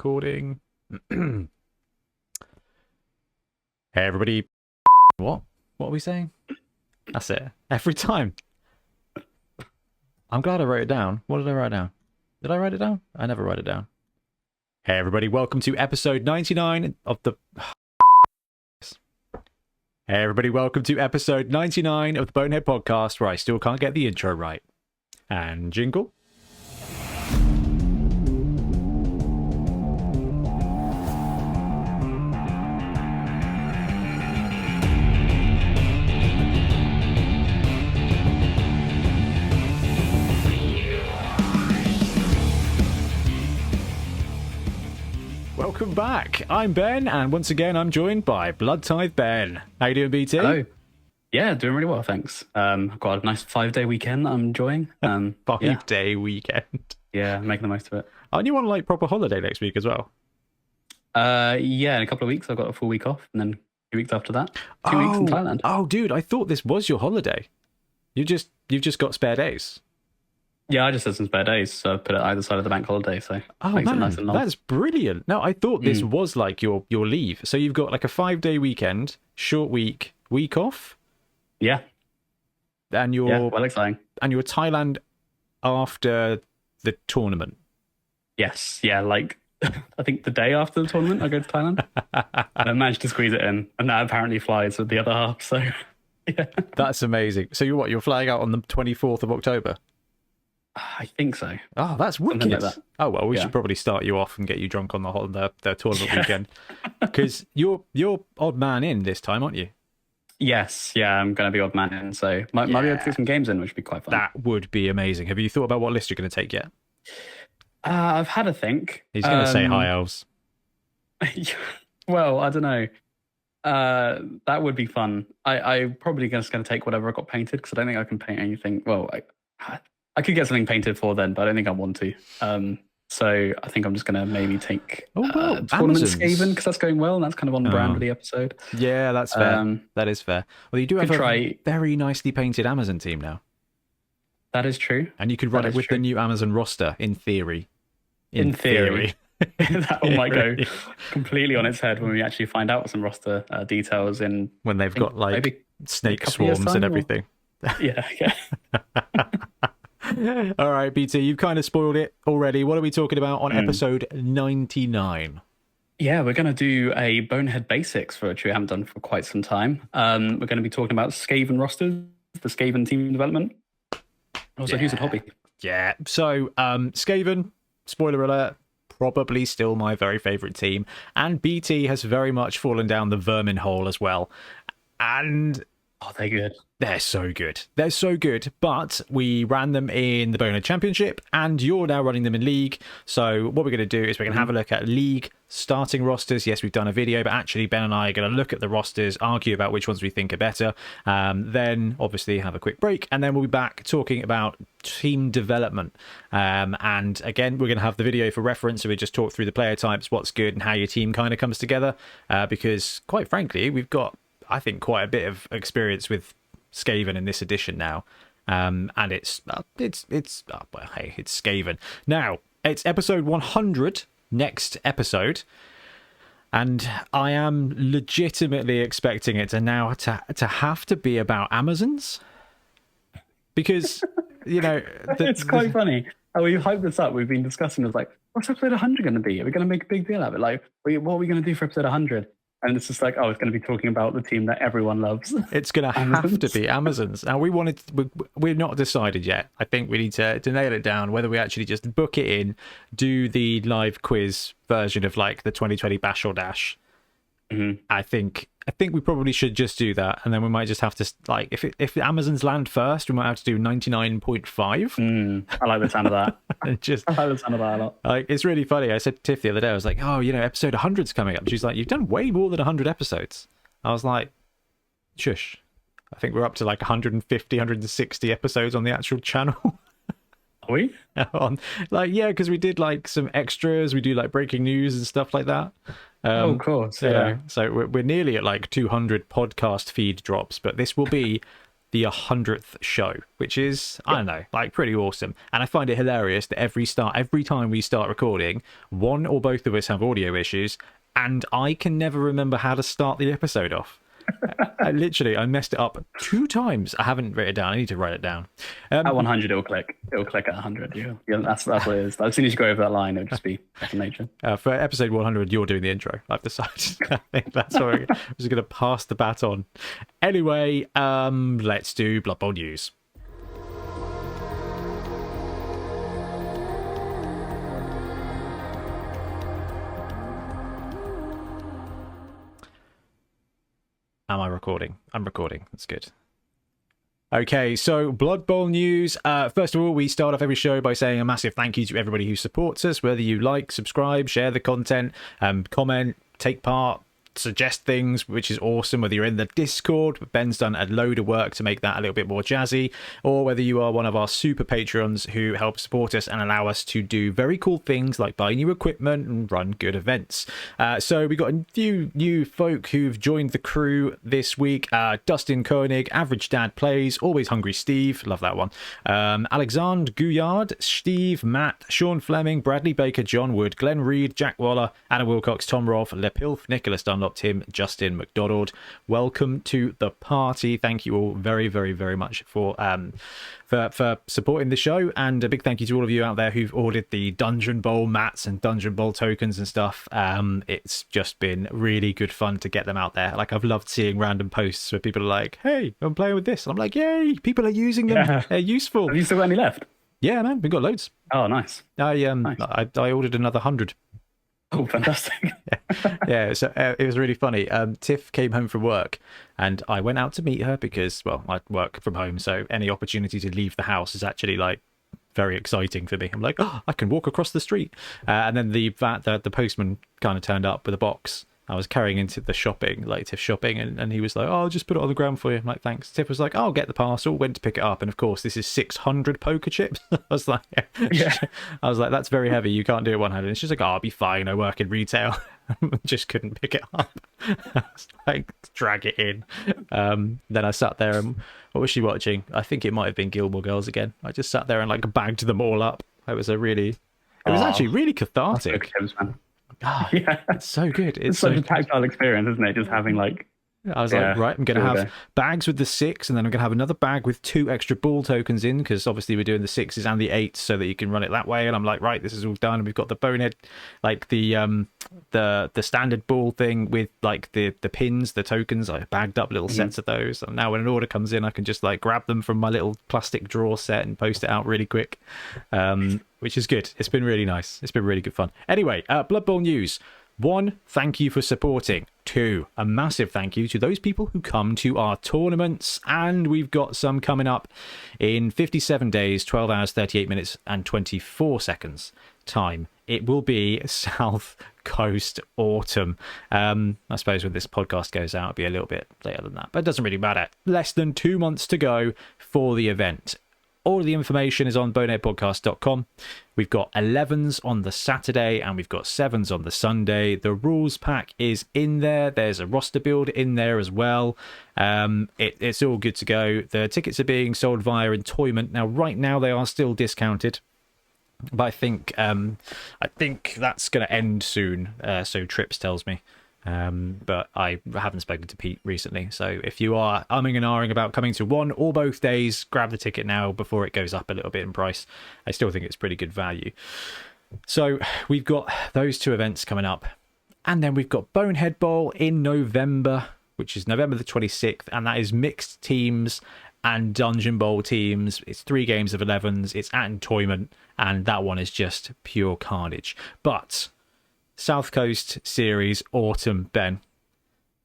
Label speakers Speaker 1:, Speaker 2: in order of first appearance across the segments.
Speaker 1: Recording. Hey everybody. What are we saying? That's it. Every time. I'm glad I wrote it down. What did I write down? Did I write it down? I never write it down. Hey everybody, welcome to episode 99 of the... Hey everybody, welcome to episode 99 of the Bonehead Podcast, where I still can't get the intro right. And jingle. Welcome back. I'm Ben, and once again, I'm joined by Blood Tithe Ben. How you doing, BT?
Speaker 2: Hello. Yeah, doing really well, thanks. I've got a nice 5-day weekend that I'm enjoying.
Speaker 1: Five-day weekend.
Speaker 2: Yeah, making the most of it.
Speaker 1: Aren't you on like proper holiday next week as well?
Speaker 2: Yeah, in a couple of weeks I've got a full week off, and then 2 weeks after that, 2 weeks in Thailand.
Speaker 1: Oh, dude, I thought this was your holiday. You've just got spare days.
Speaker 2: Yeah, I just had some spare days, so I put it either side of the bank holiday, so makes it nice and long.
Speaker 1: That's brilliant. No, I thought this was like your leave. So you've got like a 5-day weekend, short week off.
Speaker 2: Yeah.
Speaker 1: And you're
Speaker 2: well exciting.
Speaker 1: And you're Thailand after the tournament.
Speaker 2: Yes, yeah, like I think the day after the tournament I go to Thailand. And I managed to squeeze it in, and that apparently flies with the other half, so yeah.
Speaker 1: That's amazing. So you're flying out on the 24th of October?
Speaker 2: I think so.
Speaker 1: Oh, that's wicked.
Speaker 2: Like that.
Speaker 1: Oh, well, we should probably start you off and get you drunk on the tournament weekend. Because you're odd man in this time, aren't you?
Speaker 2: Yes, yeah, I'm going to be odd man in, so might be able to get some games in, which would be quite fun.
Speaker 1: That would be amazing. Have you thought about what list you're going to take yet?
Speaker 2: I've had a think.
Speaker 1: He's going to say high elves.
Speaker 2: Well, I don't know. That would be fun. I'm probably just going to take whatever I got painted, because I don't think I can paint anything. Well, I could get something painted for then, but I don't think I want to. So I think I'm just going to maybe take Tournament Skaven, because that's going well, and that's kind of on brand with the episode.
Speaker 1: Yeah, that's fair. That is fair. Well, you do have a very nicely painted Amazon team now.
Speaker 2: That is true.
Speaker 1: And you could run it with the new Amazon roster, in theory.
Speaker 2: In theory. That all might go completely on its head when we actually find out some roster details in...
Speaker 1: When they've got, like, snake swarms and everything.
Speaker 2: Yeah.
Speaker 1: All right, BT, you've kind of spoiled it already. What are we talking about on episode 99?
Speaker 2: Yeah, we're going to do a Bonehead Basics, which we haven't done for quite some time. We're going to be talking about Skaven Rosters, the Skaven Team Development. Also, who's a hobby?
Speaker 1: Yeah, so Skaven, spoiler alert, probably still my very favourite team. And BT has very much fallen down the vermin hole as well. And...
Speaker 2: oh, they're good.
Speaker 1: They're so good. They're so good, but we ran them in the Bonehead Championship, and you're now running them in League. So what we're going to do is we're going to have a look at League starting rosters. Yes, we've done a video, but actually Ben and I are going to look at the rosters, argue about which ones we think are better, then obviously have a quick break, and then we'll be back talking about team development. And again, we're going to have the video for reference, so we just talk through the player types, what's good, and how your team kind of comes together, because quite frankly, we've got, I think, quite a bit of experience with Skaven in this edition now, and it's Skaven. Now it's episode 100 next episode, and I am legitimately expecting it to now to have to be about Amazons, because you know
Speaker 2: it's quite funny how we hyped this up. We've been discussing, it's like, what's episode 100 going to be? Are we going to make a big deal out of it? Like, what are we going to do for episode 100? And it's just like, it's going to be talking about the team that everyone loves.
Speaker 1: It's going to have to be Amazons. Now, we're not decided yet. I think we need to nail it down, whether we actually just book it in, do the live quiz version of like the 2020 Bash or Dash. I think we probably should just do that, and then we might just have to, like, if the Amazons land first, we might have to do 99.5.
Speaker 2: I like the sound of that. I like the sound of that a lot.
Speaker 1: Like, it's really funny. I said to Tiff the other day, I was like, episode 100's coming up. She's like, you've done way more than 100 episodes. I was like, shush. I think we're up to like 150, 160 episodes on the actual channel.
Speaker 2: Are we?
Speaker 1: Because we did like some extras. We do like breaking news and stuff like that.
Speaker 2: Of course, yeah.
Speaker 1: So we're nearly at like 200 podcast feed drops, but this will be the 100th show, which is, I don't know, like pretty awesome. And I find it hilarious that every time we start recording, one or both of us have audio issues, and I can never remember how to start the episode off. I messed it up 2 times. I haven't written it down. I need to write it down.
Speaker 2: At 100, it'll click. It'll click at 100. Yeah, that's what it is. As soon as you go over that line, it'll just be second nature.
Speaker 1: For episode 100, you're doing the intro. I've decided. I think that's what I'm just going to pass the baton. Anyway, let's do Blood Bowl news. Am I recording? I'm recording. That's good. Okay, so Blood Bowl news. First of all, we start off every show by saying a massive thank you to everybody who supports us, whether you like, subscribe, share the content, comment, take part, suggest things, which is awesome, whether you're in the Discord. Ben's done a load of work to make that a little bit more jazzy, or whether you are one of our super patrons who help support us and allow us to do very cool things like buy new equipment and run good events. So we got a few new folk who've joined the crew this week. Dustin Koenig, Average Dad Plays, Always Hungry Steve, love that one, Alexandre Gouillard, Steve, Matt, Sean Fleming, Bradley Baker, John Wood, Glenn Reed, Jack Waller, Anna Wilcox, Tom Roth, Lepilf, Nicholas Dunlop, Tim, Justin McDonald. Welcome to the party. Thank you all very, very, very much for supporting the show, and a big thank you to all of you out there who've ordered the Dungeon Bowl mats and Dungeon Bowl tokens and stuff. It's just been really good fun to get them out there. Like, I've loved seeing random posts where people are like, hey, I'm playing with this, and I'm like, yay, people are using them. Yeah. They're useful.
Speaker 2: Have you still got any left?
Speaker 1: Yeah, man, we've got loads.
Speaker 2: Oh, nice.
Speaker 1: Nice. I ordered another 100.
Speaker 2: Oh, fantastic.
Speaker 1: Yeah, so it was really funny. Tiff came home from work, and I went out to meet her because, well, I work from home, so any opportunity to leave the house is actually like very exciting for me. I'm like, oh, I can walk across the street. And then the postman kind of turned up with a box. I was carrying into the shopping, like Tiff shopping, and he was like, oh, I'll just put it on the ground for you. I'm like, thanks. Tiff was like, I'll get the parcel, went to pick it up, and of course, this is 600 poker chips. I was like, yeah. I was like, that's very heavy, you can't do it one-handed. And she's like, oh, I'll be fine, I work in retail. Just couldn't pick it up. I was like, drag it in. Then I sat there, and what was she watching? I think it might have been Gilmore Girls again. I just sat there and like bagged them all up. It was actually really cathartic. Oh, yeah, it's so good. It's
Speaker 2: such a tactile experience, isn't it? Just having like,
Speaker 1: I was like, right, I'm going to have bags with the 6, and then I'm going to have another bag with 2 extra ball tokens in, because obviously we're doing the 6s and the 8s so that you can run it that way. And I'm like, right, this is all done. And we've got the Bonehead, like the standard ball thing with like the pins, the tokens. I bagged up little sets of those. And now when an order comes in, I can just like grab them from my little plastic drawer set and post it out really quick. Which is good. It's been really nice. It's been really good fun. Anyway, Blood Bowl news. 1, thank you for supporting. 2, a massive thank you to those people who come to our tournaments, and we've got some coming up in 57 days, 12 hours, 38 minutes, and 24 seconds time. It will be South Coast Autumn. I suppose when this podcast goes out, it'll be a little bit later than that, but it doesn't really matter. Less than 2 months to go for the event. All of the information is on bonehedpodcast.com. We've got 11s on the Saturday and we've got 7s on the Sunday. The rules pack is in there. There's a roster build in there as well. It's all good to go. The tickets are being sold via Entoyment. Now, right now, they are still discounted. But I think that's going to end soon, so Trips tells me. But I haven't spoken to Pete recently, so if you are umming and ahhing about coming to one or both days, grab the ticket now before it goes up a little bit in price. I still think it's pretty good value. So we've got those 2 events coming up, and then we've got Bonehead Bowl in November, which is November the 26th, and that is mixed teams and Dungeon Bowl teams. It's 3 games of 11s. It's at Entoyment, and that one is just pure carnage. But South Coast Series Autumn, Ben,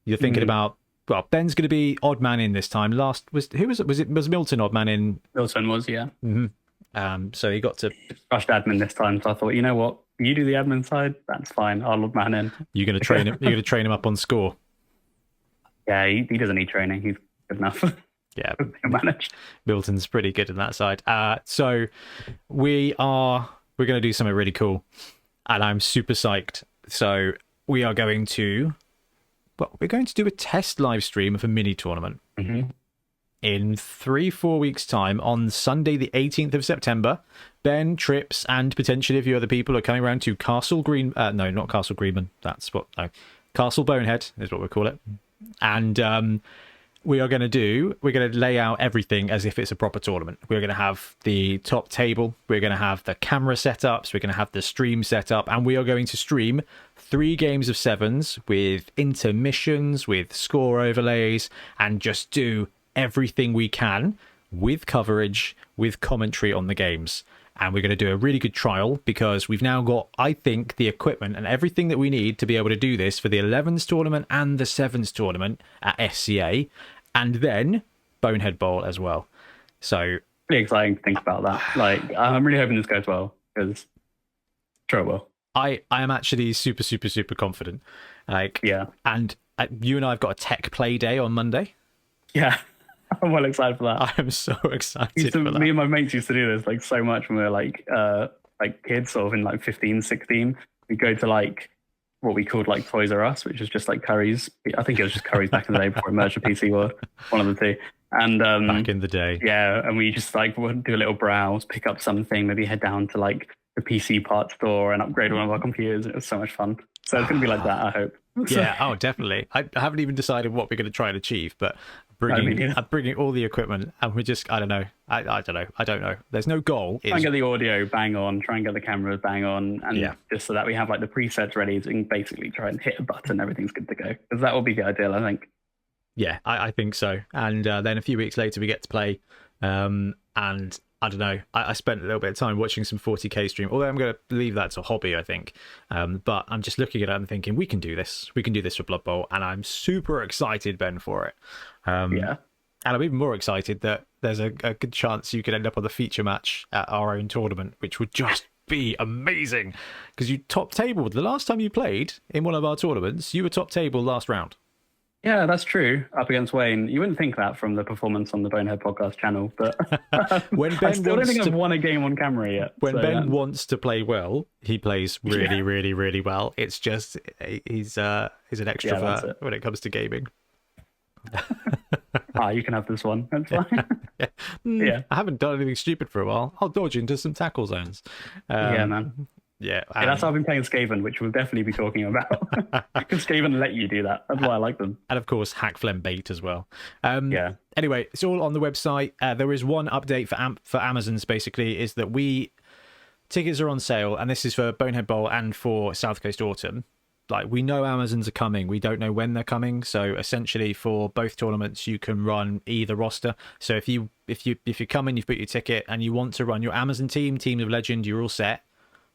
Speaker 1: you're thinking about, well, Ben's going to be odd man in this time. Was Milton odd man in?
Speaker 2: Milton was, yeah.
Speaker 1: So he got to
Speaker 2: rushed admin this time, so I thought, you know what, you do the admin side, that's fine, I'll odd man in.
Speaker 1: You're going to train him. You're going to train him up on score.
Speaker 2: Yeah, he doesn't need training, he's good enough.
Speaker 1: Yeah,
Speaker 2: managed.
Speaker 1: Milton's pretty good in that side. So we're going to do something really cool, and I'm super psyched. So we're going to do a test live stream of a mini tournament. in 3-4 weeks' time, on Sunday, the 18th of September, Ben, Trips, and potentially a few other people are coming around to Castle Green. No, not Castle Greenman. That's what. No, Castle Bonehead is what we call it. And we're going to lay out everything as if it's a proper tournament. We're going to have the top table. We're going to have the camera setups. We're going to have the stream set up. And we are going to stream 3 games of sevens with intermissions, with score overlays, and just do everything we can with coverage, with commentary on the games. And we're going to do a really good trial because we've now got, I think, the equipment and everything that we need to be able to do this for the 11s tournament and the 7s tournament at SCA, and then Bonehead Bowl as well. So
Speaker 2: pretty exciting to think about that. Like, I'm really hoping this goes well because sure it will.
Speaker 1: I am actually super, super, super confident. Like,
Speaker 2: yeah.
Speaker 1: And you and I have got a tech play day on Monday.
Speaker 2: Yeah. I'm well excited for that.
Speaker 1: I am so excited for that.
Speaker 2: Me and my mates used to do this like so much when we were like kids, sort of in like 15, 16. We'd go to like what we called like Toys R Us, which was just like Curry's. I think it was just Curry's back in the day before it merged with PC World, one of the two. And
Speaker 1: back in the day.
Speaker 2: Yeah, and we just like would do a little browse, pick up something, maybe head down to like the PC part store and upgrade one of our computers. It was so much fun. So it's going to be like that, I hope.
Speaker 1: Yeah, oh, definitely. I haven't even decided what we're going to try and achieve, but I'm bringing all the equipment, and we're just, I don't know. I don't know. There's no goal.
Speaker 2: Try and get the audio bang on, try and get the cameras bang on, and just so that we have like the presets ready, so we can basically try and hit a button, everything's good to go. Because that will be the ideal, I think.
Speaker 1: Yeah, I think so. And then a few weeks later, we get to play, and I don't know. I spent a little bit of time watching some 40k stream, although I'm going to leave that to hobby, I think. But I'm just looking at it and thinking, we can do this. We can do this for Blood Bowl, and I'm super excited, Ben, for it.
Speaker 2: Yeah.
Speaker 1: And I'm even more excited that there's a good chance you could end up on the feature match at our own tournament, which would just be amazing. Because you top tabled. The last time you played in one of our tournaments, you were top table last round.
Speaker 2: Yeah, that's true. Up against Wayne. You wouldn't think that from the performance on the Bonehead Podcast channel, but
Speaker 1: when Ben
Speaker 2: I still don't think I've won a game on camera yet.
Speaker 1: When Ben wants to play well, he plays really, really, really well. It's just he's an extrovert when it comes to gaming.
Speaker 2: You can have this one. That's fine.
Speaker 1: Yeah. I haven't done anything stupid for a while. I'll dodge into some tackle zones.
Speaker 2: Yeah, man.
Speaker 1: Yeah,
Speaker 2: that's how I've been playing Skaven, which we'll definitely be talking about. Because Skaven let you do that. That's why I like them.
Speaker 1: And of course, Hack Flem Bait as well. Anyway, it's all on the website. There is one update for Amazons, basically, is that tickets are on sale, and this is for Bonehead Bowl and for South Coast Autumn. Like, we know Amazons are coming. We don't know when they're coming. So essentially, for both tournaments, you can run either roster. So if you come in, you've put your ticket, and you want to run your Amazon team of Legend, you're all set.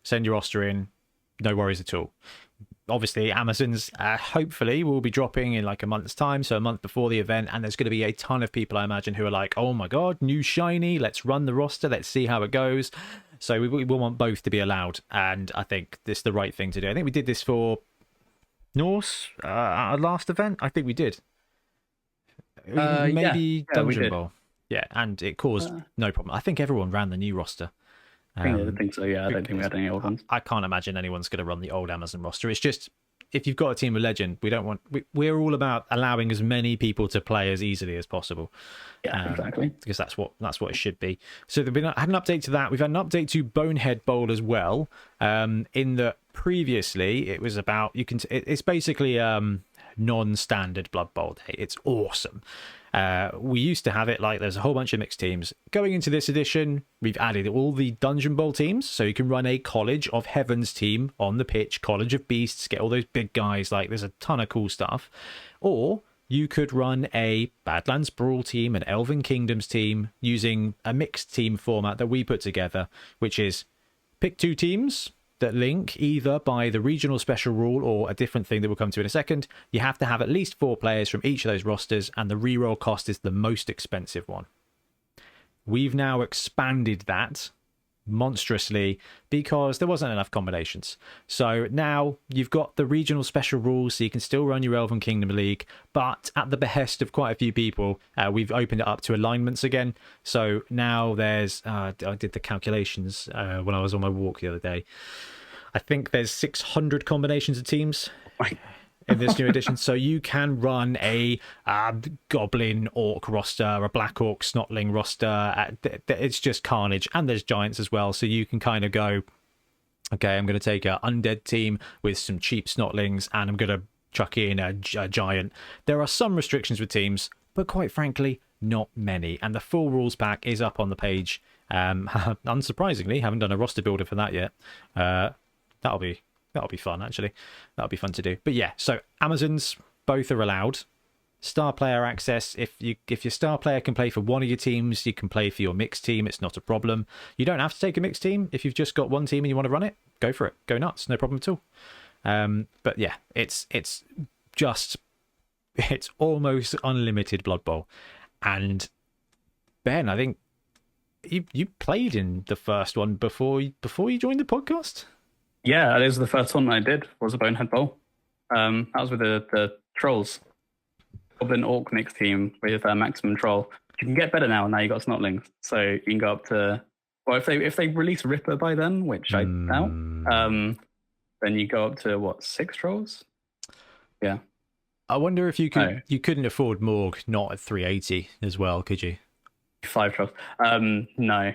Speaker 1: Send your roster in, no worries at all. Obviously, Amazons hopefully will be dropping in like a month's time, so a month before the event, and there's going to be a ton of people, I imagine, who are like, oh my god, new shiny, let's run the roster, let's see how it goes. So we will want both to be allowed, and I think this is the right thing to do. I think we did this for Norse, our last event. I think we did. Maybe Dungeon Bowl. Yeah, and it caused no problem. I think everyone ran the new roster.
Speaker 2: I think so, yeah. I don't think we had any old ones.
Speaker 1: I can't imagine anyone's going to run the old Amazon roster. It's just, if you've got a team of Legend, we're all about allowing as many people to play as easily as possible.
Speaker 2: Yeah, exactly.
Speaker 1: Because that's what it should be. So we've had an update to that. We've had an update to Bonehead Bowl as well. In that previously it was about, it's basically non-standard Blood Bowl day. It's awesome. We used to have it like there's a whole bunch of mixed teams. Going into this edition, we've added all the Dungeon Bowl teams, so you can run a College of Heavens team on the pitch, College of Beasts, get all those big guys. Like, there's a ton of cool stuff. Or you could run a Badlands Brawl team, an Elven Kingdoms team, using a mixed team format that we put together, which is pick 2 teams that link either by the regional special rule or a different thing that we'll come to in a second. You have to have at least 4 players from each of those rosters, and the reroll cost is the most expensive one. We've now expanded that monstrously because there wasn't enough combinations. So now you've got the regional special rules, so you can still run your Elven Kingdom League, but at the behest of quite a few people, we've opened it up to alignments again. So now there's I did the calculations when I was on my walk the other day. I think there's 600 combinations of teams.
Speaker 2: Right.
Speaker 1: in this new edition. So you can run a goblin orc roster, a black orc snotling roster. It's just carnage, and there's giants as well. So you can kind of go, okay, I'm going to take an undead team with some cheap snotlings, and I'm going to chuck in a giant. There are some restrictions with teams, but quite frankly, not many. And the full rules pack is up on the page. Unsurprisingly, haven't done a roster builder for that yet. That'll be fun, actually. That'll be fun to do. But yeah, so Amazons both are allowed. Star player access. If your star player can play for one of your teams, you can play for your mixed team. It's not a problem. You don't have to take a mixed team. If you've just got one team and you want to run it, go for it. Go nuts. No problem at all. But yeah, it's almost unlimited Blood Bowl. And Ben, I think you played in the first one before you joined the podcast.
Speaker 2: Yeah, that is the first one I did. Was a Bonehead Bowl. That was with the trolls, Goblin Orc mixed team with maximum troll. You can get better now. Now you got snotlings, so you can go up to. Well, if they release Ripper by then, which I doubt, then you go up to what, 6 trolls? Yeah.
Speaker 1: I wonder if you couldn't afford Morg not at 380 as well, could you?
Speaker 2: 5 trolls. No.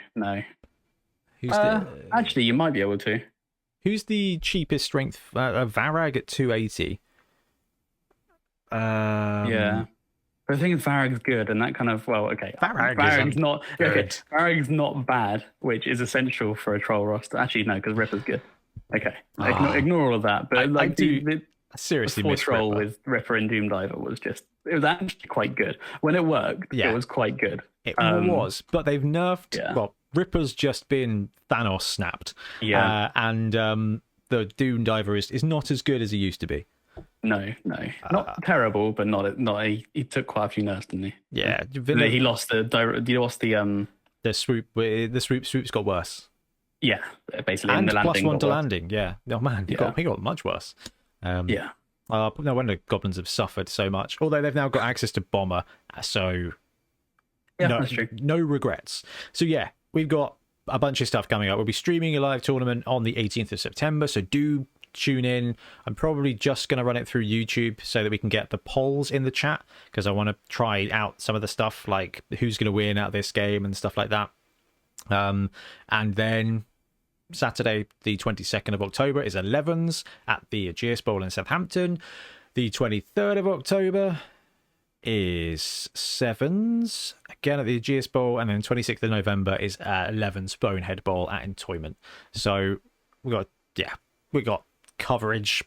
Speaker 2: Actually, you might be able to.
Speaker 1: Who's the cheapest strength? Varag at 280.
Speaker 2: Yeah. But the thing is, Varag's good, and that kind of, well, okay. Varag's not good. Okay, Varag's not bad, which is essential for a troll roster. Actually, no, because Ripper's good. Okay, ignore all of that. But
Speaker 1: I do seriously miss
Speaker 2: troll
Speaker 1: Ripper.
Speaker 2: with Ripper and Doom Diver it was actually quite good. When it worked, it was quite good.
Speaker 1: It was, but they've nerfed. Yeah. Well, Ripper's just been Thanos snapped.
Speaker 2: Yeah,
Speaker 1: and the Doom Diver is not as good as he used to be.
Speaker 2: No, not terrible, but he took quite a few nerfs, didn't he?
Speaker 1: Yeah,
Speaker 2: he lost the
Speaker 1: swoop. The swoop's got worse.
Speaker 2: Yeah, basically,
Speaker 1: and
Speaker 2: the landing
Speaker 1: +1 to landing. Yeah, oh man, he got much worse.
Speaker 2: Yeah.
Speaker 1: No wonder goblins have suffered so much. Although they've now got access to bomber, so
Speaker 2: that's true.
Speaker 1: No regrets. So yeah, we've got a bunch of stuff coming up. We'll be streaming a live tournament on the 18th of September, so do tune in. I'm probably just going to run it through YouTube so that we can get the polls in the chat, because I want to try out some of the stuff like who's going to win out of this game and stuff like that. And then Saturday the 22nd of October is 11s at the Aegeus Bowl in Southampton. The 23rd of October is 7s again at the Aegeus Bowl, and then 26th of November is 11s Bonehead Bowl at Entoyment. So we got coverage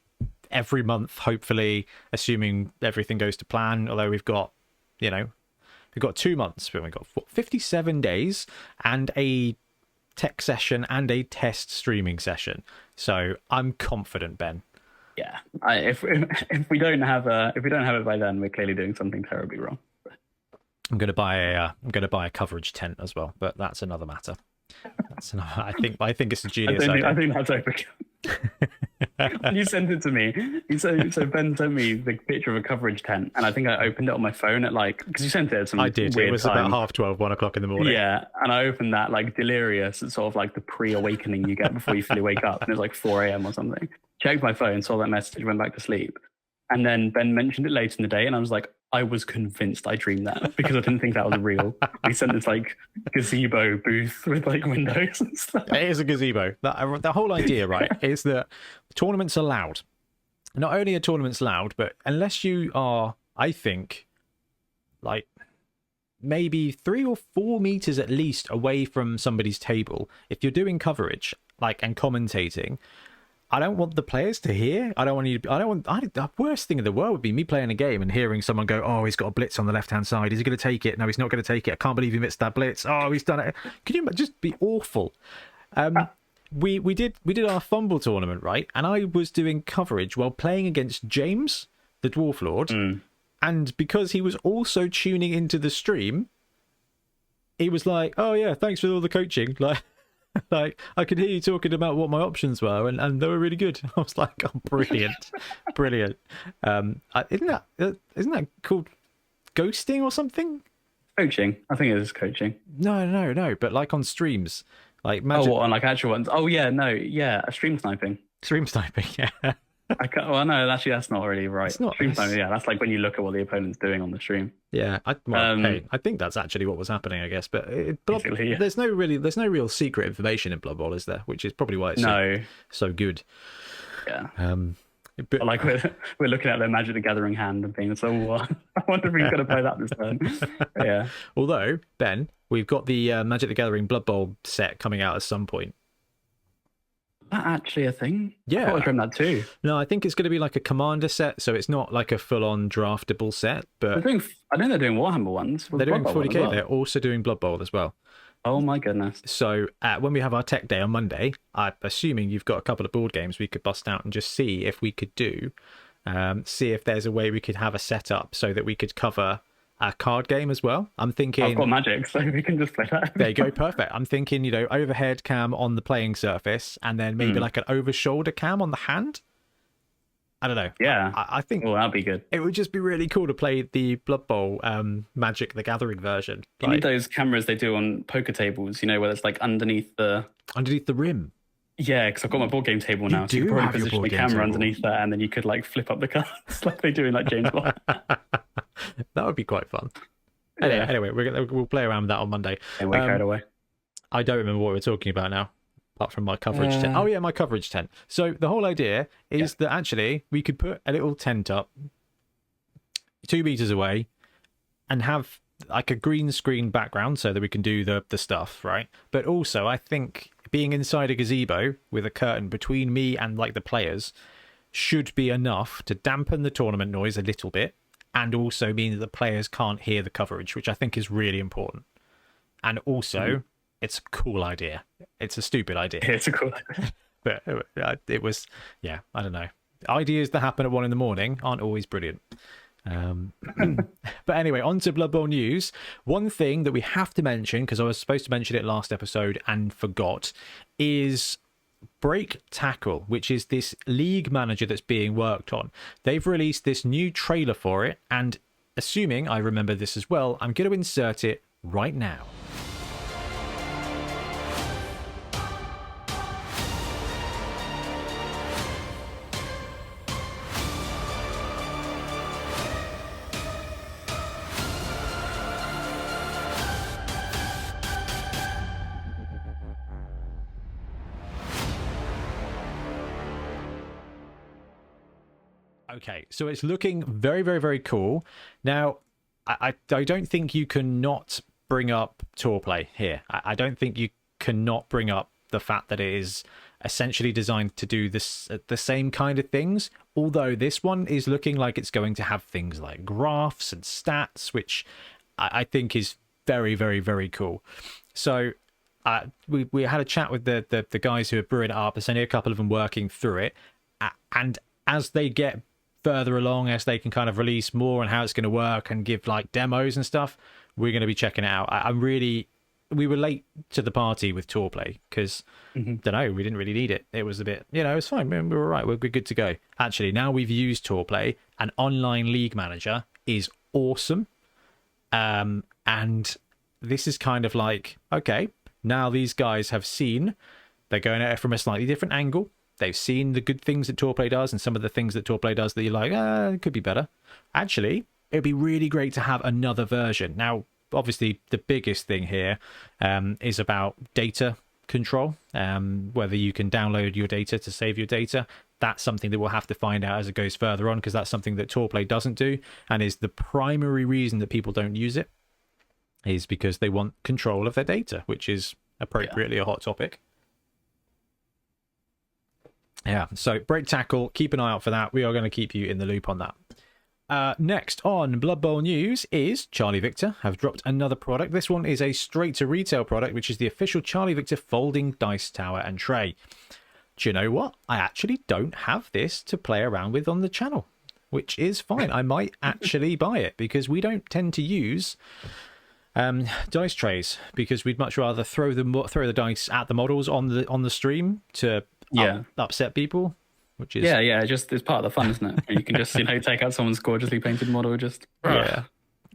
Speaker 1: every month, hopefully, assuming everything goes to plan. Although we've got 2 months, but we've got 57 days and a tech session and a test streaming session. So I'm confident, Ben.
Speaker 2: Yeah, if we don't have it by then, we're clearly doing something terribly wrong.
Speaker 1: I'm going to buy a coverage tent as well, but that's another matter. I think it's a genius idea.
Speaker 2: I think that's over. You sent it to me. So Ben sent me the picture of a coverage tent, and I think I opened it on my phone at because you sent it at some
Speaker 1: I did.
Speaker 2: Weird
Speaker 1: it was
Speaker 2: time.
Speaker 1: about 12:30, 1 o'clock in the morning.
Speaker 2: Yeah, and I opened that delirious. It's sort of like the pre-awakening you get before you fully wake up, and it's like 4 a.m. or something. Checked my phone, saw that message, went back to sleep, and then Ben mentioned it later in the day, and I was like, I was convinced I dreamed that because I didn't think that was real. He sent this gazebo booth with windows and stuff.
Speaker 1: It is a gazebo. The whole idea, right, is that tournaments are loud. Not only are tournaments loud, but unless you are, I think, maybe 3 or 4 meters at least away from somebody's table, if you're doing coverage and commentating, I don't want the players to hear. The worst thing in the world would be me playing a game and hearing someone go, "Oh, he's got a blitz on the left-hand side. Is he going to take it? No, he's not going to take it. I can't believe he missed that blitz. Oh, he's done it." Could you just be awful? We did our fumble tournament, right? And I was doing coverage while playing against James, the Dwarf Lord, and because he was also tuning into the stream, he was like, "Oh yeah, thanks for all the coaching." I could hear you talking about what my options were, and they were really good. I was like, "Oh, brilliant, brilliant!" Isn't that called ghosting or something?
Speaker 2: Coaching, I think it is coaching.
Speaker 1: No. But on streams, imagine...
Speaker 2: on actual ones. Oh yeah, no, yeah, stream sniping.
Speaker 1: Stream sniping, yeah.
Speaker 2: I can't, well, no, actually, that's not really right.
Speaker 1: It's not.
Speaker 2: Stream time, yeah, that's like when you look at what the opponent's doing on the stream.
Speaker 1: Yeah, hey, I think that's actually what was happening, I guess. But
Speaker 2: Basically, yeah.
Speaker 1: there's no real secret information in Blood Bowl, is there? Which is probably why it's so good.
Speaker 2: Yeah.
Speaker 1: But
Speaker 2: like we're looking at their Magic the Gathering hand and being so, I wonder if he's going to play that this turn. Yeah.
Speaker 1: Although, Ben, we've got the Magic the Gathering Blood Bowl set coming out at some point.
Speaker 2: That actually a thing?
Speaker 1: Yeah.
Speaker 2: I thought I dreamt that too.
Speaker 1: No, I think it's going to be like a commander set, so it's not like a full-on draftable set. But
Speaker 2: I think they're doing Warhammer ones.
Speaker 1: They're doing 40k.
Speaker 2: Well.
Speaker 1: They're also doing Blood Bowl as well.
Speaker 2: Oh my goodness.
Speaker 1: So when we have our tech day on Monday, I'm assuming you've got a couple of board games we could bust out and just see if we could see if there's a way we could have a setup so that we could cover a card game as well. I'm thinking
Speaker 2: I've got Magic, so we can just play that.
Speaker 1: There you go, perfect. I'm thinking, overhead cam on the playing surface, and then maybe like an over shoulder cam on the hand. I don't know.
Speaker 2: Yeah,
Speaker 1: I think
Speaker 2: that'd be good.
Speaker 1: It would just be really cool to play the Blood Bowl Magic the Gathering version.
Speaker 2: You need those cameras they do on poker tables, where it's like underneath the
Speaker 1: rim.
Speaker 2: Yeah, because I've got my board game table now, so you could probably position the camera underneath that, and then you could like flip up the cards like they do in like James Bond.
Speaker 1: That would be quite fun. Anyway, we'll play around with that on Monday.
Speaker 2: And we're carried away.
Speaker 1: I don't remember what we're talking about now, apart from my coverage tent. Oh yeah, my coverage tent. So the whole idea is that actually we could put a little tent up 2 meters away and have like a green screen background so that we can do the stuff, right? But also, I think being inside a gazebo with a curtain between me and like the players should be enough to dampen the tournament noise a little bit, and also mean that the players can't hear the coverage, which I think is really important. And also, it's a cool idea. It's a stupid idea.
Speaker 2: It's a cool idea.
Speaker 1: But it was, I don't know. Ideas that happen at 1 a.m. aren't always brilliant. But anyway, on to Blood Bowl news. One thing that we have to mention, because I was supposed to mention it last episode and forgot, is Break Tackle, which is this league manager that's being worked on. They've released this new trailer for it, and assuming I remember this as well, I'm going to insert it right now. Okay, so it's looking very, very, very cool. Now, I don't think you can not bring up tour play here. I don't think you cannot bring up the fact that it is essentially designed to do the same kind of things, although this one is looking like it's going to have things like graphs and stats, which I think is very, very, very cool. So we had a chat with the guys who are brewing it up. There's only a couple of them working through it, and as they get further along, as they can kind of release more on how it's going to work and give like demos and stuff, we're going to be checking it out. We were late to the party with tour play because don't know, we didn't really need it. It was a bit, it was fine. We were all right. We're good to go. Actually, now we've used tour play, an online league manager is awesome. And this is kind of like, okay, now these guys have seen, they're going at it from a slightly different angle. They've seen the good things that Tourplay does and some of the things that Tourplay does that you're like, it could be better. Actually, it'd be really great to have another version. Now, obviously, the biggest thing here is about data control, whether you can download your data to save your data. That's something that we'll have to find out as it goes further on, because that's something that Tourplay doesn't do, and is the primary reason that people don't use it, is because they want control of their data, which is appropriately a hot topic. Yeah, so Break Tackle, keep an eye out for that. We are going to keep you in the loop on that. Next on Blood Bowl news is Charlie Victor have dropped another product. This one is a straight to retail product, which is the official Charlie Victor folding dice tower and tray. Do you know what? I actually don't have this to play around with on the channel, which is fine. I might actually buy it because we don't tend to use dice trays, because we'd much rather throw the dice at the models on the stream to upset people, which is
Speaker 2: just it's part of the fun, isn't it? You can just take out someone's gorgeously painted model, just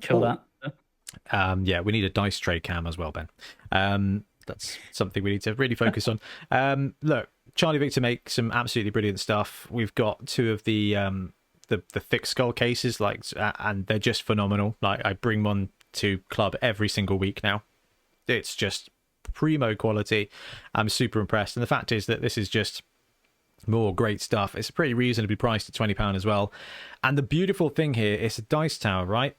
Speaker 2: kill that.
Speaker 1: We need a dice tray cam as well, Ben. That's something we need to really focus on. Look, Charlie Victor make some absolutely brilliant stuff. We've got two of the thick skull cases, and they're just phenomenal. Like, I bring one to club every single week now. It's just primo quality. I'm super impressed, and the fact is that this is just more great stuff. It's pretty reasonably priced at £20 as well. And the beautiful thing here is a dice tower, right?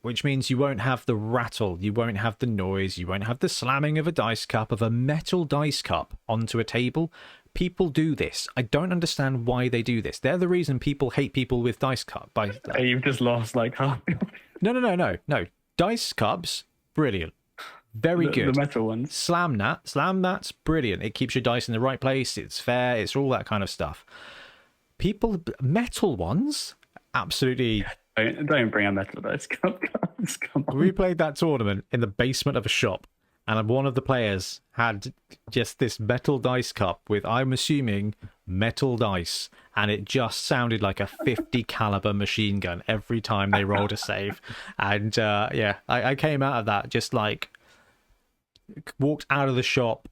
Speaker 1: Which means you won't have the rattle, you won't have the noise, you won't have the slamming of a dice cup, of a metal dice cup onto a table. People do this. I don't understand why they do this. They're the reason people hate people with dice cup.
Speaker 2: You've just lost like half.
Speaker 1: No. Dice cups, brilliant. Very good.
Speaker 2: The metal ones.
Speaker 1: Slam that's brilliant. It keeps your dice in the right place. It's fair. It's all that kind of stuff. Metal ones, absolutely.
Speaker 2: Don't bring a metal dice cup, guys. Come on.
Speaker 1: We played that tournament in the basement of a shop, and one of the players had just this metal dice cup with, I'm assuming, metal dice, and it just sounded like a 50 caliber machine gun every time they rolled a save. And I came out of that just like, walked out of the shop.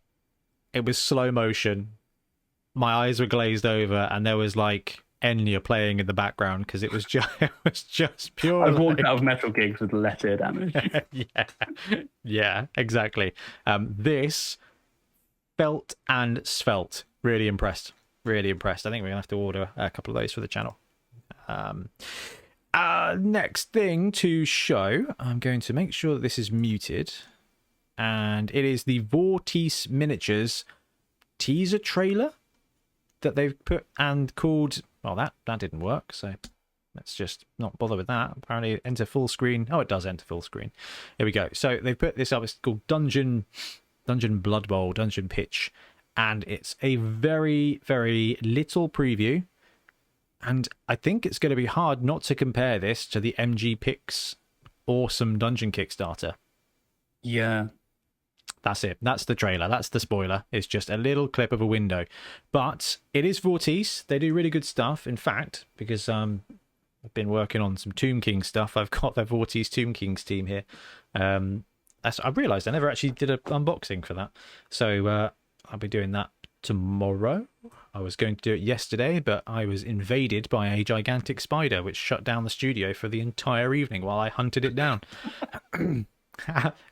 Speaker 1: It was slow motion. My eyes were glazed over, and there was like Enya playing in the background because it was just pure.
Speaker 2: I've walked out of metal gigs with letter damage.
Speaker 1: yeah, exactly. This felt and svelte. Really impressed. I think we're gonna have to order a couple of those for the channel. Next thing to show, I'm going to make sure that this is muted. And it is the Vortice Miniatures teaser trailer that they've put and called... Well, that didn't work, so let's just not bother with that. Apparently, enter full screen. Oh, it does enter full screen. Here we go. So they've put this up. It's called Dungeon Blood Bowl, Dungeon Pitch. And it's a very, very little preview. And I think it's going to be hard not to compare this to the MG Picks awesome Dungeon Kickstarter.
Speaker 2: Yeah.
Speaker 1: That's it. That's the trailer. That's the spoiler. It's just a little clip of a window. But it is Vortice. They do really good stuff. In fact, because I've been working on some Tomb King stuff, I've got the Vortice Tomb Kings team here. I realised I never actually did an unboxing for that. So I'll be doing that tomorrow. I was going to do it yesterday, but I was invaded by a gigantic spider, which shut down the studio for the entire evening while I hunted it down.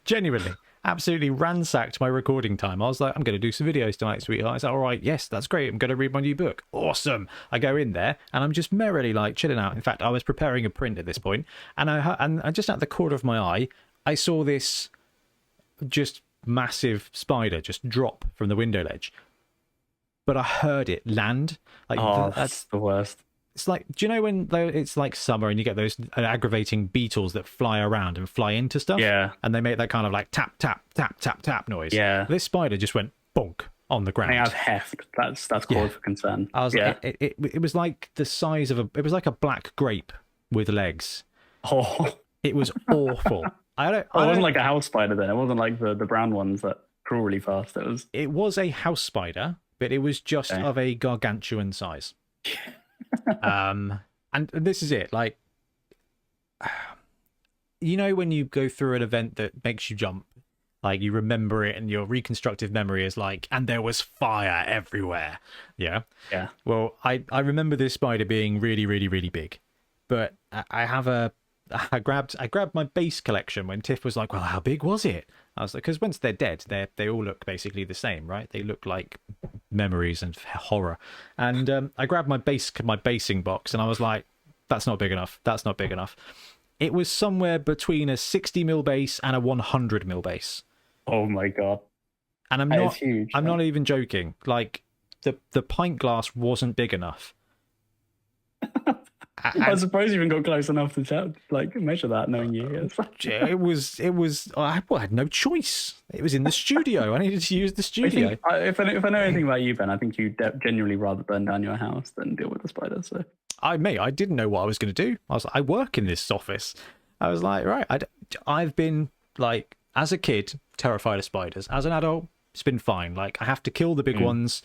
Speaker 1: Genuinely. Absolutely ransacked my recording time. I was like, I'm going to do some videos tonight, sweetheart. I said, all right, yes, that's great. I'm going to read my new book. Awesome. I go in there and I'm just merrily like chilling out. In fact, I was preparing a print at this point, and I just at the corner of my eye, I saw this just massive spider just drop from the window ledge. But I heard it land. Like,
Speaker 2: that's the worst.
Speaker 1: It's like, do you know when it's like summer and you get those aggravating beetles that fly around and fly into stuff?
Speaker 2: Yeah.
Speaker 1: And they make that kind of like tap, tap, tap, tap, tap noise.
Speaker 2: Yeah.
Speaker 1: This spider just went bonk on the ground.
Speaker 2: I have heft. That's cause for concern.
Speaker 1: I was like, it was like the size of it was like a black grape with legs.
Speaker 2: Oh.
Speaker 1: It was awful.
Speaker 2: It wasn't like a house spider then. It wasn't like the brown ones that crawl really fast.
Speaker 1: It was a house spider, but it was just of a gargantuan size. And this is it, like, you know when you go through an event that makes you jump, like you remember it and your reconstructive memory is like, and there was fire everywhere. Yeah Well, I remember this spider being really, really, really big, but I grabbed my base collection when Tiff was like, well, how big was it? I was like, because once they're dead, they all look basically the same, right? They look like memories and horror. And I grabbed my basing box and I was like, that's not big enough. It was somewhere between a 60mm base and a 100mm base.
Speaker 2: Oh my god.
Speaker 1: And I'm
Speaker 2: That is huge.
Speaker 1: I'm not even joking. Like the pint glass wasn't big enough.
Speaker 2: I suppose you even got close enough to measure that, knowing you.
Speaker 1: It was. I had no choice. It was in the studio. I needed to use the studio.
Speaker 2: If I know anything about you, Ben, I think you genuinely rather burn down your house than deal with the spider. So
Speaker 1: I didn't know what I was going to do. I work in this office. I was like, right. I've been like, as a kid, terrified of spiders. As an adult, it's been fine. Like, I have to kill the big ones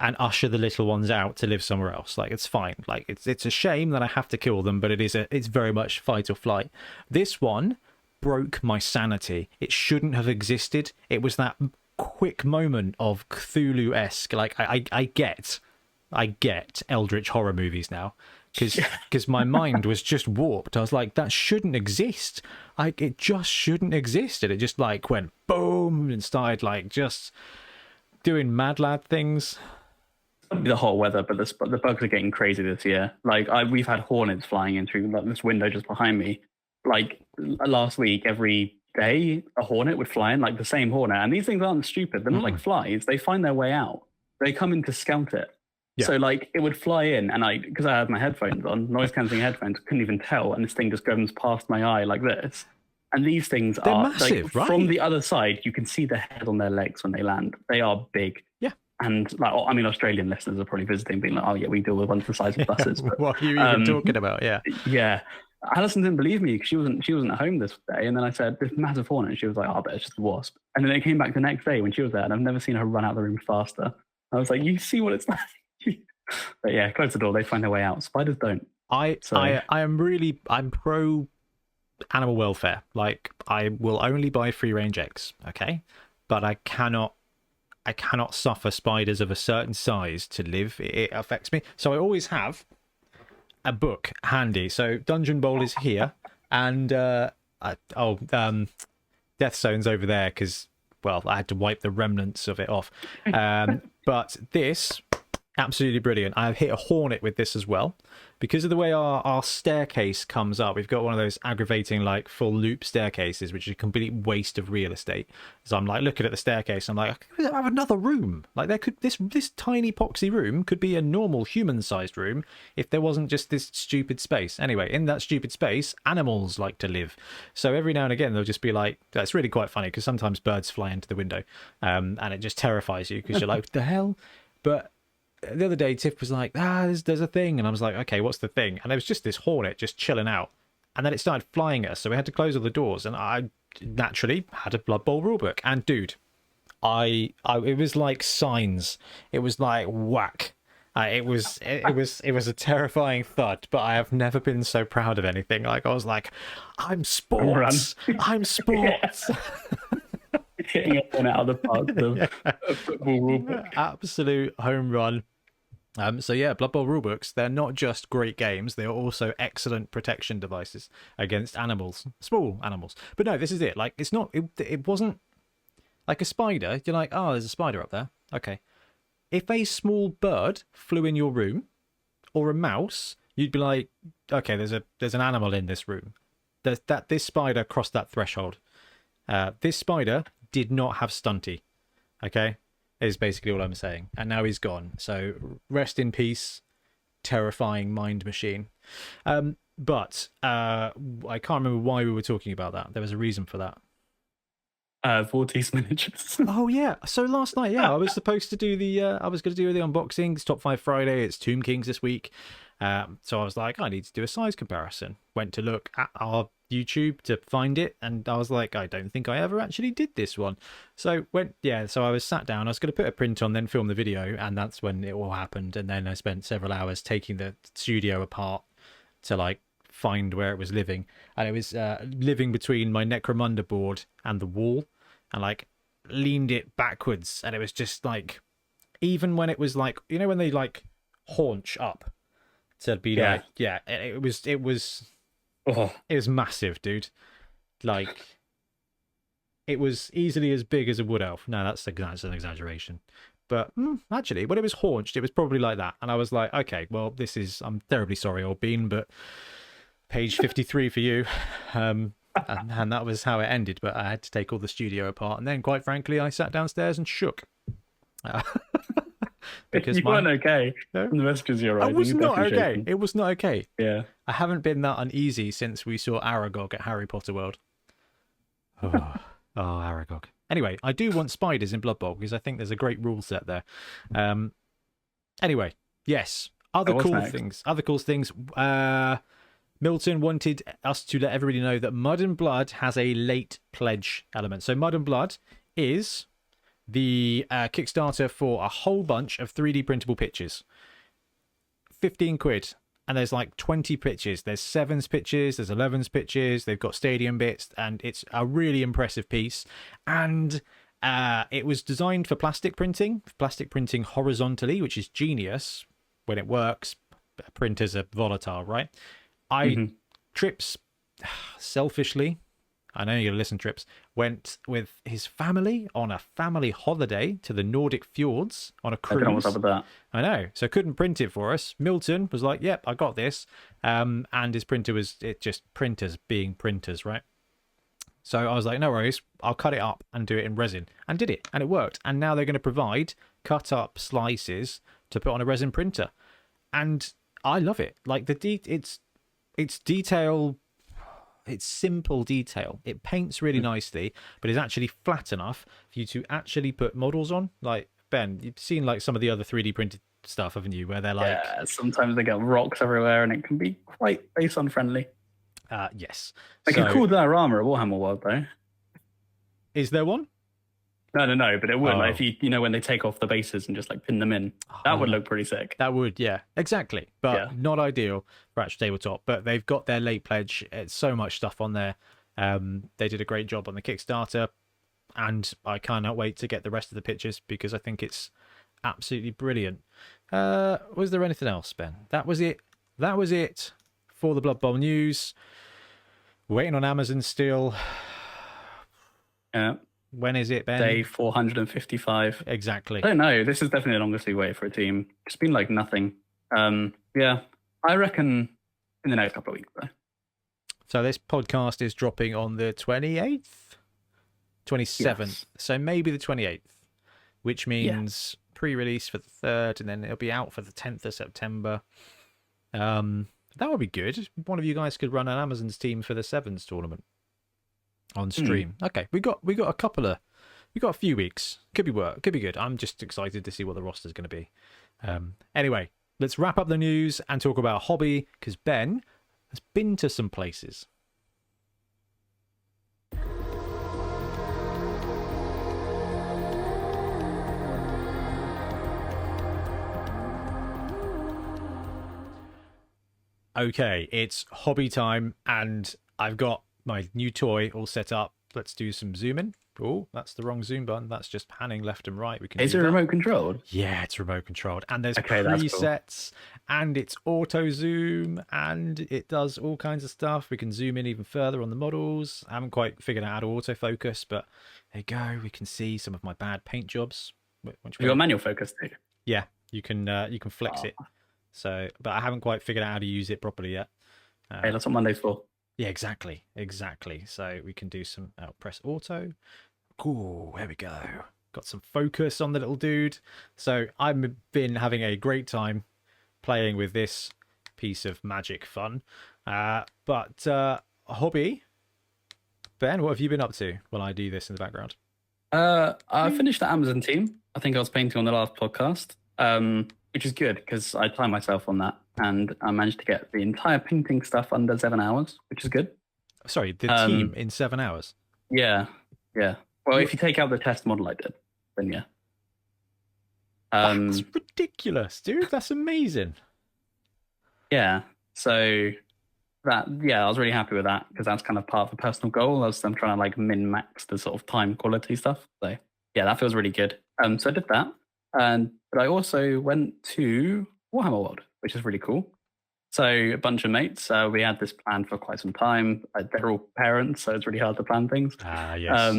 Speaker 1: and usher the little ones out to live somewhere else. Like, it's fine. Like, it's a shame that I have to kill them, but it's very much fight or flight. This one broke my sanity. It shouldn't have existed. It was that quick moment of Cthulhu-esque. Like I get eldritch horror movies now, because my mind was just warped. I was like, that shouldn't exist. Like, it just shouldn't exist. And it just like went boom and started like just doing mad lad things.
Speaker 2: The hot weather, but the bugs are getting crazy this year. Like we've had hornets flying in through this window just behind me. Like last week, every day a hornet would fly in, like the same hornet. And these things aren't stupid. They're not like flies. They find their way out. They come in to scout it. Yeah. So like it would fly in, and because I had my headphones on, noise cancelling headphones, couldn't even tell, and this thing just goes past my eye like this. And these things
Speaker 1: They're
Speaker 2: are
Speaker 1: massive,
Speaker 2: like,
Speaker 1: right?
Speaker 2: From the other side, you can see the head on their legs when they land. They are big.
Speaker 1: Yeah.
Speaker 2: And like, I mean, Australian listeners are probably visiting, being like, "Oh yeah, we deal with ones the size of buses." But,
Speaker 1: what are you even talking about? Yeah.
Speaker 2: Yeah. Alison didn't believe me because she wasn't at home this day, and then I said, "This massive hornet," and she was like, "Oh, I bet it's just a wasp." And then it came back the next day when she was there, and I've never seen her run out of the room faster. I was like, "You see what it's like?" But yeah, close the door. They find their way out. Spiders don't.
Speaker 1: I'm pro animal welfare. Like, I will only buy free range eggs, okay? But I cannot suffer spiders of a certain size to live. It affects me. So I always have a book handy. So Dungeon Bowl is here, and Death Zone's over there because, well, I had to wipe the remnants of it off. But this, absolutely brilliant. I've hit a hornet with this as well. Because of the way our staircase comes up, we've got one of those aggravating, like, full loop staircases, which is a complete waste of real estate. So I'm like looking at the staircase, I'm like, I could have another room. Like, there could this tiny poxy room could be a normal human-sized room if there wasn't just this stupid space. Anyway, in that stupid space, animals like to live. So every now and again, they'll just be like, that's really quite funny because sometimes birds fly into the window, and it just terrifies you because you're like, what the hell? But the other day, Tiff was like, there's a thing. And I was like, okay, what's the thing? And there was just this hornet just chilling out. And then it started flying at us. So we had to close all the doors. And I naturally had a Blood Bowl rulebook. And dude, it was like signs. It was like whack. It was a terrifying thud, but I have never been so proud of anything. Like, I was like, I'm sports. I'm sports.
Speaker 2: Hitting it out of the park. The football rulebook.
Speaker 1: Absolute home run. So yeah, Blood Bowl rulebooks, they're not just great games, they are also excellent protection devices against animals, small animals. But no, this is it. Like, it wasn't like a spider. You're like, oh, there's a spider up there. Okay. If a small bird flew in your room, or a mouse, you'd be like, okay, there's an animal in this room. This spider crossed that threshold. This spider did not have Stunty, okay, is basically all I'm saying. And now he's gone. So rest in peace, terrifying mind machine. But I can't remember why we were talking about that. There was a reason for that.
Speaker 2: Vortex miniatures.
Speaker 1: Oh yeah. So last night, I was supposed to do I was going to do the unboxing. It's Top 5 Friday. It's Tomb Kings this week. So I was like, I need to do a size comparison. Went to look at our YouTube to find it, and I was like, I don't think I ever actually did this one. So so I was sat down, I was going to put a print on, then film the video, and that's when it all happened. And then I spent several hours taking the studio apart to like find where it was living, and it was living between my Necromunda board and the wall, and like leaned it backwards, and it was just like, even when it was like, you know, when they like haunch up to be like, it was massive, dude. Like, it was easily as big as a wood elf. No, that's an exaggeration. But actually, when it was haunched, it was probably like that. And I was like, okay, well, I'm terribly sorry, old bean, but page 53 for you. And that was how it ended. But I had to take all the studio apart. And then, quite frankly, I sat downstairs and shook.
Speaker 2: Because you weren't okay. No? The messages you're writing.
Speaker 1: I was not okay. It was not okay.
Speaker 2: Yeah.
Speaker 1: I haven't been that uneasy since we saw Aragog at Harry Potter World. Oh, Aragog. Anyway, I do want spiders in Blood Bowl because I think there's a great rule set there. Anyway, yes. Other cool things. Milton wanted us to let everybody know that Mud and Blood has a late pledge element. So Mud and Blood is the Kickstarter for a whole bunch of 3D printable pictures. 15 quid. And there's like 20 pitches. There's 7's pitches, there's 11's pitches, they've got stadium bits, and it's a really impressive piece. And It was designed for plastic printing horizontally, which is genius when it works. Printers are volatile, right? Trips, selfishly, I know you're going to listen, Trips, went with his family on a family holiday to the Nordic fjords on a cruise.
Speaker 2: I don't know what's up with that.
Speaker 1: I know. So couldn't print it for us. Milton was like, yep, I got this. And his printer was just printers being printers, right? So I was like, no worries, I'll cut it up and do it in resin. And did it. And it worked. And now they're going to provide cut up slices to put on a resin printer. And I love it. Like it's detail. It's simple detail. It paints really nicely, but it's actually flat enough for you to actually put models on. Like, Ben, you've seen like some of the other 3D printed stuff, haven't you? Where they're like...
Speaker 2: Yeah, sometimes they get rocks everywhere and it can be quite face unfriendly.
Speaker 1: Yes.
Speaker 2: They can call that armor a Warhammer World, though.
Speaker 1: Is there one?
Speaker 2: No, but it would. Like if you know when they take off the bases and just like pin them in, that would look pretty sick.
Speaker 1: That would, yeah, exactly. But not ideal for actual tabletop. But they've got their late pledge. It's so much stuff on there. They did a great job on the Kickstarter, and I cannot wait to get the rest of the pictures because I think it's absolutely brilliant. Was there anything else, Ben? That was it. That was it for the Blood Bowl news. Waiting on Amazon still.
Speaker 2: Yeah.
Speaker 1: When is it, Ben?
Speaker 2: Day 455.
Speaker 1: Exactly.
Speaker 2: I don't know. This is definitely the longest we wait for a team. It's been like nothing. Yeah, I reckon in the next couple of weeks, though.
Speaker 1: So this podcast is dropping on the 28th? 27th. Yes. So maybe the 28th, which means pre-release for the 3rd, and then it'll be out for the 10th of September. That would be good. One of you guys could run an Amazon's team for the Sevens tournament on stream. Okay, we got a few weeks. Could be good. I'm just excited to see what the roster's going to be. Anyway, let's wrap up the news and talk about hobby, because Ben has been to some places. Okay, it's hobby time, and I've got my new toy all set up. Let's do some zooming. Oh, that's the wrong zoom button. That's just panning left and right. We can.
Speaker 2: Is it remote controlled?
Speaker 1: Yeah, it's remote controlled, and there's presets, and it's auto zoom, and it does all kinds of stuff. We can zoom in even further on the models. I haven't quite figured out how to autofocus, but there you go. We can see some of my bad paint jobs.
Speaker 2: You got manual focus too.
Speaker 1: Yeah, you can flex it. So, but I haven't quite figured out how to use it properly yet.
Speaker 2: Hey, that's what Monday's for.
Speaker 1: Yeah, exactly. So we can do some press auto. Cool, there we go. Got some focus on the little dude. So I've been having a great time playing with this piece of magic fun. But hobby, Ben, what have you been up to while I do this in the background?
Speaker 2: I finished the Amazon team. I think I was painting on the last podcast. Which is good because I time myself on that, and I managed to get the entire painting stuff under 7 hours, which is good.
Speaker 1: Sorry, the team in 7 hours?
Speaker 2: Yeah. Well, if you take out the test model I did, then yeah.
Speaker 1: That's ridiculous, dude. That's amazing.
Speaker 2: Yeah. So I was really happy with that because that's kind of part of a personal goal. I'm trying to like min-max the sort of time quality stuff. So yeah, that feels really good. So I did that. But I also went to Warhammer World, which is really cool. So a bunch of mates, we had this planned for quite some time. They're all parents, so it's really hard to plan things.
Speaker 1: Yes.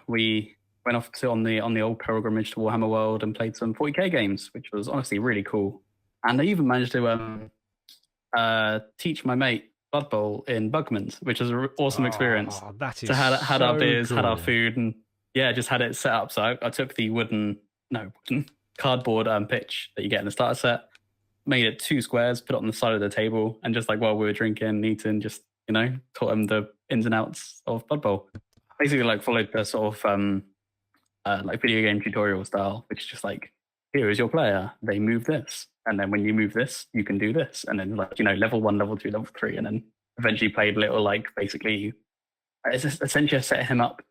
Speaker 2: We went off on the old pilgrimage to Warhammer World and played some 40k games, which was honestly really cool. And I even managed to teach my mate Blood Bowl in Bugman's, which was an awesome experience.
Speaker 1: That is
Speaker 2: so had our beers,
Speaker 1: cool.
Speaker 2: had our food, and just had it set up. So I took the cardboard pitch that you get in the starter set, made it 2 squares, put it on the side of the table, and just like while we were drinking, eating, just taught him the ins and outs of Blood Bowl. Basically, like followed the sort of like video game tutorial style, which is just like, here is your player. They move this, and then when you move this, you can do this, and then like level 1, level 2, level 3, and then eventually played little like basically, it's essentially set him up.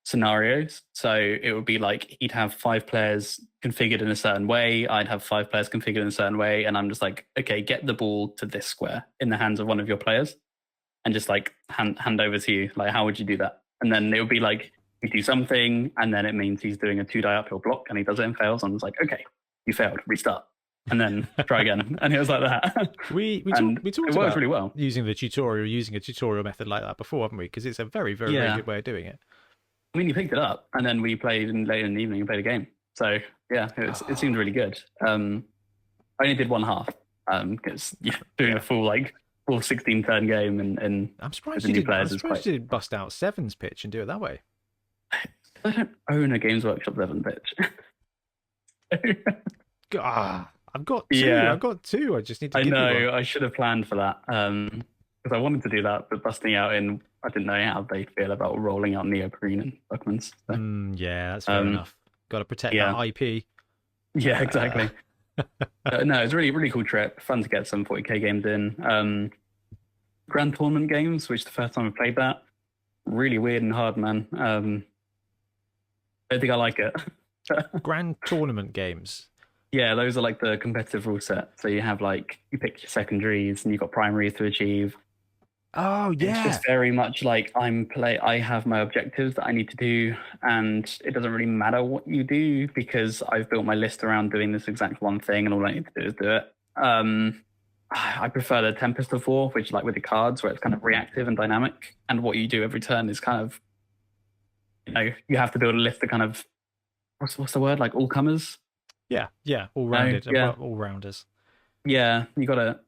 Speaker 2: Scenarios. So it would be like he'd have 5 players configured in a certain way. I'd have 5 players configured in a certain way. And I'm just like, okay, get the ball to this square in the hands of one of your players and just like hand over to you. Like, how would you do that? And then it would be like, you do something, and then it means he's doing a 2-die uphill block, and he does it and fails. And it's like, okay, you failed, restart. And then try again. And it was like that.
Speaker 1: We talked about
Speaker 2: really well.
Speaker 1: using a tutorial method like that before, haven't we? Because it's a very, very, very good way of doing it.
Speaker 2: I mean, you picked it up, and then we played later in the evening and played a game. So yeah, it seemed really good. I only did one half because doing a full 16-turn game and
Speaker 1: I'm surprised you didn't bust out Seven's pitch and do it that way.
Speaker 2: I don't own a Games Workshop 7 pitch.
Speaker 1: I've got two. Yeah. I've got two. I just need to. I know.
Speaker 2: I should have planned for that because I wanted to do that, but busting out in, I didn't know how they feel about rolling out neoprene and Buckmans. So.
Speaker 1: Yeah, that's fair enough. Got to protect that IP.
Speaker 2: Yeah, exactly. No, it's a really, really cool trip. Fun to get some 40k games in. Grand tournament games, which the first time I played that, really weird and hard, man. I don't think I like it.
Speaker 1: Grand tournament games.
Speaker 2: Yeah, those are like the competitive rule set. So you have you pick your secondaries and you've got primaries to achieve.
Speaker 1: Oh yeah.
Speaker 2: It's just very much like I have my objectives that I need to do, and it doesn't really matter what you do because I've built my list around doing this exact one thing, and all I need to do is do it. I prefer the Tempest of War, which with the cards where it's kind of reactive and dynamic, and what you do every turn is kind of, you have to build a list of kind of what's the word, all comers.
Speaker 1: Yeah, all-rounded, all-rounders.
Speaker 2: Yeah, you gotta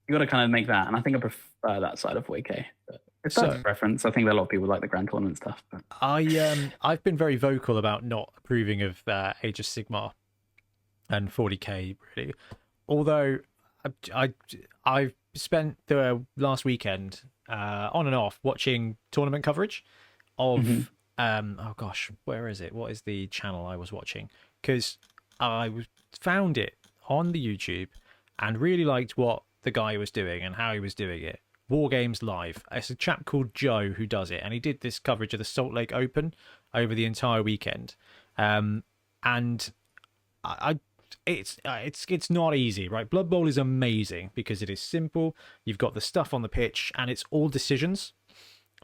Speaker 2: kind of make that, and I think I prefer that side of 40k. It's a preference. I think that a lot of people like the Grand Tournament stuff. But.
Speaker 1: I've been very vocal about not approving of Age of Sigmar and 40k really, although I've spent the last weekend on and off watching tournament coverage of oh gosh, where is it? What is the channel I was watching? Because I found it on the YouTube and really liked what the guy was doing and how he was doing it. War Games Live. It's a chap called Joe who does it, and he did this coverage of the Salt Lake Open over the entire weekend. And it's not easy, right? Blood Bowl is amazing because it is simple. You've got the stuff on the pitch, and it's all decisions.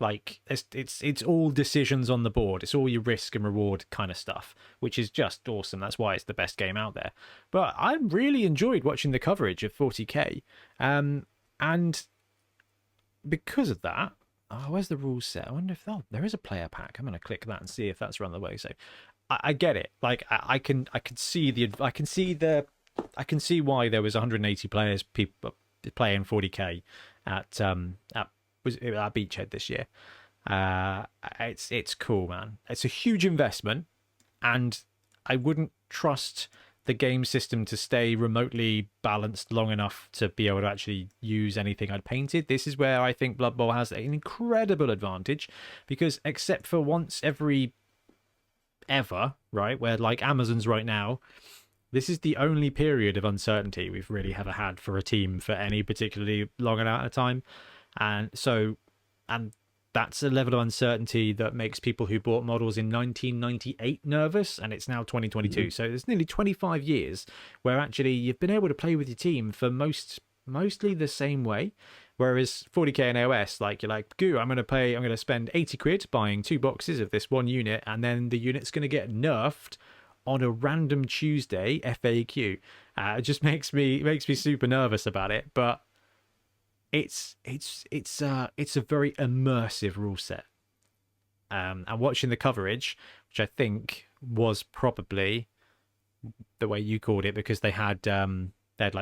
Speaker 1: It's all decisions on the board. It's all your risk and reward kind of stuff, which is just awesome. That's why it's the best game out there. But I really enjoyed watching the coverage of 40k, and because of that, where's the rules set? I wonder if there is a player pack. I'm going to click that and see if that's around the way. So I get it. I can see why there was 180 players people playing 40k at Beachhead this year. It's cool, man. It's a huge investment, and I wouldn't trust the game system to stay remotely balanced long enough to be able to actually use anything I'd painted. This is where I think Blood Bowl has an incredible advantage, because except for once every ever, right, where Amazon's right now, this is the only period of uncertainty we've really ever had for a team for any particularly long amount of time. And that's a level of uncertainty that makes people who bought models in 1998 nervous, and it's now 2022. So there's nearly 25 years where actually you've been able to play with your team for mostly the same way. Whereas 40k and AOS, you're like, goo, I'm going to spend 80 quid buying 2 boxes of this one unit, and then the unit's going to get nerfed on a random Tuesday FAQ. It just makes me super nervous about it, but it's a very immersive rule set. And watching the coverage, which I think was probably the way you called it, because they had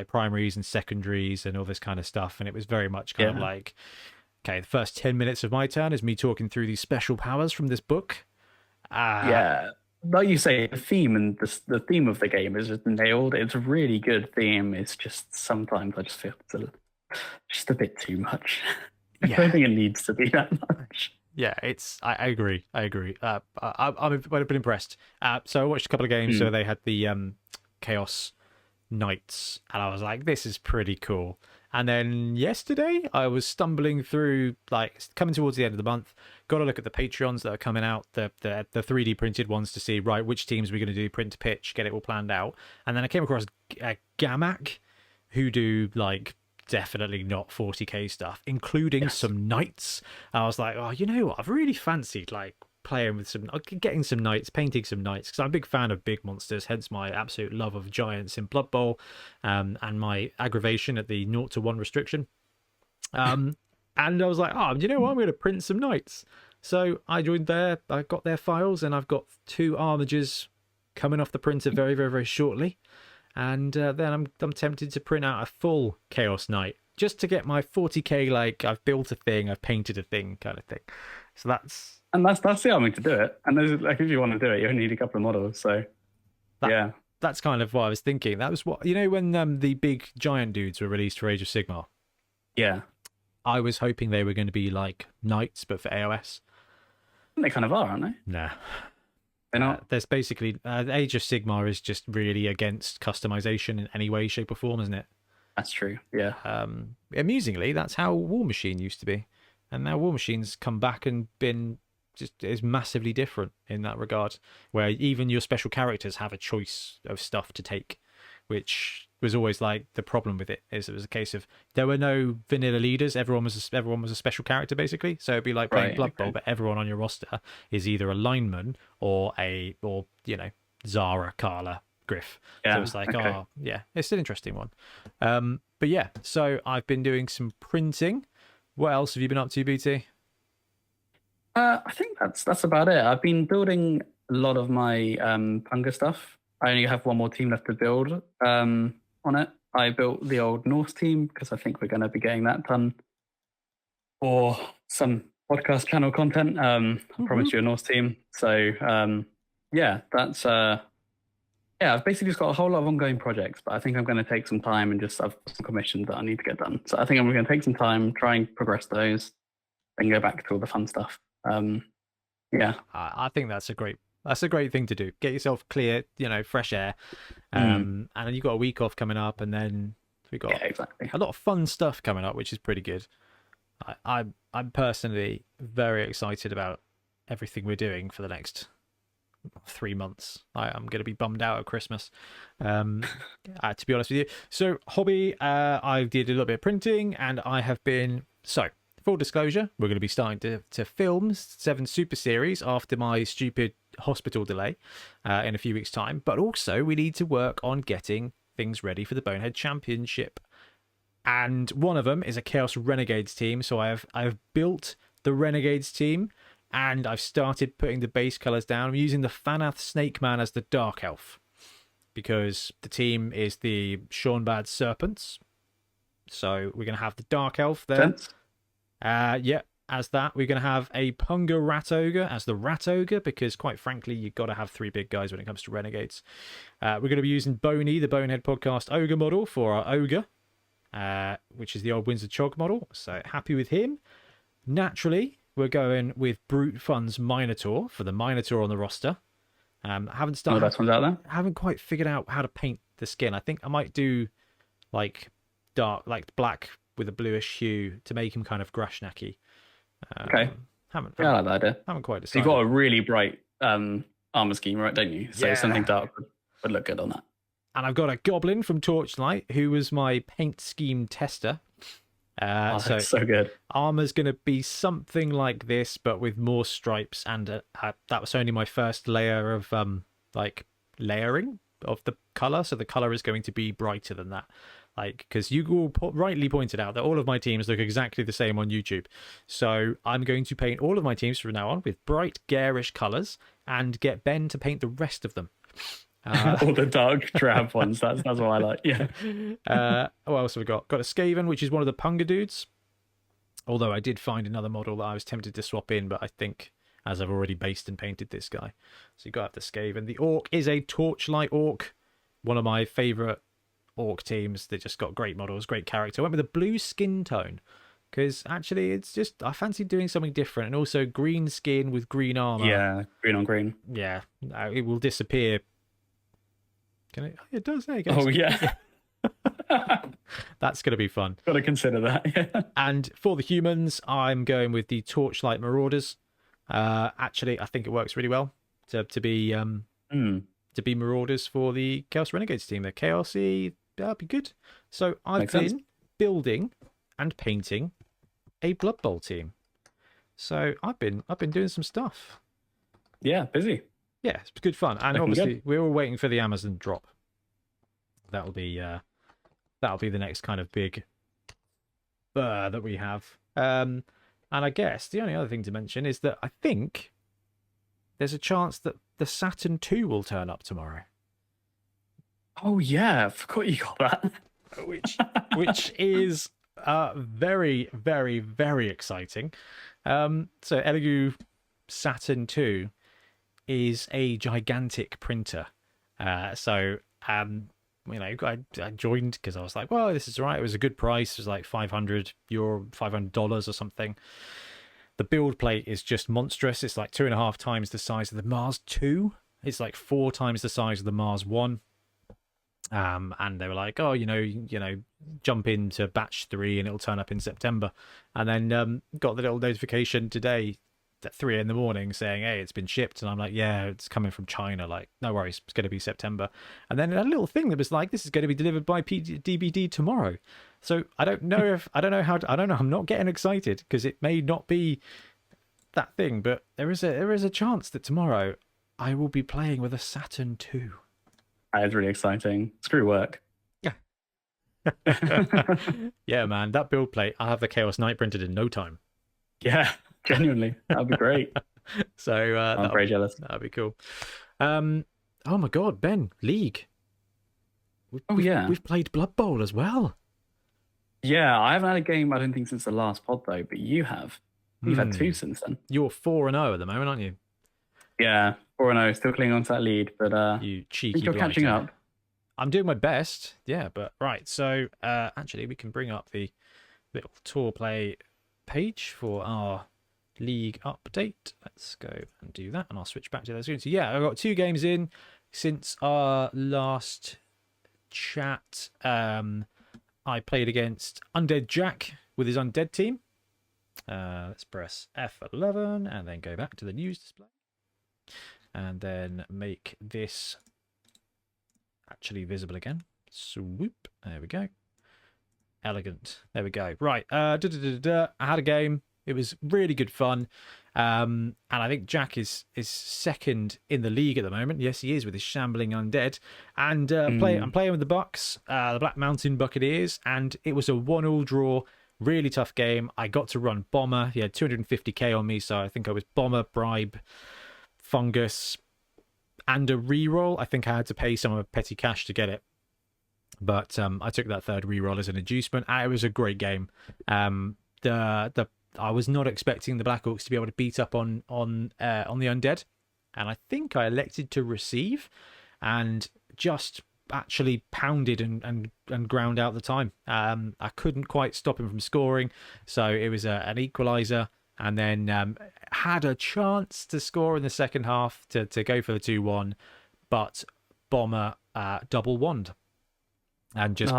Speaker 1: primaries and secondaries and all this kind of stuff, and it was very much kind of okay, the first 10 minutes of my turn is me talking through these special powers from this book.
Speaker 2: Like you say, the theme and the theme of the game is just nailed. It's a really good theme. It's just sometimes I just feel it's just a bit too much. I don't think it needs to be that much.
Speaker 1: Yeah, I agree. I've been impressed. So I watched a couple of games. So they had the Chaos Knights, and I was like, this is pretty cool. And then yesterday I was stumbling through, coming towards the end of the month, got to look at the Patreons that are coming out, the 3D printed ones, to see which teams we're going to do print to pitch, get it all planned out. And then I came across Gamak, who do definitely not 40k stuff, including some knights. I was like, oh, you know what? I've really fancied like playing with getting some knights, painting some knights, because I'm a big fan of big monsters, hence my absolute love of giants in Blood Bowl, and my aggravation at the 0 to 1 restriction. And I was like, oh, you know what? I'm going to print some knights. So I joined there, I got their files, and I've got 2 armigers coming off the printer very, very, very shortly. And then I'm tempted to print out a full Chaos Knight, just to get my 40k, like, I've built a thing, I've painted a thing kind of thing. So that's
Speaker 2: the army to do it. And there's, like, if you want to do it, you only need a couple of models. So yeah,
Speaker 1: that's kind of what I was thinking. That was what, you know, when the big giant dudes were released for Age of Sigmar.
Speaker 2: Yeah,
Speaker 1: I was hoping they were going to be like knights, but for AOS.
Speaker 2: They kind of are, aren't they?
Speaker 1: Nah.
Speaker 2: They're not.
Speaker 1: There's basically Age of Sigmar is just really against customization in any way, shape, or form, isn't it?
Speaker 2: That's true. Yeah.
Speaker 1: Amusingly, that's how War Machine used to be, and now War Machine's come back and is massively different in that regard, where even your special characters have a choice of stuff to take, which was always like the problem with it. Is it was a case of there were no vanilla leaders. Everyone was a special character basically. So it'd be like playing Blood Bowl, but everyone on your roster is either a lineman or you know, Zara, Carla, Griff. Yeah, so it's like, oh yeah, it's an interesting one. But yeah, so I've been doing some printing. What else have you been up to, BT?
Speaker 2: I think that's about it. I've been building a lot of my Punga stuff. I only have one more team left to build on it. I built the old Norse team because I think we're going to be getting that done for some podcast channel content. I promised you a Norse team. So yeah, that's I've basically just got a whole lot of ongoing projects, but I think I'm going to take some time and just have some commissions that I need to get done. So I think I'm going to take some time, try and progress those, then go back to all the fun stuff. Yeah,
Speaker 1: I think that's a great thing to do. Get yourself clear, you know, fresh air, and then you've got a week off coming up, and then we've got a lot of fun stuff coming up, which is pretty good. I'm personally very excited about everything we're doing for the next 3 months. I'm going to be bummed out at Christmas, to be honest with you. So hobby, I did a little bit of printing, and I have been full disclosure, we're going to be starting to film 7 Super Series after my stupid hospital delay in a few weeks' time. But also, we need to work on getting things ready for the Bonehead Championship. And one of them is a Chaos Renegades team. So I've built the Renegades team, and I've started putting the base colours down. I'm using the Fanath Snake Man as the Dark Elf, because the team is the Shornbad Serpents. So we're going to have the Dark Elf there. As that, we're going to have a Punga Rat Ogre as the Rat Ogre, because quite frankly, you've got to have 3 big guys when it comes to Renegades. We're going to be using Boney, the Bonehead Podcast Ogre model, for our Ogre, which is the old Windsor Chog model. So happy with him. Naturally, we're going with Brute Fun's Minotaur for the Minotaur on the roster. Haven't quite figured out how to paint the skin. I think I might do like dark, like black with a bluish hue to make him kind of Grashnacky.
Speaker 2: Okay. I like that idea.
Speaker 1: Haven't quite decided.
Speaker 2: So you've got a really bright armor scheme, right? Don't you? So something dark would look good on that.
Speaker 1: And I've got a Goblin from Torchlight, who was my paint scheme tester.
Speaker 2: That's so good.
Speaker 1: Armor's going to be something like this, but with more stripes. And that was only my first layer of like layering of the color. So the color is going to be brighter than that. Like, because you all rightly pointed out that all of my teams look exactly the same on YouTube. So I'm going to paint all of my teams from now on with bright, garish colors, and get Ben to paint the rest of them.
Speaker 2: All the dark drab ones. That's what I like. Yeah.
Speaker 1: What else have we got? Got a Skaven, which is one of the Punga dudes. Although I did find another model that I was tempted to swap in, but I think as I've already based and painted this guy, so you got to have the Skaven. The Orc is a Torchlight Orc, one of my favorite Orc teams. They just got great models, great character. I went with a blue skin tone because actually it's just, I fancy doing something different, and also green skin with green armor.
Speaker 2: Yeah, green on green.
Speaker 1: Yeah, it will disappear. Can it? It does. There you go.
Speaker 2: Oh yeah.
Speaker 1: That's going to be fun.
Speaker 2: Got to consider that. Yeah.
Speaker 1: And for the humans, I'm going with the Torchlight Marauders. Actually, I think it works really well to be Marauders for the Chaos Renegades team. They're chaosy. That'd be good. So I've been building and painting a Blood Bowl team. So I've been doing some stuff.
Speaker 2: Yeah, busy.
Speaker 1: Yeah, it's good fun. And
Speaker 2: Looking
Speaker 1: obviously
Speaker 2: good.
Speaker 1: we're all waiting for the Amazon drop. That'll be the next kind of big that we have. And I guess the only other thing to mention is that I think there's a chance that the Saturn II will turn up tomorrow.
Speaker 2: Oh yeah, I forgot you got that.
Speaker 1: which is very, very, very exciting. So Elegoo Saturn II is a gigantic printer. So I joined because I was like, well, this is all right. It was a good price. It was like €500, $500 or something. The build plate is just monstrous. It's like 2.5 times the size of the Mars 2. It's like 4 times the size of the Mars 1. And they were like, oh, jump into batch 3 and it'll turn up in September. And then got the little notification today at 3 a.m. saying, hey, it's been shipped. And I'm like, yeah, it's coming from China. Like, no worries, it's going to be September. And then a little thing that was like, this is going to be delivered by DBD tomorrow. So I don't know. I'm not getting excited because it may not be that thing, but there is a chance that tomorrow I will be playing with a Saturn II.
Speaker 2: That is really exciting. Screw work.
Speaker 1: Yeah. Yeah, man, that build plate, I'll have the Chaos Knight printed in no time.
Speaker 2: Yeah, genuinely. That'd be great.
Speaker 1: So
Speaker 2: I'm very jealous.
Speaker 1: That'd be cool. Oh my god, Ben, League. We've played Blood Bowl as well.
Speaker 2: Yeah, I haven't had a game, I don't think, since the last pod, though, but you have. You've had 2 since then.
Speaker 1: You're 4-0 at the moment, aren't you?
Speaker 2: Yeah, 4-0, still clinging on to that lead, but
Speaker 1: you cheeky
Speaker 2: I think you're catching up.
Speaker 1: I'm doing my best, yeah, but right, so actually we can bring up the little tour play page for our league update. Let's go and do that, and I'll switch back to that soon. So yeah, I've got 2 games in since our last chat. I played against Undead Jack with his Undead team. Let's press F11 and then go back to the news display. And then make this actually visible again. Swoop. There we go. Elegant. There we go. Right. I had a game. It was really good fun. And I think Jack is second in the league at the moment. Yes, he is with his shambling undead. And I'm playing with the Bucks, the Black Mountain Buccaneers, and it was a 1-1 draw. Really tough game. I got to run Bomber. He had 250k on me, so I think I was Bomber, Bribe, Fungus, and a reroll. I think I had to pay some of petty cash to get it. But I took that third reroll as an inducement. It was a great game. I was not expecting the Black Orcs to be able to beat up on the undead, and I think I elected to receive, and just actually pounded and ground out the time. I couldn't quite stop him from scoring, so it was an equaliser, and then had a chance to score in the second half to go for the 2-1, but Bomber double wand and just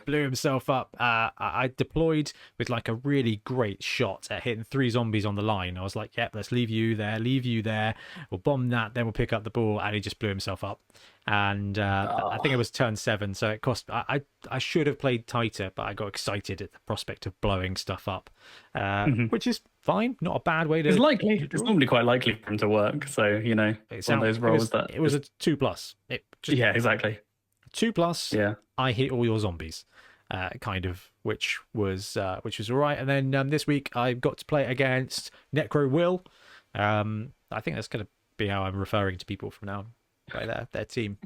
Speaker 1: blew himself up. I deployed with like a really great shot at hitting 3 zombies on the line. I was like, yep, let's leave you there. We'll bomb that, then we'll pick up the ball, and he just blew himself up. And I think it was turn 7, so it cost. I should have played tighter, but I got excited at the prospect of blowing stuff up, which is fine. Not a bad way to.
Speaker 2: It's likely. It's normally quite likely for him to work. So it's one of those rolls
Speaker 1: it was a 2+.
Speaker 2: Yeah, exactly.
Speaker 1: 2+.
Speaker 2: Yeah.
Speaker 1: I hit all your zombies, kind of, which was all right. And then this week I got to play against Necro Will. I think that's going to be how I'm referring to people from now on, by their team.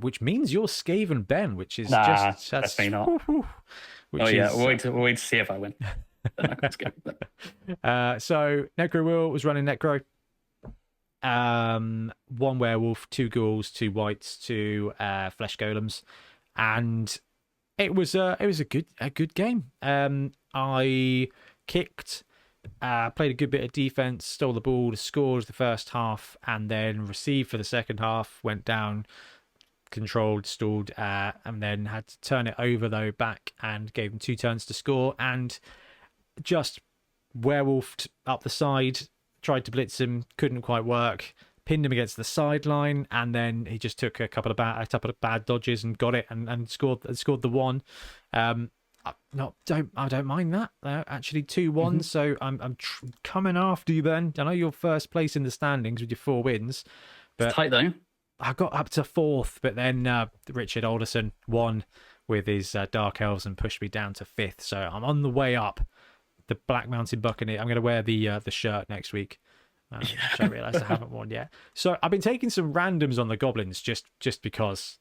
Speaker 1: Which means you're Skaven Ben, which is just
Speaker 2: definitely not. We'll wait to see if I win.
Speaker 1: So Necro Will was running Necro. 1 werewolf, 2 ghouls, 2 whites, 2 flesh golems, and it was a good game. I kicked, played a good bit of defense, stole the ball, scored the first half, and then received for the second half. Went down, controlled, stalled, and then had to turn it over though back, and gave them 2 turns to score, and just werewolfed up the side. Tried to blitz him, couldn't quite work. Pinned him against the sideline, and then he just took a couple of bad dodges and got it, and scored the 1. I don't mind that. Actually, 2-1. So I'm coming after you. Then I know you're first place in the standings with your 4 wins, but
Speaker 2: It's tight though.
Speaker 1: I got up to 4th. But then Richard Alderson won with his Dark Elves and pushed me down to 5th. So I'm on the way up. The Black Mountain Buccaneer. I'm going to wear the shirt next week. Which I realised I haven't worn yet. So I've been taking some randoms on the Goblins just because.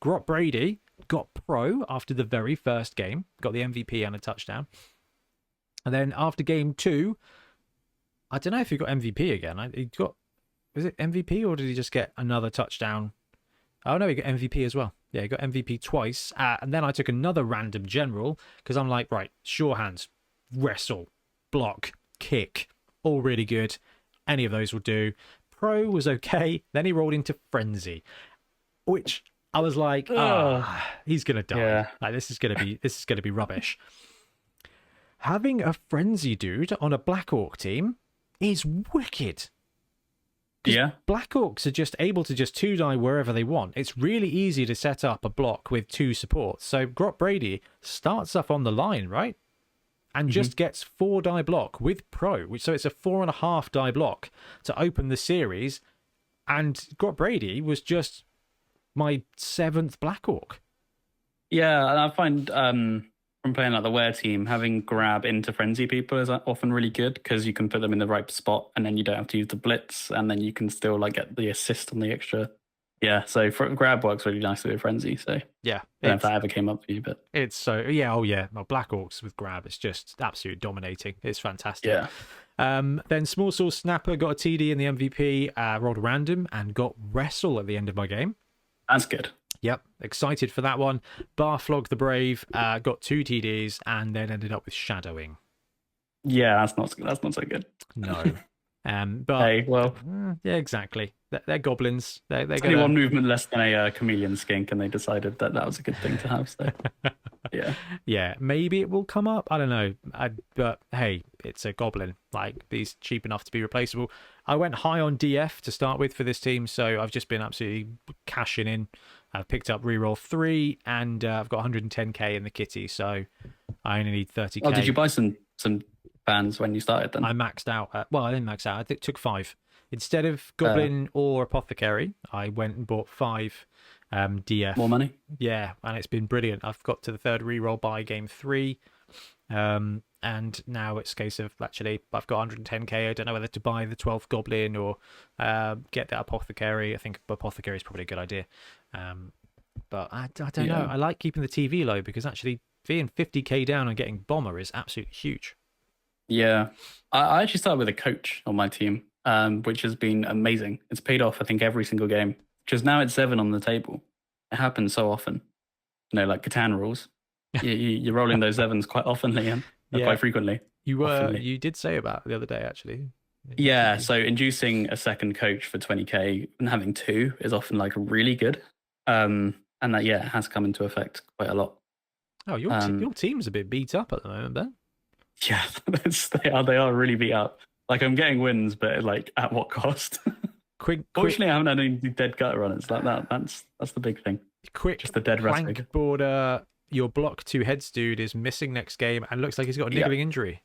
Speaker 1: Grot Brady got pro after the very first game, got the MVP and a touchdown. And then after game 2, I don't know if he got MVP again. Was it MVP or did he just get another touchdown? Oh no, he got MVP as well. Yeah, he got MVP twice. And then I took another random general because I'm like, right, sure hands, wrestle, block, kick, all really good. Any of those will do. Pro was okay. Then he rolled into Frenzy, which I was like, he's gonna die.
Speaker 2: Yeah.
Speaker 1: Like this is gonna be rubbish. Having a Frenzy dude on a Black Orc team is wicked.
Speaker 2: Yeah.
Speaker 1: Black Orcs are just able to just 2-die wherever they want. It's really easy to set up a block with 2 supports. So Grot Brady starts up on the line, right? And just gets 4-die block with Pro, so it's a 4.5 die block to open the series. And Grot Brady was just my 7th Black Orc.
Speaker 2: Yeah, and I find from playing like the Were team, having grab into Frenzy people is often really good because you can put them in the right spot and then you don't have to use the blitz and then you can still like get the assist on the extra. Yeah, so grab works really nicely with Frenzy. So
Speaker 1: yeah,
Speaker 2: I don't know if that ever came up for you, but
Speaker 1: it's so well, Black Orcs with grab, it's just absolutely dominating. It's fantastic.
Speaker 2: Yeah.
Speaker 1: Then Small Source Snapper got a TD in the MVP, rolled a random and got Wrestle at the end of my game.
Speaker 2: That's good.
Speaker 1: Yep, excited for that one. Barflog the Brave got 2 TDs and then ended up with Shadowing.
Speaker 2: Yeah, that's not so good.
Speaker 1: No. But
Speaker 2: hey, well,
Speaker 1: yeah, exactly. They're goblins. They're
Speaker 2: only one movement less than a chameleon skink, and they decided that was a good thing to have. So,
Speaker 1: yeah, maybe it will come up. I don't know. But hey, it's a goblin. Like he's cheap enough to be replaceable. I went high on DF to start with for this team, so I've just been absolutely cashing in. I've picked up reroll 3, and I've got 110k in the kitty, so I only need 30k.
Speaker 2: Oh, did you buy some bands when you started then?
Speaker 1: I maxed out. I didn't max out. I took 5. Instead of Goblin or Apothecary, I went and bought 5 DF.
Speaker 2: More money?
Speaker 1: Yeah, and it's been brilliant. I've got to the 3rd reroll by game 3. And now it's a case of, actually, I've got 110k. I don't know whether to buy the 12th Goblin or get that Apothecary. I think Apothecary is probably a good idea. But I don't know. I like keeping the TV low because actually being 50k down and getting Bomber is absolutely huge.
Speaker 2: Yeah. I actually started with a coach on my team, which has been amazing. It's paid off, I think, every single game. Because now it's 7 on the table. It happens so often. Like Catan rules. You're rolling those 7s quite often, Liam. Quite frequently.
Speaker 1: You did say about the other day, actually.
Speaker 2: Yeah, so inducing a second coach for 20k and having 2 is often like really good. And that, has come into effect quite a lot.
Speaker 1: Oh, your team's a bit beat up at the moment, Ben.
Speaker 2: Yeah, they are really beat up. Like I'm getting wins, but like at what cost? Fortunately, I haven't had any dead gutter runners like that. That's the big thing. Just the dead
Speaker 1: plank border. Your block 2 heads dude is missing next game and looks like he's got a niggling injury.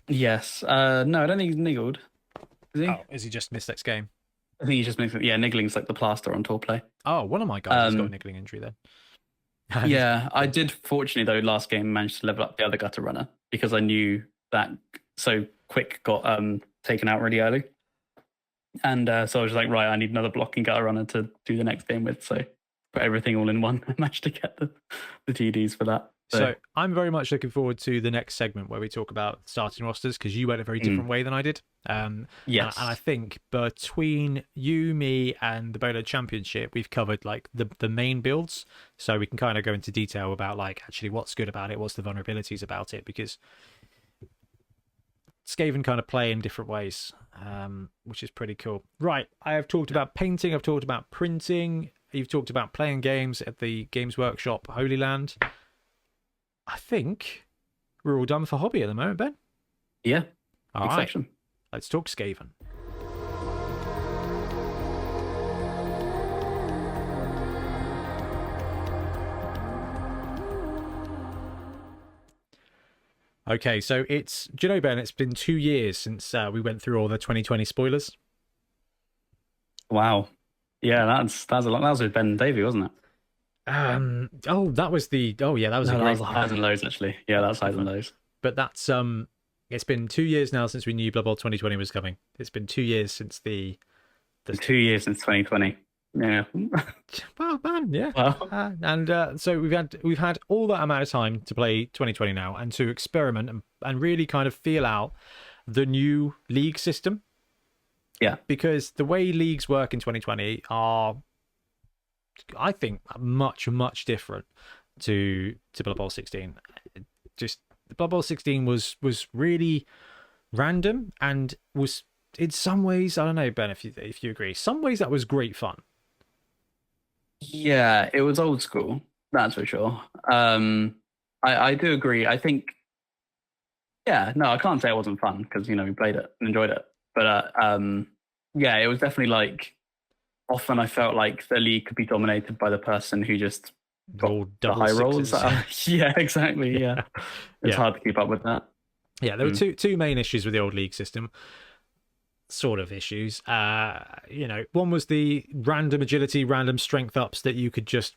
Speaker 2: Yes. No, I don't think he's niggled. Is he?
Speaker 1: Oh, is he just missed next game?
Speaker 2: I think he's just missing. Yeah, niggling's like the plaster on tour play.
Speaker 1: Oh, one of my guys has got a niggling injury then.
Speaker 2: Yeah, I did fortunately though last game manage to level up the other gutter runner because I knew that so Quick got taken out really early. And so I was like, right, I need another blocking gutter runner to do the next game with. So put everything all in one. I managed to get the TDs for that.
Speaker 1: So I'm very much looking forward to the next segment where we talk about starting rosters because you went a very different way than I did.
Speaker 2: Yes.
Speaker 1: And I think between you, me, and the Bonehead Championship, we've covered like the main builds. So we can kind of go into detail about like actually what's good about it, what's the vulnerabilities about it, because Skaven kind of play in different ways, which is pretty cool. Right, I have talked about painting, I've talked about printing, you've talked about playing games at the Games Workshop Holy Land. I think we're all done for hobby at the moment, Ben.
Speaker 2: Yeah.
Speaker 1: All right. Let's talk Skaven. Okay, so do you know, Ben, it's been 2 years since we went through all the 2020 spoilers.
Speaker 2: Wow. Yeah, that's a lot. That was with Ben Davey, wasn't it?
Speaker 1: That was that was a
Speaker 2: No, that
Speaker 1: great
Speaker 2: was the
Speaker 1: one.
Speaker 2: highs and lows actually. Yeah,
Speaker 1: That
Speaker 2: that's
Speaker 1: was good
Speaker 2: highs and
Speaker 1: fun.
Speaker 2: lows.
Speaker 1: But that's it's been 2 years now since we knew Blood Bowl 2020 was coming. It's been 2 years since the
Speaker 2: 2 years since 2020. Yeah.
Speaker 1: well, man, yeah.
Speaker 2: Well,
Speaker 1: And so we've had all that amount of time to play 2020 now and to experiment and really kind of feel out the new league system.
Speaker 2: yeah.
Speaker 1: Because the way leagues work in 2020 are, I think, much different to Blood Bowl 16. Just Blood Bowl 16 was really random and was in some ways, I don't know, Ben, if you agree, some ways that was great fun.
Speaker 2: Yeah, it was old school, that's for sure. I do agree. I think, yeah, no, I can't say it wasn't fun because we played it and enjoyed it. But yeah, it was definitely like often I felt like the league could be dominated by the person who just got
Speaker 1: Roll
Speaker 2: the
Speaker 1: double
Speaker 2: high rolls.
Speaker 1: sixes.
Speaker 2: Yeah, exactly. Yeah, it's
Speaker 1: Yeah.
Speaker 2: hard to keep up with that.
Speaker 1: Yeah, there were two main issues with the old league system. Sort of issues. One was the random agility, random strength ups that you could just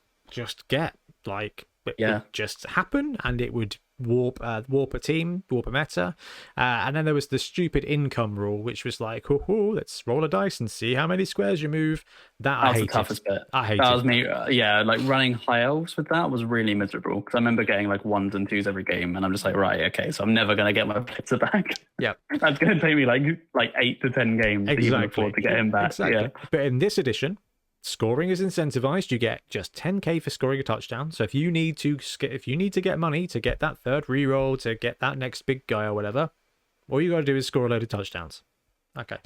Speaker 1: get. Like it would just happen, and it would warp a team, warp a meta. And then there was the stupid income rule, which was like, let's roll a dice and see how many squares you move. That I hated.
Speaker 2: The toughest bit.
Speaker 1: I hated.
Speaker 2: That was me. Yeah, like running high elves with that was really miserable because I remember getting like 1s and 2s every game, and I'm just like, right, okay, so I'm never gonna get my blitzer back.
Speaker 1: Yeah,
Speaker 2: that's gonna take me like 8 to 10 games to even afford to get him back.
Speaker 1: Exactly. Yeah. But in this edition, scoring is incentivized. You get just 10k for scoring a touchdown. So if you need to get money to get that third reroll, to get that next big guy or whatever, all you got to do is score a load of touchdowns. Okay.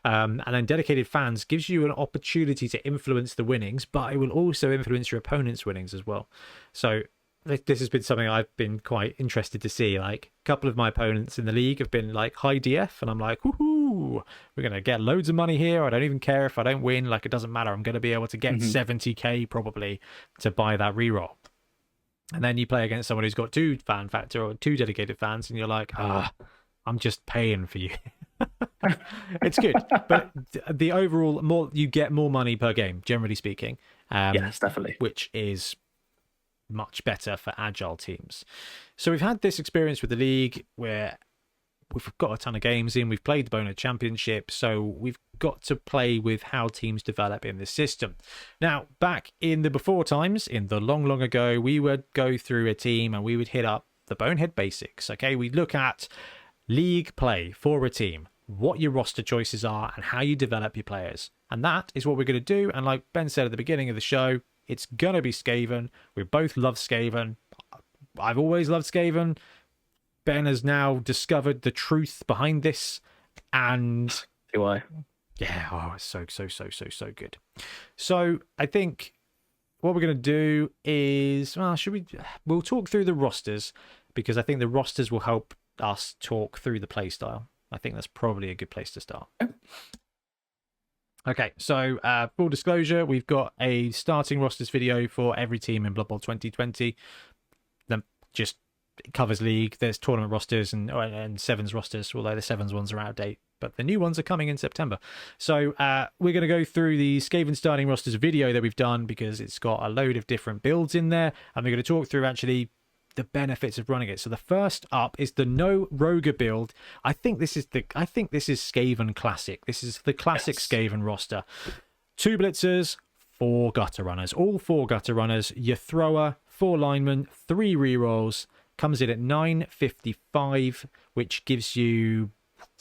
Speaker 1: And then dedicated fans gives you an opportunity to influence the winnings, but it will also influence your opponent's winnings as well. So this has been something I've been quite interested to see. Like a couple of my opponents in the league have been like high DF, and I'm like, woohoo, we're going to get loads of money here. I don't even care if I don't win. Like, it doesn't matter. I'm going to be able to get 70k probably to buy that reroll. And then you play against someone who's got 2 fan factor or 2 dedicated fans, and you're like, I'm just paying for you. It's good, but the overall you get more money per game, generally speaking.
Speaker 2: Yes, definitely.
Speaker 1: Which is much better for agile teams. So we've had this experience with the league where we've got a ton of games in, we've played the Bonehead Championship, so we've got to play with how teams develop in this system. Now, back in the before times, in the long ago, we would go through a team and we would hit up the Bonehead basics. Okay, we'd look at league play for a team, what your roster choices are, and how you develop your players. And that is what we're going to do. And like Ben said at the beginning of the show, it's going to be Skaven. We both love Skaven. I've always loved Skaven. Ben has now discovered the truth behind this. And
Speaker 2: do I?
Speaker 1: Yeah, it's so good. So I think what we're going to do is, we'll talk through the rosters, because I think the rosters will help us talk through the play style. I think that's probably a good place to start. Okay, so full disclosure, we've got a starting rosters video for every team in Blood Bowl 2020. Then just covers league. There's tournament rosters and sevens rosters, although the sevens ones are out of date, but the new ones are coming in September. So we're going to go through the Skaven starting rosters video that we've done, because it's got a load of different builds in there, and we're going to talk through actually the benefits of running it. So the first up is the no Roger build. I think this is Skaven classic. This is the classic Skaven roster. 2 blitzers, 4 gutter runners, all 4 gutter runners, your thrower, 4 linemen, 3 rerolls, comes in at 955, which gives you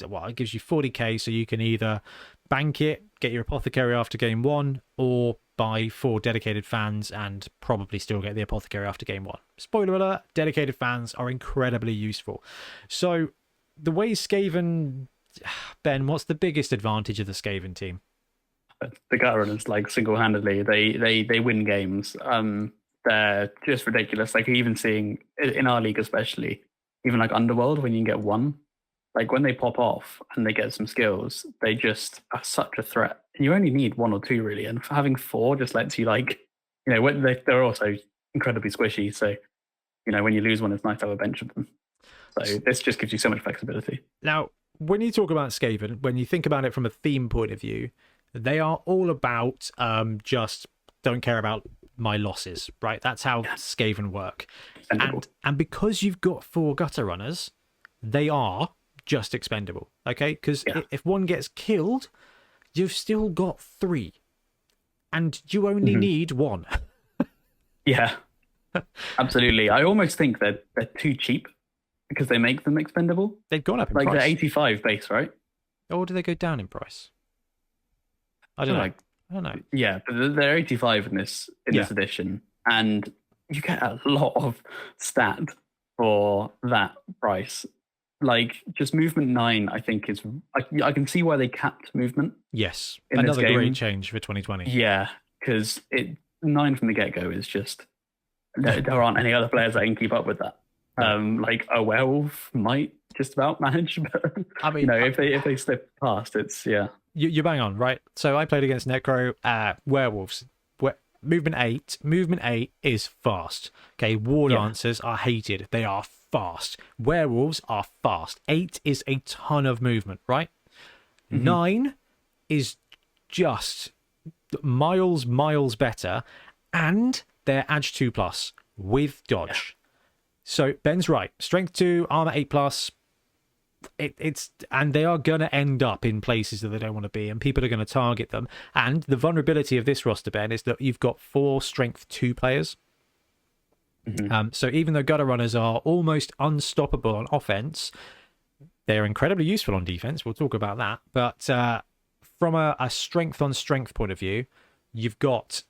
Speaker 1: 40k, so you can either bank it, get your apothecary after game 1, or buy 4 dedicated fans and probably still get the apothecary after game 1. Spoiler alert, dedicated fans are incredibly useful. So the way Skaven, Ben, what's the biggest advantage of the Skaven team?
Speaker 2: The gutter runners, like single-handedly, they win games. They're just ridiculous. Like even seeing in our league, especially, even like Underworld, when you can get 1, like when they pop off and they get some skills, they just are such a threat. And you only need 1 or 2 really, and having 4 just lets you when they're also incredibly squishy. So when you lose one, it's nice to have a bench of them. So this just gives you so much flexibility.
Speaker 1: Now, when you talk about Skaven, when you think about it from a theme point of view, they are all about just don't care about my losses, right? That's how Skaven work. And because you've got 4 gutter runners, they are just expendable, okay? Because if one gets killed, you've still got 3, and you only need 1.
Speaker 2: Yeah, absolutely. I almost think that they're too cheap because they make them expendable.
Speaker 1: They've gone up in
Speaker 2: like
Speaker 1: price.
Speaker 2: They're 85 base, right?
Speaker 1: Or do they go down in price? I don't know. I don't know.
Speaker 2: Yeah, but they're 85 in this edition, and you get a lot of stat for that price. Like, just movement 9, I think is. I can see why they capped movement.
Speaker 1: Yes, another great change for 2020.
Speaker 2: Yeah, because 9 from the get-go is just there aren't any other players that can keep up with that. Like a werewolf might just about manage, but I mean, if they slip past, it's
Speaker 1: You bang on, right? So I played against Necro werewolves. Movement 8 is fast. Okay, war dancers are hated. They are fast. Werewolves are fast. 8 is a ton of movement, right? 9 is just miles better, and they're Edge 2+ with dodge. So Ben's right. Strength 2, armor 8+. It's and they are going to end up in places that they don't want to be, and people are going to target them. And the vulnerability of this roster, Ben, is that you've got 4 strength 2 players. So even though gutter runners are almost unstoppable on offense, they're incredibly useful on defense. We'll talk about that. But from a strength on strength point of view, you've got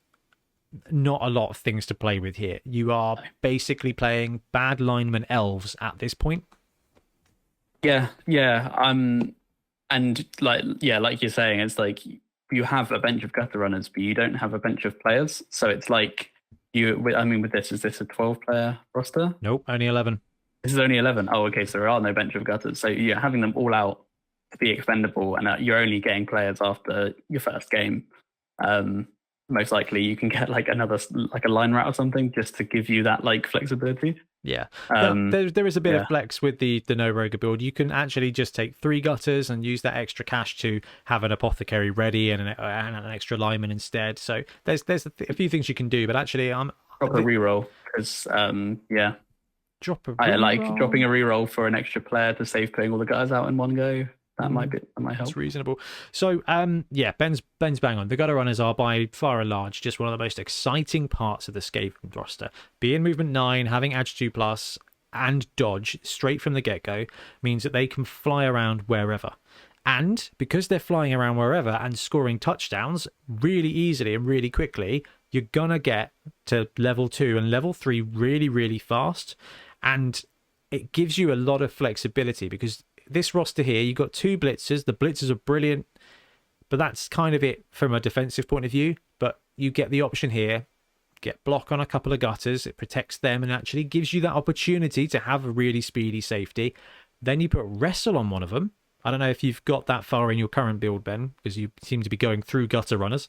Speaker 1: not a lot of things to play with here. You are basically playing bad lineman elves at this point.
Speaker 2: Yeah. And like you're saying, it's like you have a bench of gutter runners, but you don't have a bench of players. So it's like with this, is this a 12-player roster?
Speaker 1: Nope, only 11.
Speaker 2: This is only 11. Oh, okay. So there are no bench of gutters. So you're having them all out to be expendable, and you're only getting players after your first game. Most likely you can get like a line rat or something just to give you that like flexibility.
Speaker 1: Yeah, there is a bit of flex with the no rogue build. You can actually just take 3 gutters and use that extra cash to have an apothecary ready and an extra lineman instead. So there's a few things you can do, but actually
Speaker 2: drop a reroll because
Speaker 1: drop a
Speaker 2: I like dropping a reroll for an extra player to save putting all the guys out in one go. That might help.
Speaker 1: It's reasonable. So, Ben's bang on. The gutter runners are by far and large just one of the most exciting parts of the Skaven roster. Being movement 9, having edge 2+, and dodge straight from the get-go means that they can fly around wherever. And because they're flying around wherever and scoring touchdowns really easily and really quickly, you're gonna get to level 2 and level 3 really, really fast. And it gives you a lot of flexibility because this roster here, you've got 2 blitzers. The blitzers are brilliant, but that's kind of it from a defensive point of view. But you get the option here, get block on a couple of gutters. It protects them and actually gives you that opportunity to have a really speedy safety. Then you put wrestle on one of them. I don't know if you've got that far in your current build, Ben, because you seem to be going through gutter runners.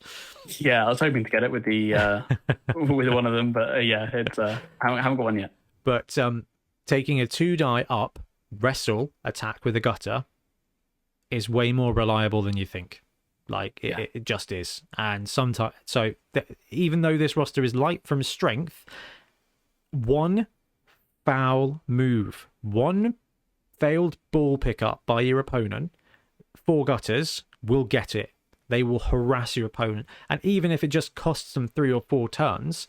Speaker 2: Yeah, I was hoping to get it with the with one of them, but it's I haven't got one yet.
Speaker 1: But taking a 2-die up wrestle attack with a gutter is way more reliable than you think. Like it just is. And sometimes even though this roster is light from strength, one foul move, one failed ball pickup by your opponent, 4 gutters will get it. They will harass your opponent, and even if it just costs them 3 or 4 turns,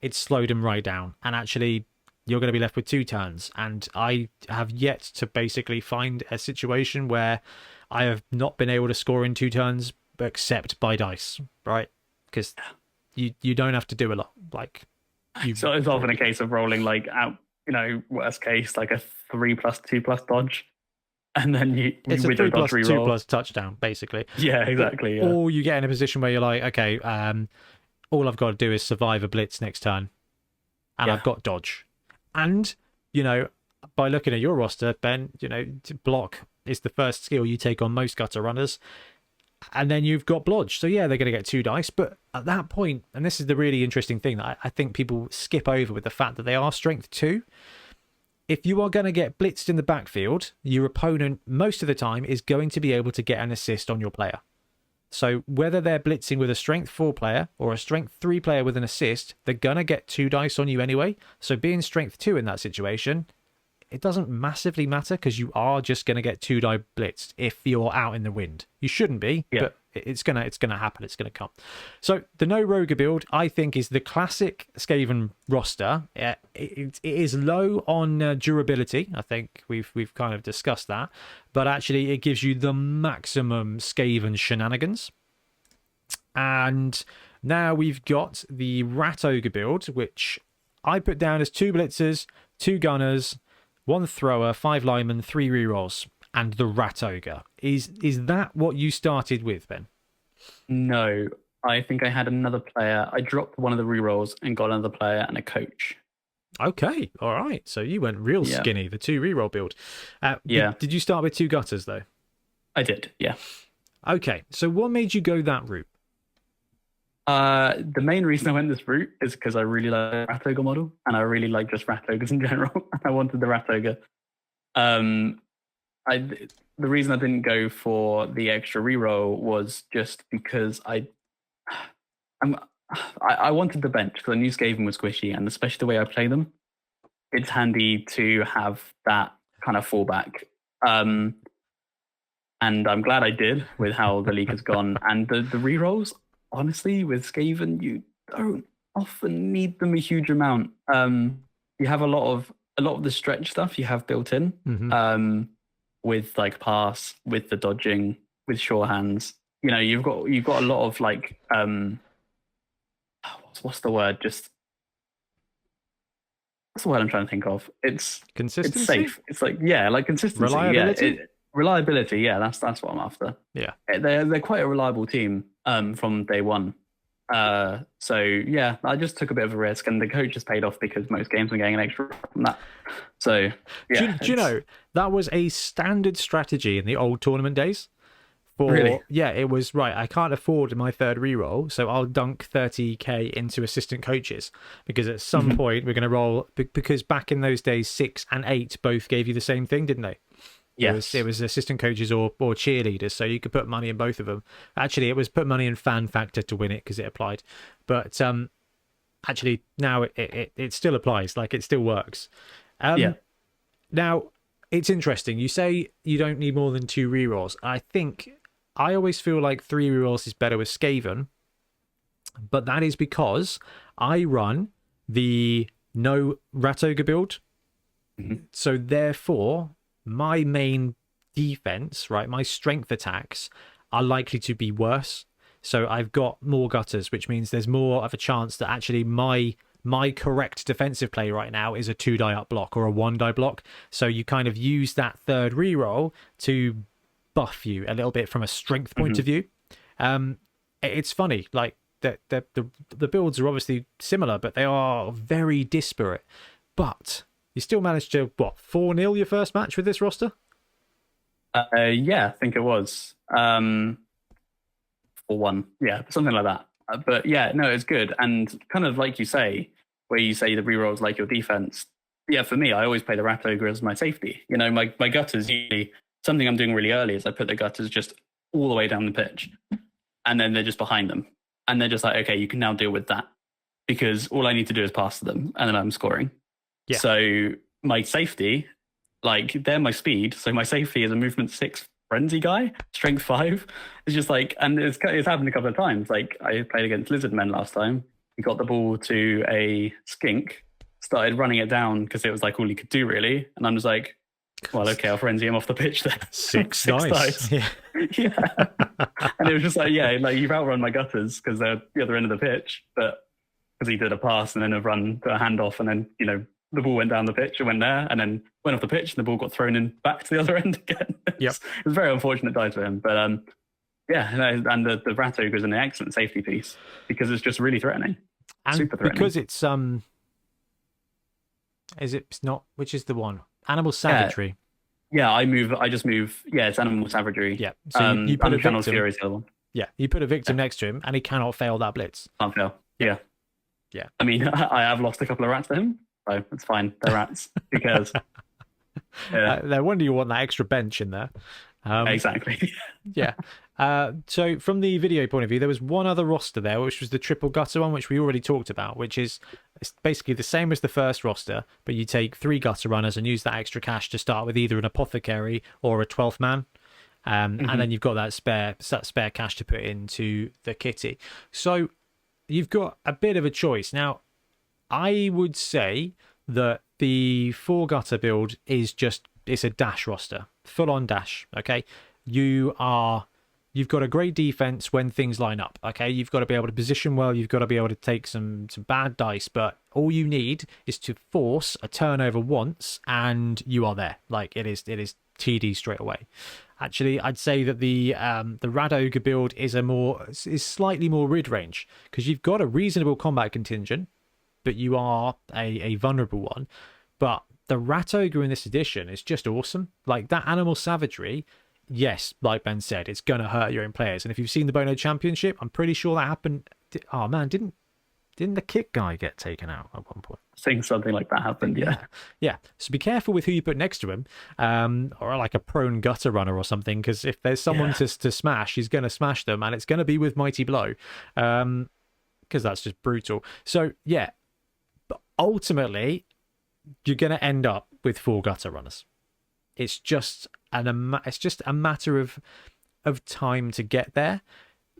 Speaker 1: it's slowed them right down, and actually you're going to be left with 2 turns. And I have yet to basically find a situation where I have not been able to score in 2 turns except by dice, right? Because you don't have to do a lot.
Speaker 2: So it's often a case of rolling like out, worst case, like a 3+2+ dodge. And then
Speaker 1: it's a 3+2+ touchdown, basically.
Speaker 2: Yeah, exactly. Yeah.
Speaker 1: Or you get in a position where you're like, okay, all I've got to do is survive a blitz next turn. And I've got dodge. And, by looking at your roster, Ben, block is the first skill you take on most gutter runners. And then you've got blodge. So, they're going to get 2 dice. But at that point, and this is the really interesting thing that I think people skip over with the fact that they are strength 2. if you are going to get blitzed in the backfield, your opponent most of the time is going to be able to get an assist on your player. So whether they're blitzing with a strength 4 player or a strength 3 player with an assist, they're going to get 2 dice on you anyway. So being strength 2 in that situation, it doesn't massively matter because you are just going to get 2 die blitzed if you're out in the wind. You shouldn't be, but it's gonna happen. It's gonna come. So the no rogue build, I think, is the classic Skaven roster. It is low on durability. I think we've kind of discussed that, but actually it gives you the maximum Skaven shenanigans. And now we've got the Rat Ogre build, which I put down as 2 blitzers, 2 gunners, 1 thrower, 5 linemen, 3 rerolls, and the Rat Ogre. Is that what you started with, Ben?
Speaker 2: No, I think I had another player. I dropped one of the rerolls and got another player and a coach.
Speaker 1: Okay, all right. So you went real skinny, the 2 reroll build. Did you start with 2 gutters, though?
Speaker 2: I did, yeah.
Speaker 1: Okay, so what made you go that route?
Speaker 2: The main reason I went this route is because I really like the Rat Ogre model, and I really like just Rat Ogres in general. I wanted the Rat Ogre. The reason I didn't go for the extra reroll was just because I wanted the bench because I knew Skaven was squishy, and especially the way I play them, it's handy to have that kind of fallback. And I'm glad I did with how the league has gone. And the rerolls, honestly, with Skaven, you don't often need them a huge amount. You have a lot of the stretch stuff you have built in. Mm-hmm. With like pass, with the dodging, with sure hands. You know, you've got a lot of like what's the word? What's the word I'm trying to think of? It's consistency. It's safe. It's like like consistency.
Speaker 1: Reliability.
Speaker 2: Reliability. Yeah, that's what I'm after.
Speaker 1: Yeah,
Speaker 2: they're quite a reliable team from day one. So yeah, I just took a bit of a risk, and the coach has paid off because most games are getting an extra from that. So yeah,
Speaker 1: do you know that was a standard strategy in the old tournament days?
Speaker 2: Really?
Speaker 1: Yeah, it was right. I can't afford my 3rd reroll, so I'll dunk 30k into assistant coaches because at some point we're going to roll. Because back in those days, 6 and 8 both gave you the same thing, didn't they?
Speaker 2: Yes.
Speaker 1: It was assistant coaches or cheerleaders, so you could put money in both of them. Actually, it was put money in fan factor to win it because it applied. But actually, now it still applies. Like, it still works. Now, it's interesting. You say you don't need more than 2 rerolls. I always feel like 3 rerolls is better with Skaven, but that is because I run the no Rat Ogre build. Mm-hmm. So therefore, my main defense, right, my strength attacks are likely to be worse. So I've got more gutters, which means there's more of a chance that actually my correct defensive play right now is a 2 die up block or a 1 die block. So you kind of use that 3rd reroll to buff you a little bit from a strength point of view. It's funny, like the builds are obviously similar, but they are very disparate. But you still managed to 4-0 your first match with this roster?
Speaker 2: Yeah, I think it was 4-1. Yeah, something like that. But yeah, no, it's good. And kind of like you say, where you say the rerolls like your defense. Yeah, for me, I always play the Rat Ogre as my safety. You know, my gutters usually, something I'm doing really early is I put the gutters just all the way down the pitch, and then they're just behind them. And they're just like, okay, you can now deal with that because all I need to do is pass to them and then I'm scoring. Yeah. So my safety, like, they're my speed. So my safety is a movement 6 frenzy guy, strength 5. It's just like, and it's happened a couple of times. Like, I played against Lizard Men last time. He got the ball to a skink, started running it down because it was like all he could do really. And I'm just like, well, okay, I'll frenzy him off the pitch then.
Speaker 1: 6 dice.
Speaker 2: Yeah. And it was just like, like you've outrun my gutters because they're at the other end of the pitch, but because he did a pass and then a run to a handoff, and then, you know, the ball went down the pitch and went there and then went off the pitch and the ball got thrown in back to the other end again. It was very unfortunate die for him. But and the Rat Ogre is an excellent safety piece because it's just really threatening.
Speaker 1: And
Speaker 2: super threatening.
Speaker 1: Because it's it's not, which is the one? Animal Savagery.
Speaker 2: Yeah, I just move. Yeah, it's Animal Savagery.
Speaker 1: Yeah. So you put a victim.
Speaker 2: Fury is the other one.
Speaker 1: Yeah, you put a victim next to him and he cannot fail that blitz.
Speaker 2: Can't fail. Yeah.
Speaker 1: Yeah.
Speaker 2: I mean, I have lost a couple of rats to him, so it's fine. They're rats. Who cares? Yeah,
Speaker 1: No wonder you want that extra bench in there.
Speaker 2: exactly.
Speaker 1: Yeah. So from the video point of view, there was one other roster there, which was the triple gutter one, which we already talked about, which is it's basically the same as the first roster, but you take 3 gutter runners and use that extra cash to start with either an apothecary or a 12th man. And then you've got that spare cash to put into the kitty. So you've got a bit of a choice. Now, I would say that the 4 gutter build is it's a dash roster, full on dash. Okay, you've got a great defense when things line up. Okay, you've got to be able to position well. You've got to be able to take some bad dice, but all you need is to force a turnover once, and you are there. Like it is TD straight away. Actually, I'd say that the Rad Ogre build is slightly more mid range because you've got a reasonable combat contingent, but you are a vulnerable one. But the Rat Ogre in this edition is just awesome. Like that animal savagery, yes, like Ben said, it's gonna hurt your own players. And if you've seen the Bonehead Championship, I'm pretty sure that happened. Oh man, didn't the kick guy get taken out at one point?
Speaker 2: I think something like that happened.
Speaker 1: Yeah. So be careful with who you put next to him, or like a prone gutter runner or something, because if there's someone to smash, he's gonna smash them, and it's gonna be with Mighty Blow, because that's just brutal. So yeah, but ultimately, you're gonna end up with 4 gutter runners. It's just a matter of time to get there.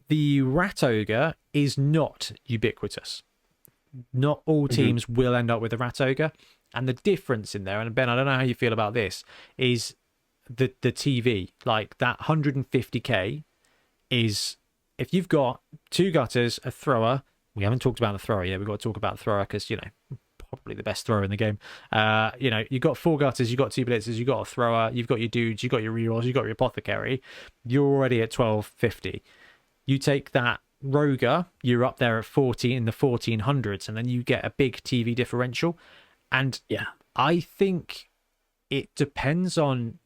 Speaker 1: The Rat Ogre is not ubiquitous. Not all teams will end up with a Rat Ogre. And the difference in there, and Ben, I don't know how you feel about this, is the TV. Like that 150k is, if you've got 2 gutters, a thrower. We haven't talked about the thrower yet. We've got to talk about the thrower because, probably the best thrower in the game. You've got 4 gutters, you've got 2 blitzers, you've got a thrower, you've got your dudes, you've got your rerolls, you've got your apothecary. You're already at 1250. You take that Roger, you're up there at 40 in the 1400s, and then you get a big TV differential. And I think it depends on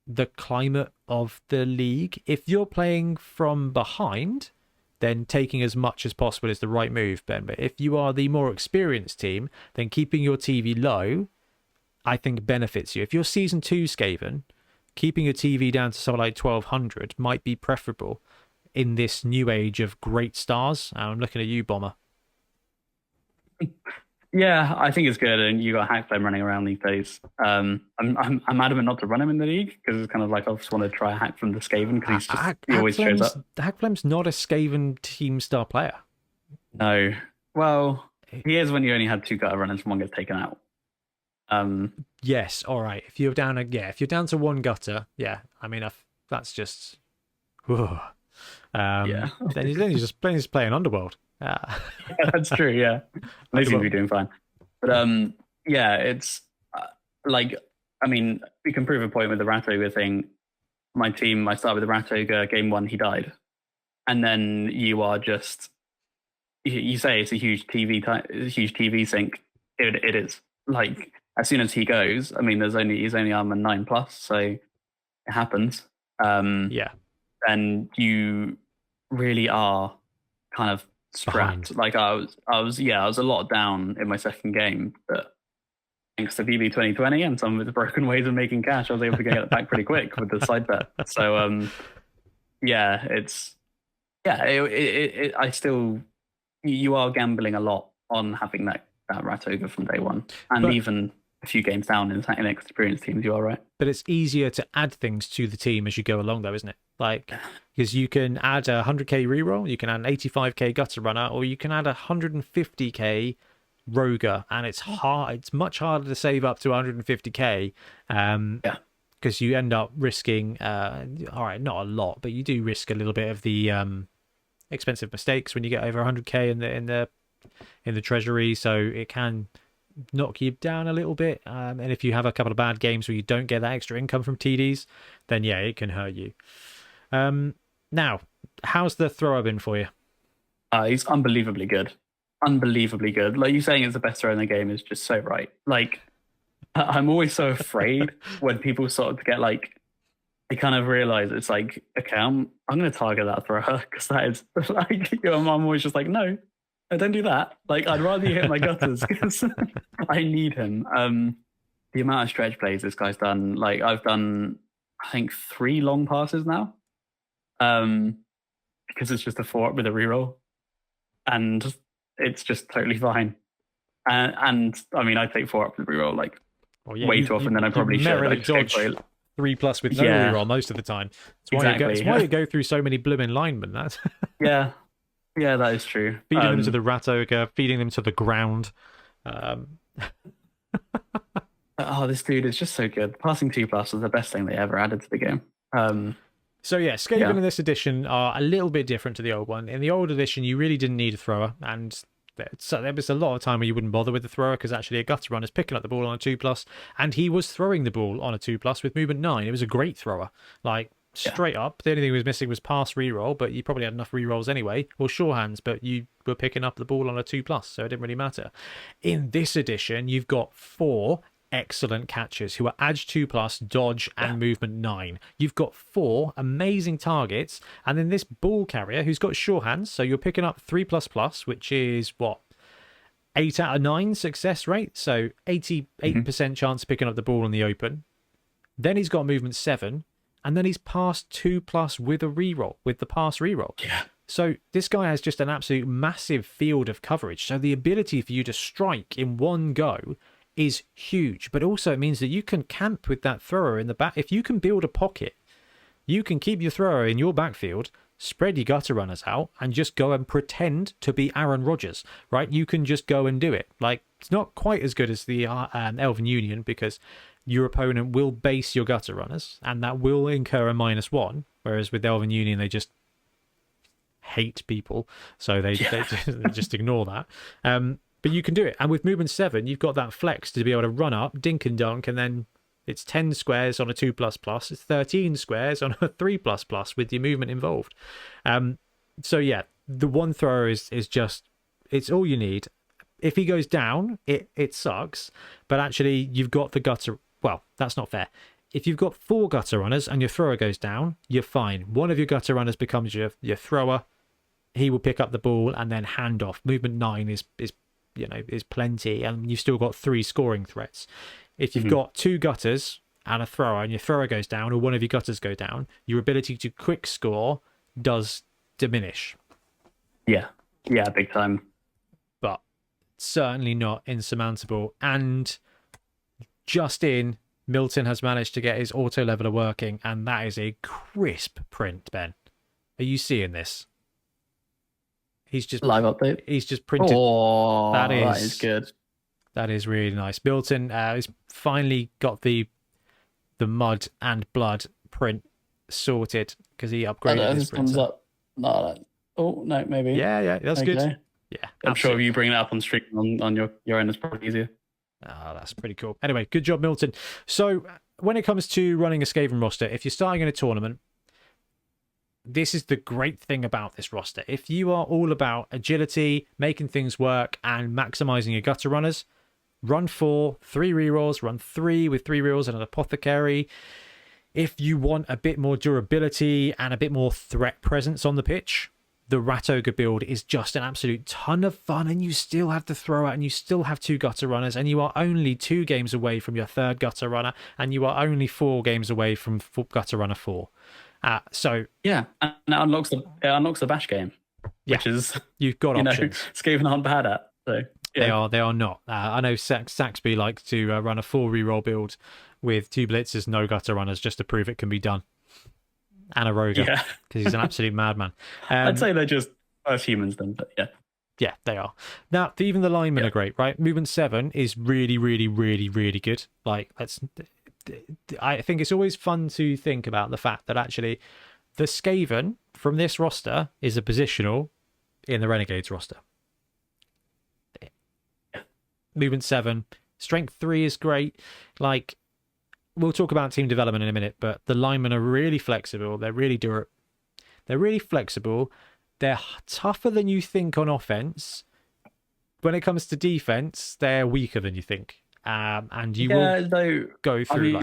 Speaker 1: the climate of the league. If you're playing from behind, then taking as much as possible is the right move, Ben. But if you are the more experienced team, then keeping your TV low, I think benefits you. If you're Season 2 Skaven, keeping your TV down to something like 1200 might be preferable in this new age of great stars. I'm looking at you, Bomber.
Speaker 2: Yeah, I think it's good, and you got Hackflame running around these days. I'm adamant not to run him in the league because it's kind of like I just want to try a hack from the Skaven because he always shows up.
Speaker 1: Hackflame's not a Skaven team star player.
Speaker 2: No, well, he is when you only had 2 gutter runners and one gets taken out.
Speaker 1: Yes, all right. If you're down to 1 gutter, I mean that's just. Then he's just playing Underworld.
Speaker 2: Yeah, that's true. Yeah, they seem to be doing fine. But it's like, I mean, we can prove a point with the Rat Ogre thing. My team, I started with the Rat Ogre. Game 1, he died, and then you are just you say it's a huge TV sink. It is. Like as soon as he goes, I mean, he's only armor 9+, so it happens. Then you really are kind of strapped. Like I was a lot down in my second game, but thanks to BB 2020 and some of its broken ways of making cash, I was able to get it back pretty quick with the side bet. So I still, you are gambling a lot on having that Rat Ogre from day one, and even a few games down in experienced teams, you are right.
Speaker 1: But it's easier to add things to the team as you go along, though, isn't it? Like, because you can add a 100k reroll, you can add an 85k gutter runner, or you can add a 150k roger, and it's hard. It's much harder to save up to 150k. Because you end up risking, all right, not a lot, but you do risk a little bit of the expensive mistakes when you get over 100k in the treasury, so it can knock you down a little bit. And if you have a couple of bad games where you don't get that extra income from TDs, then it can hurt you. Now, how's the thrower been for you?
Speaker 2: He's unbelievably good. Unbelievably good. Like, you saying it's the best thrower in the game is just so right. Like, I'm always so afraid when people sort of get like, they kind of realize it's like, okay, I'm going to target that thrower because that is like, I'm always just like, no, don't do that. Like, I'd rather you hit my gutters because I need him. The amount of stretch plays this guy's done, like I've done, I think 3 long passes now. Because it's just a 4-up with a reroll, and it's just totally fine. And I mean, I take 4-up with reroll like way too often than I probably should. I
Speaker 1: dodge 3+ with no reroll most of the time. That's why you go through so many blooming linemen. That
Speaker 2: yeah, that is true.
Speaker 1: Feeding them to the rat ogre, feeding them to the ground.
Speaker 2: Oh, this dude is just so good. Passing 2+ was the best thing they ever added to the game.
Speaker 1: So yeah, Skaven in this edition are a little bit different to the old one. In the old edition, you really didn't need a thrower, and so there was a lot of time where you wouldn't bother with the thrower because actually a gutter runner's picking up the ball on a 2+, and he was throwing the ball on a 2+ with movement 9. It was a great thrower, like straight up. The only thing he was missing was pass reroll, but you probably had enough rerolls anyway, or sure hands, but you were picking up the ball on a 2+, so it didn't really matter. In this edition, you've got 4 excellent catchers who are Edge 2+, dodge, and movement 9. You've got 4 amazing targets, and then this ball carrier who's got sure hands, so you're picking up 3++, which is what, 8 out of 9 success rate, so 88% chance of picking up the ball in the open. Then he's got movement 7, and then he's passed 2+ with a reroll, with the pass reroll.
Speaker 2: Yeah.
Speaker 1: So this guy has just an absolute massive field of coverage. So the ability for you to strike in one go is huge, but also it means that you can camp with that thrower in the back. If you can build a pocket, you can keep your thrower in your backfield, spread your gutter runners out, and just go and pretend to be Aaron Rodgers, right? You can just go and do it. Like, it's not quite as good as the Elven Union because your opponent will base your gutter runners, and that will incur a -1, whereas with Elven Union, they just hate people, so they just ignore that. But you can do it. And with movement 7, you've got that flex to be able to run up, dink and dunk, and then it's 10 squares on a 2++. It's 13 squares on a 3++ with your movement involved. So yeah, the one thrower is just, it's all you need. If he goes down, it sucks. But actually, you've got the gutter. Well, that's not fair. If you've got 4 gutter runners and your thrower goes down, you're fine. One of your gutter runners becomes your thrower. He will pick up the ball and then hand off. Movement 9 is plenty, and you've still got 3 scoring threats. If you've got 2 gutters and a thrower, and your thrower goes down, or one of your gutters go down, your ability to quick score does diminish.
Speaker 2: Yeah, big time.
Speaker 1: But certainly not insurmountable. And Milton has managed to get his auto leveler working, and that is a crisp print, Ben. Are you seeing this? He's just
Speaker 2: live update.
Speaker 1: He's just printed.
Speaker 2: Oh, that is good.
Speaker 1: That is really nice. Milton has finally got the mud and blood print sorted because he upgraded his printer.
Speaker 2: Comes up. No, maybe.
Speaker 1: Yeah, that's good. Yeah,
Speaker 2: I'm sure if you bring that up on stream on your end, it's probably easier.
Speaker 1: Oh, that's pretty cool. Anyway, good job, Milton. So when it comes to running a Skaven roster, if you're starting in a tournament, this is the great thing about this roster. If you are all about agility, making things work, and maximizing your gutter runners, run 4, 3 rerolls, run 3 with 3 rerolls and an apothecary. If you want a bit more durability and a bit more threat presence on the pitch, the Rat Ogre build is just an absolute ton of fun, and you still have to throw out, and you still have 2 gutter runners, and you are only 2 games away from your 3rd gutter runner, and you are only 4 games away from gutter runner 4. So
Speaker 2: yeah, and it unlocks the bash game, which is
Speaker 1: you've got options.
Speaker 2: Skaven aren't bad at. So yeah.
Speaker 1: They are not. I know Saxby likes to run a 4 reroll build with 2 blitzers, no gutter runners, just to prove it can be done. And a roger, because he's an absolute madman.
Speaker 2: I'd say they're just as humans then, but yeah.
Speaker 1: Yeah, they are. Now, even the linemen are great, right? Movement 7 is really, really, really, really good. Like, I think it's always fun to think about the fact that actually the Skaven from this roster is a positional in the Renegades roster. Movement 7, strength 3 is great. Like, we'll talk about team development in a minute, but the linemen are really flexible. They're really durable. They're really flexible. They're tougher than you think on offense. When it comes to defense, they're weaker than you think. And you will go through.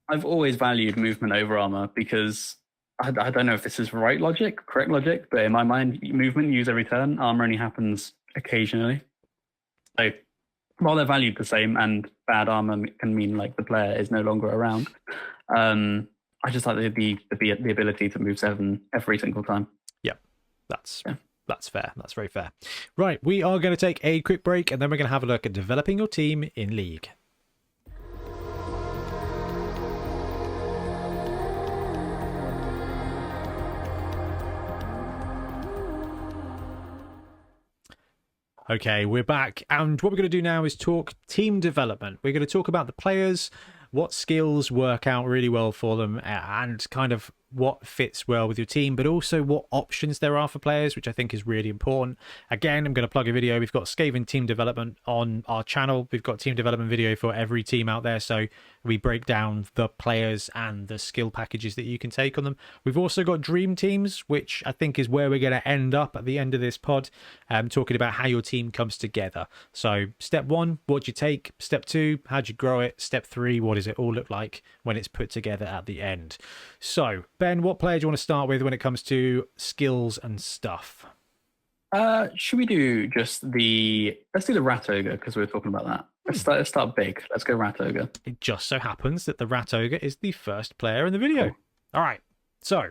Speaker 2: I've always valued movement over armor because I don't know if this is correct logic, but in my mind, movement, use every turn, armor only happens occasionally. So while they're valued the same, and bad armor can mean like the player is no longer around, I just like the ability to move 7 every single time.
Speaker 1: Yep, that's fair. That's very fair. Right, we are going to take a quick break, and then we're going to have a look at developing your team in League. Okay, we're back, and what we're going to do now is talk team development. We're going to talk about the players, what skills work out really well for them, and kind of what fits well with your team, but also what options there are for players, which I think is really important. Again, I'm going to plug a video. We've got Skaven Team Development on our channel. We've got team development video for every team out there, so we break down the players and the skill packages that you can take on them. We've also got dream teams, which I think is where we're going to end up at the end of this pod, talking about how your team comes together. So step 1, what do you take? Step 2, how do you grow it? Step 3, what does it all look like when it's put together at the end? So Ben, what player do you want to start with when it comes to skills and stuff?
Speaker 2: Should we do let's do the Rat Ogre, because we were talking about that. Let's start big. Let's go Rat Ogre.
Speaker 1: It just so happens that the Rat Ogre is the first player in the video. Cool. All right. So,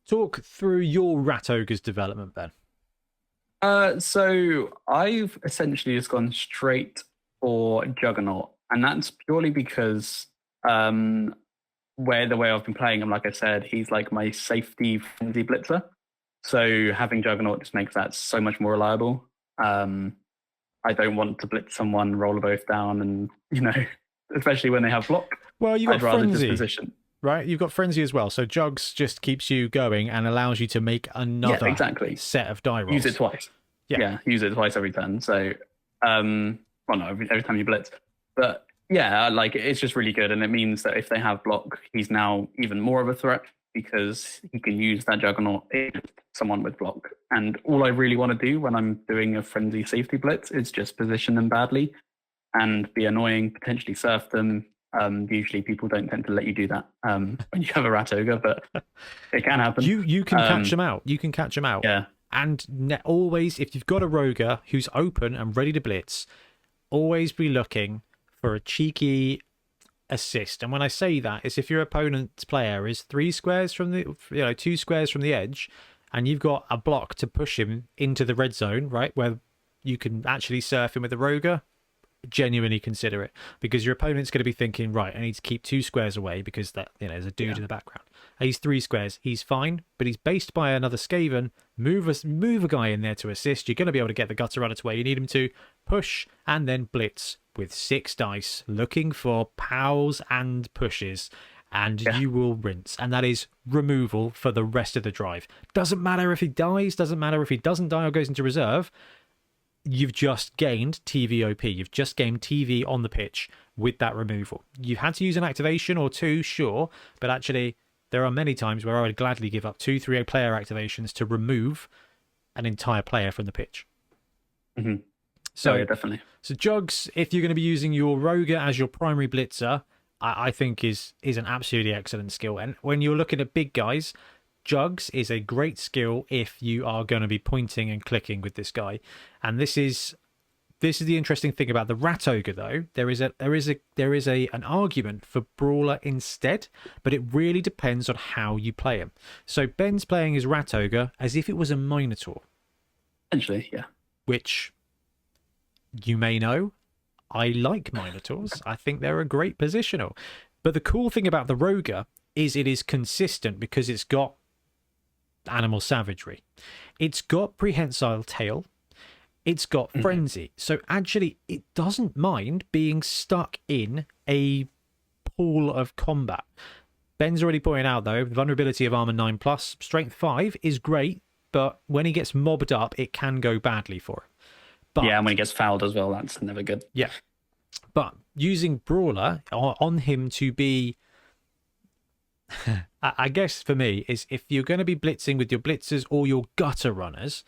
Speaker 1: talk through your Rat Ogre's development, Ben.
Speaker 2: So I've essentially just gone straight for Juggernaut, and that's purely because the way I've been playing him, like I said, he's like my safety frenzy blitzer. So having Juggernaut just makes that so much more reliable. I don't want to blitz someone, roll a both down, and especially when they have block.
Speaker 1: Well, you've got
Speaker 2: I'd rather
Speaker 1: frenzy,
Speaker 2: just position.
Speaker 1: Right? You've got frenzy as well. So Jugs just keeps you going and allows you to make another set of die rolls.
Speaker 2: Use it twice. Yeah, use it twice every turn. So, every time you blitz. But yeah, like it's just really good, and it means that if they have block, he's now even more of a threat because he can use that Juggernaut against someone with block. And all I really want to do when I'm doing a frenzy safety blitz is just position them badly and be annoying, potentially surf them. Usually people don't tend to let you do that when you have a Rat Ogre, but it can happen.
Speaker 1: You can catch them out. You can catch them out.
Speaker 2: Yeah.
Speaker 1: And always, if you've got a Roger who's open and ready to blitz, always be looking for a cheeky assist. And when I say that, it's if your opponent's player is 3 squares from the 2 squares from the edge, and you've got a block to push him into the red zone, right, where you can actually surf him with a Roger. Genuinely consider it, because your opponent's going to be thinking, right, I need to keep 2 squares away because that there's a dude in the background. He's 3 squares, he's fine, but he's based by another Skaven. Move a guy in there to assist. You're going to be able to get the gutter runner to where you need him to. Push and then blitz with 6 dice, looking for pows and pushes, and you will rinse. And that is removal for the rest of the drive. Doesn't matter if he dies, doesn't matter if he doesn't die or goes into reserve. You've just gained TVOP. You've just gained TV on the pitch with that removal. You've had to use an activation or 2, sure, but actually there are many times where I would gladly give up 2-3 player activations to remove an entire player from the pitch.
Speaker 2: Mm-hmm. So yeah, definitely.
Speaker 1: So Jugs, if you're going to be using your Roger as your primary blitzer, I think is an absolutely excellent skill. And when you're looking at big guys, Jugs is a great skill if you are going to be pointing and clicking with this guy. And this is the interesting thing about the Rat Ogre, though. There is an argument for Brawler instead, but it really depends on how you play him. So Ben's playing his Rat Ogre as if it was a Minotaur.
Speaker 2: Essentially, yeah.
Speaker 1: Which you may know, I like Minotaurs. I think they're a great positional. But the cool thing about the Roger is it is consistent because it's got animal savagery. It's got prehensile tail. It's got frenzy. So actually, it doesn't mind being stuck in a pool of combat. Ben's already pointed out, though, the vulnerability of armor 9+, strength 5 is great, but when he gets mobbed up, it can go badly for him. But,
Speaker 2: yeah, and when he gets fouled as well, that's never good.
Speaker 1: Yeah. But using Brawler on him to be... I guess for me, is if you're going to be blitzing with your blitzers or your gutter runners,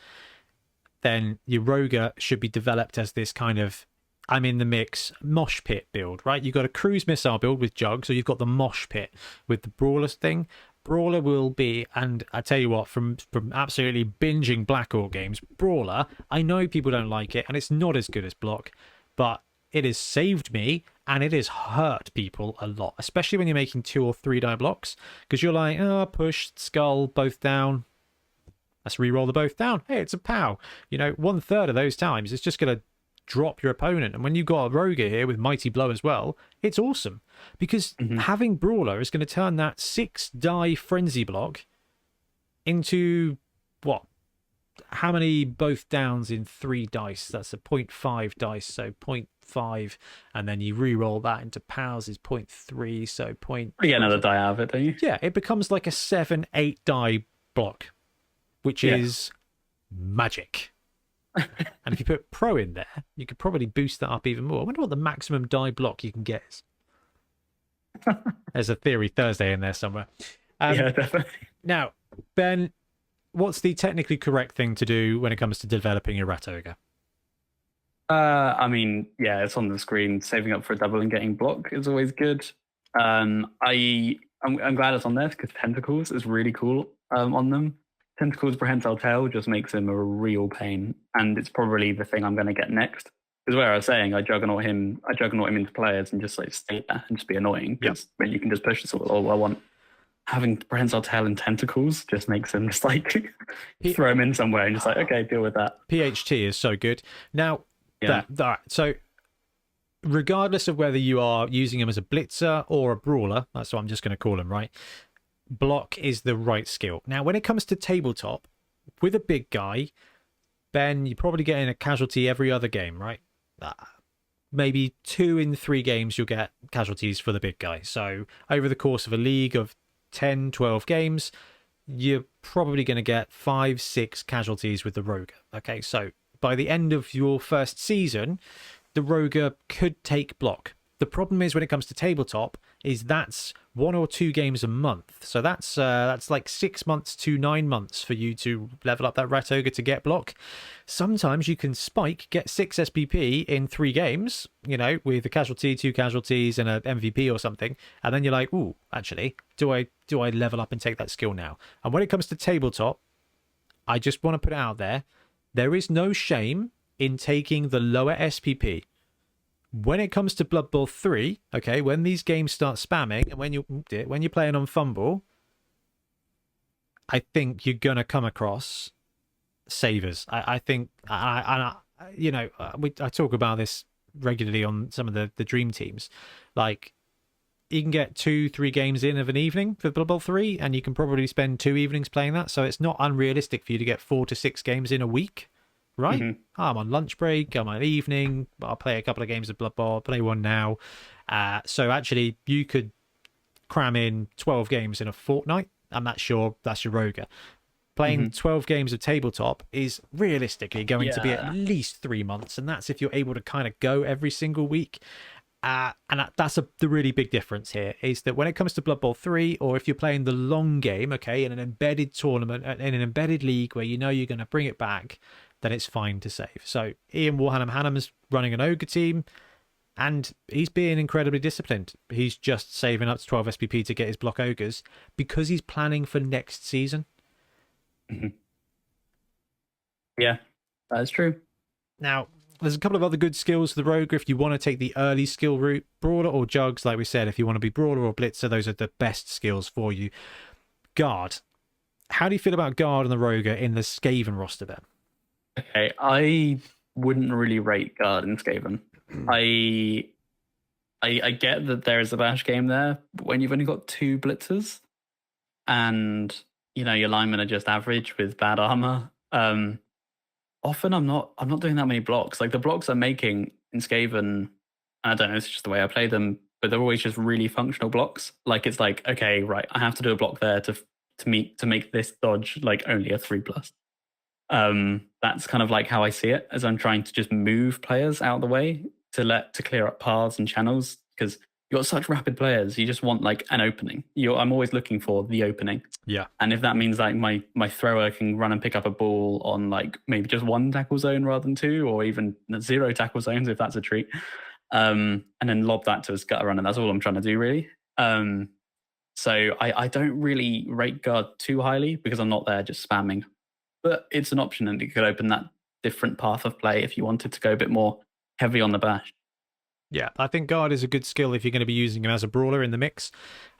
Speaker 1: then your Roger should be developed as this kind of, I'm in the mix, mosh pit build, right? You've got a cruise missile build with Jugs, or you've got the mosh pit with the Brawlers thing. Brawler will be, and I tell you what, from absolutely binging Black Orc games, Brawler, I know people don't like it, and it's not as good as Block, but it has saved me, and it has hurt people a lot, especially when you're making 2 or 3 die blocks, because you're like, oh, push, skull, both down. Let's re-roll the both down. Hey, it's a POW. You know, 1/3 of those times, it's just going to drop your opponent. And when you've got a Rogue here with Mighty Blow as well, it's awesome. Because having Brawler is going to turn that 6 die Frenzy block into, what? How many both downs in 3 dice? That's a 0.5 dice, so 0.5. And then you re-roll that into POWs is 0.3, so point.
Speaker 2: You get another die out of it, don't you?
Speaker 1: Yeah, it becomes like a 7-8 die block, which is magic. And if you put Pro in there, you could probably boost that up even more. I wonder what the maximum die block you can get is. There's a Theory Thursday in there somewhere.
Speaker 2: Yeah, definitely.
Speaker 1: Now, Ben, what's the technically correct thing to do when it comes to developing your Rat Ogre?
Speaker 2: I mean, yeah, it's on the screen. Saving up for a double and getting block is always good. I'm glad it's on there because Tentacles is really cool on them. Tentacles Prehensile Tail just makes him a real pain, and it's probably the thing I'm going to get next. Because where I was saying, I juggernaut him into players and just like stay there and just be annoying. Because when you can just push this all I want. Having Prehensile Tail and Tentacles just makes him just like throw him in somewhere and just like, okay, deal with that.
Speaker 1: PHT is so good. Now, so regardless of whether you are using him as a blitzer or a brawler, that's what I'm just going to call him, right? Block is the right skill. Now, when it comes to tabletop, with a big guy, Ben, you're probably getting a casualty every other game, right? Maybe 2 in 3 games you'll get casualties for the big guy. So over the course of a league of 10, 12 games, you're probably going to get 5, 6 casualties with the Rogue. Okay, so by the end of your first season, the Rogue could take block. The problem is when it comes to tabletop is that's 1 or 2 games a month. So that's like 6 months to 9 months for you to level up that Rat Ogre to get block. Sometimes you can spike, get 6 SPP in 3 games, you know, with a casualty, 2 casualties and an MVP or something. And then you're like, ooh, actually, do I level up and take that skill now? And when it comes to tabletop, I just want to put it out there. There is no shame in taking the lower SPP. When it comes to Blood Bowl 3, okay, when these games start spamming and when you're playing on Fumble, I think you're gonna come across savers. I think I talk about this regularly on some of the dream teams. Like, you can get 2-3 games in of an evening for Blood Bowl 3, and you can probably spend 2 evenings playing that. So it's not unrealistic for you to get 4 to 6 games in a week. Right? I'm on lunch break, I'm on evening, I'll play a couple of games of Blood Bowl, play one now. So actually, you could cram in 12 games in a fortnight, and that's your Rogue. Playing 12 games of tabletop is realistically going to be at least 3 months, and that's if you're able to kind of go every single week. And that's the really big difference here, is that when it comes to Blood Bowl 3, or if you're playing the long game, okay, in an embedded tournament, in an embedded league where you know you're going to bring it back, then it's fine to save. So Ian Warhammer-Hannum's running an Ogre team, and he's being incredibly disciplined. He's just saving up to 12 SPP to get his block Ogres because he's planning for next season.
Speaker 2: Yeah, that is true.
Speaker 1: Now, there's a couple of other good skills for the Rogue if you want to take the early skill route. Brawler or Jugs, like we said, if you want to be Brawler or Blitzer, those are the best skills for you. Guard. How do you feel about Guard and the Rogue in the Skaven roster, Ben?
Speaker 2: Okay, I wouldn't really rate Guard in Skaven. I get that there is a bash game there, but when you've only got 2 blitzers and you know your linemen are just average with bad armor, often I'm not doing that many blocks. Like the blocks I'm making in Skaven, I don't know, it's just the way I play them, but they're always just really functional blocks. Like it's like, okay, right, I have to do a block there to make this dodge like only a 3+. That's kind of like how I see it, as I'm trying to just move players out of the way to clear up paths and channels, because you've got such rapid players. You just want like an opening. I'm always looking for the opening.
Speaker 1: Yeah.
Speaker 2: And if that means like my thrower can run and pick up a ball on like maybe just 1 tackle zone rather than 2, or even 0 tackle zones if that's a treat, and then lob that to his gutter runner. That's all I'm trying to do really. So I don't really rate guard too highly because I'm not there just spamming. But it's an option, and it could open that different path of play if you wanted to go a bit more heavy on the bash.
Speaker 1: Yeah, I think guard is a good skill if you're going to be using him as a brawler in the mix.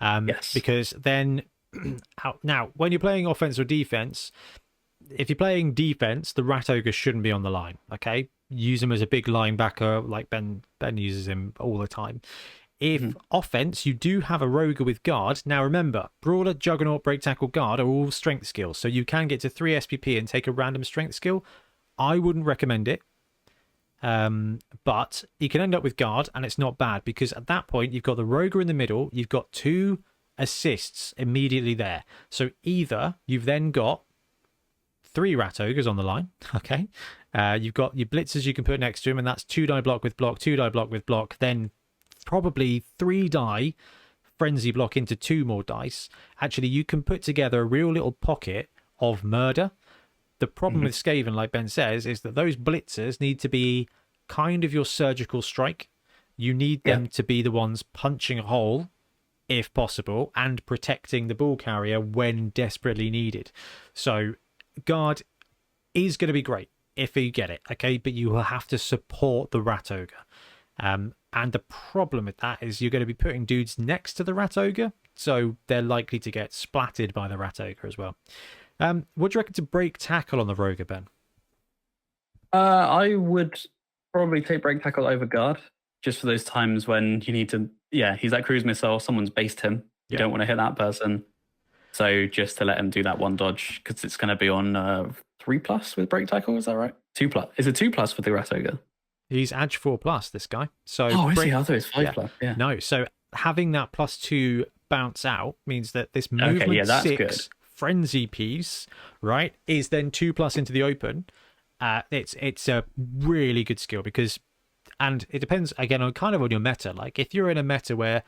Speaker 2: Yes.
Speaker 1: Because then, now, when you're playing offense or defense, if you're playing defense, the Rat Ogre shouldn't be on the line, okay? Use him as a big linebacker like Ben uses him all the time. If offense, you do have a Roger with guard. Now remember, Brawler, Juggernaut, Break Tackle, Guard are all strength skills. So you can get to 3 SPP and take a random strength skill. I wouldn't recommend it. But you can end up with guard, and it's not bad because at that point you've got the Roger in the middle, you've got 2 assists immediately there. So either you've then got 3 Rat Ogres on the line, okay? You've got your blitzers you can put next to him, and that's 2 die block with block, 2 die block with block, then probably 3 die frenzy block into 2 more dice. Actually, you can put together a real little pocket of murder. The problem with Skaven, like Ben says, is that those blitzers need to be kind of your surgical strike. You need them to be the ones punching a hole, if possible, and protecting the ball carrier when desperately needed. So guard is going to be great if you get it, okay? But you will have to support the Rat Ogre. And the problem with that is you're going to be putting dudes next to the Rat Ogre, so they're likely to get splattered by the Rat Ogre as well. What do you reckon to break tackle on the Roger, Ben?
Speaker 2: I would probably take break tackle over guard, just for those times when you need to. Yeah, he's that cruise missile. Someone's based him. You don't want to hit that person. So just to let him do that one dodge, because it's going to be on 3+ with break tackle. Is that right? 2+. Is it 2+ for the Rat Ogre?
Speaker 1: He's Edge 4+, this guy. So
Speaker 2: is he? I thought it's 5+. Yeah.
Speaker 1: No, so having that +2 bounce out means that this movement 6
Speaker 2: good.
Speaker 1: frenzy piece, right, is then 2+ into the open. It's a really good skill because, and it depends again on kind of on your meta. Like if you're in a meta where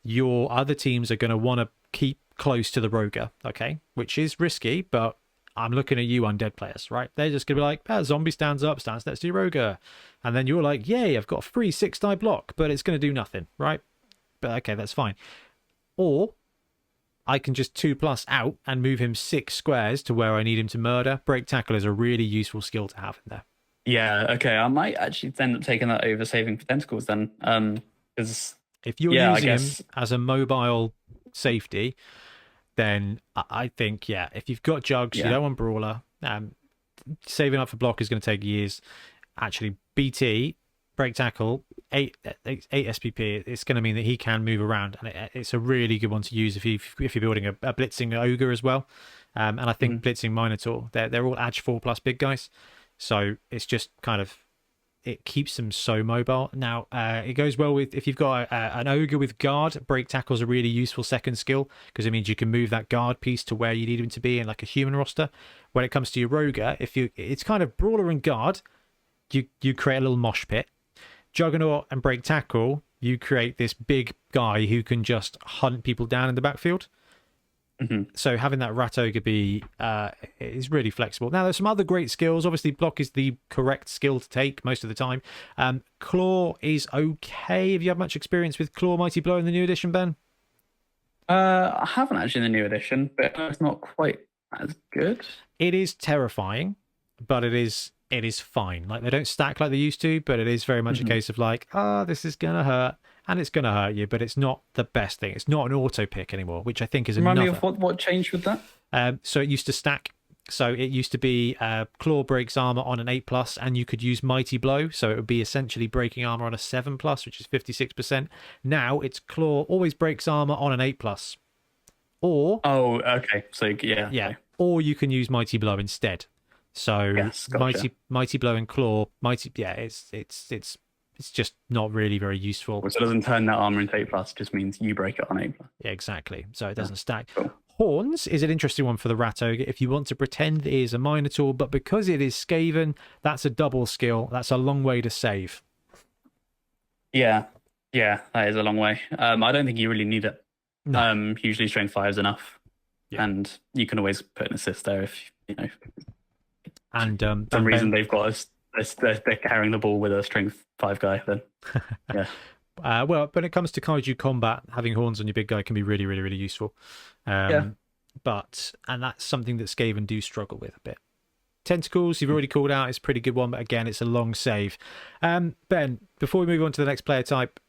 Speaker 1: your other teams are going to want to keep close to the Roger, okay, which is risky, but I'm looking at you undead players, right? They're just going to be like, zombie stands up, stands next to your Roger. And then you're like, yay, I've got a free 6 die block, but it's going to do nothing, right? But okay, that's fine. Or I can just 2+ out and move him 6 squares to where I need him to murder. Break tackle is a really useful skill to have in there.
Speaker 2: Yeah, okay. I might actually end up taking that over saving for tentacles then. Because
Speaker 1: if you're using him as a mobile safety, then I think, if you've got jugs, you don't want brawler. Saving up for block is going to take years. Actually, BT, break tackle, 8 SPP, it's going to mean that he can move around, and it's a really good one to use if you're building a blitzing ogre as well. And I think blitzing minotaur, they're all edge 4+ big guys, so it's just kind of, it keeps them so mobile. Now it goes well with if you've got an ogre with guard. Break tackle is a really useful second skill because it means you can move that guard piece to where you need him to be in like a human roster. When it comes to your Roger, it's kind of brawler and guard, you create a little mosh pit. Juggernaut and break tackle, you create this big guy who can just hunt people down in the backfield. So having that Rat Ogre be is really flexible. Now there's some other great skills. Obviously block is the correct skill to take most of the time. Claw is okay. Have you had much experience with Claw Mighty Blow in the new edition, Ben?
Speaker 2: I haven't actually in the new edition, but it's not quite as good.
Speaker 1: It is terrifying, but it is fine. Like they don't stack like they used to, but it is very much a case of like, this is gonna hurt, and it's gonna hurt you, but it's not the best thing. It's not an auto pick anymore, which I think is another.
Speaker 2: Remind me of what changed with that?
Speaker 1: So it used to stack. So it used to be claw breaks armor on an 8+, and you could use mighty blow. So it would be essentially breaking armor on a 7+, which is 56%. Now it's claw always breaks armor on an 8+. Or
Speaker 2: okay. So yeah. Okay.
Speaker 1: Or you can use mighty blow instead. So
Speaker 2: gotcha.
Speaker 1: mighty blow and claw, it's just not really very useful.
Speaker 2: So it doesn't turn that armor into 8+, just means you break it on 8+.
Speaker 1: Yeah, exactly. So it doesn't stack.
Speaker 2: Cool.
Speaker 1: Horns is an interesting one for the Rat Ogre if you want to pretend it is a Minotaur, but because it is Skaven, that's a double skill. That's a long way to save.
Speaker 2: Yeah, that is a long way. I don't think you really need it. No. Usually strength 5 is enough. Yeah. And you can always put an assist there if,
Speaker 1: And
Speaker 2: for some reason they've got they're carrying the ball with a strength 5 guy then. Yeah.
Speaker 1: Well, when it comes to kaiju combat, having horns on your big guy can be really, really, really useful. And that's something that Skaven do struggle with a bit. Tentacles, you've already called out, it's a pretty good one, but again, it's a long save. Ben, before we move on to the next player type,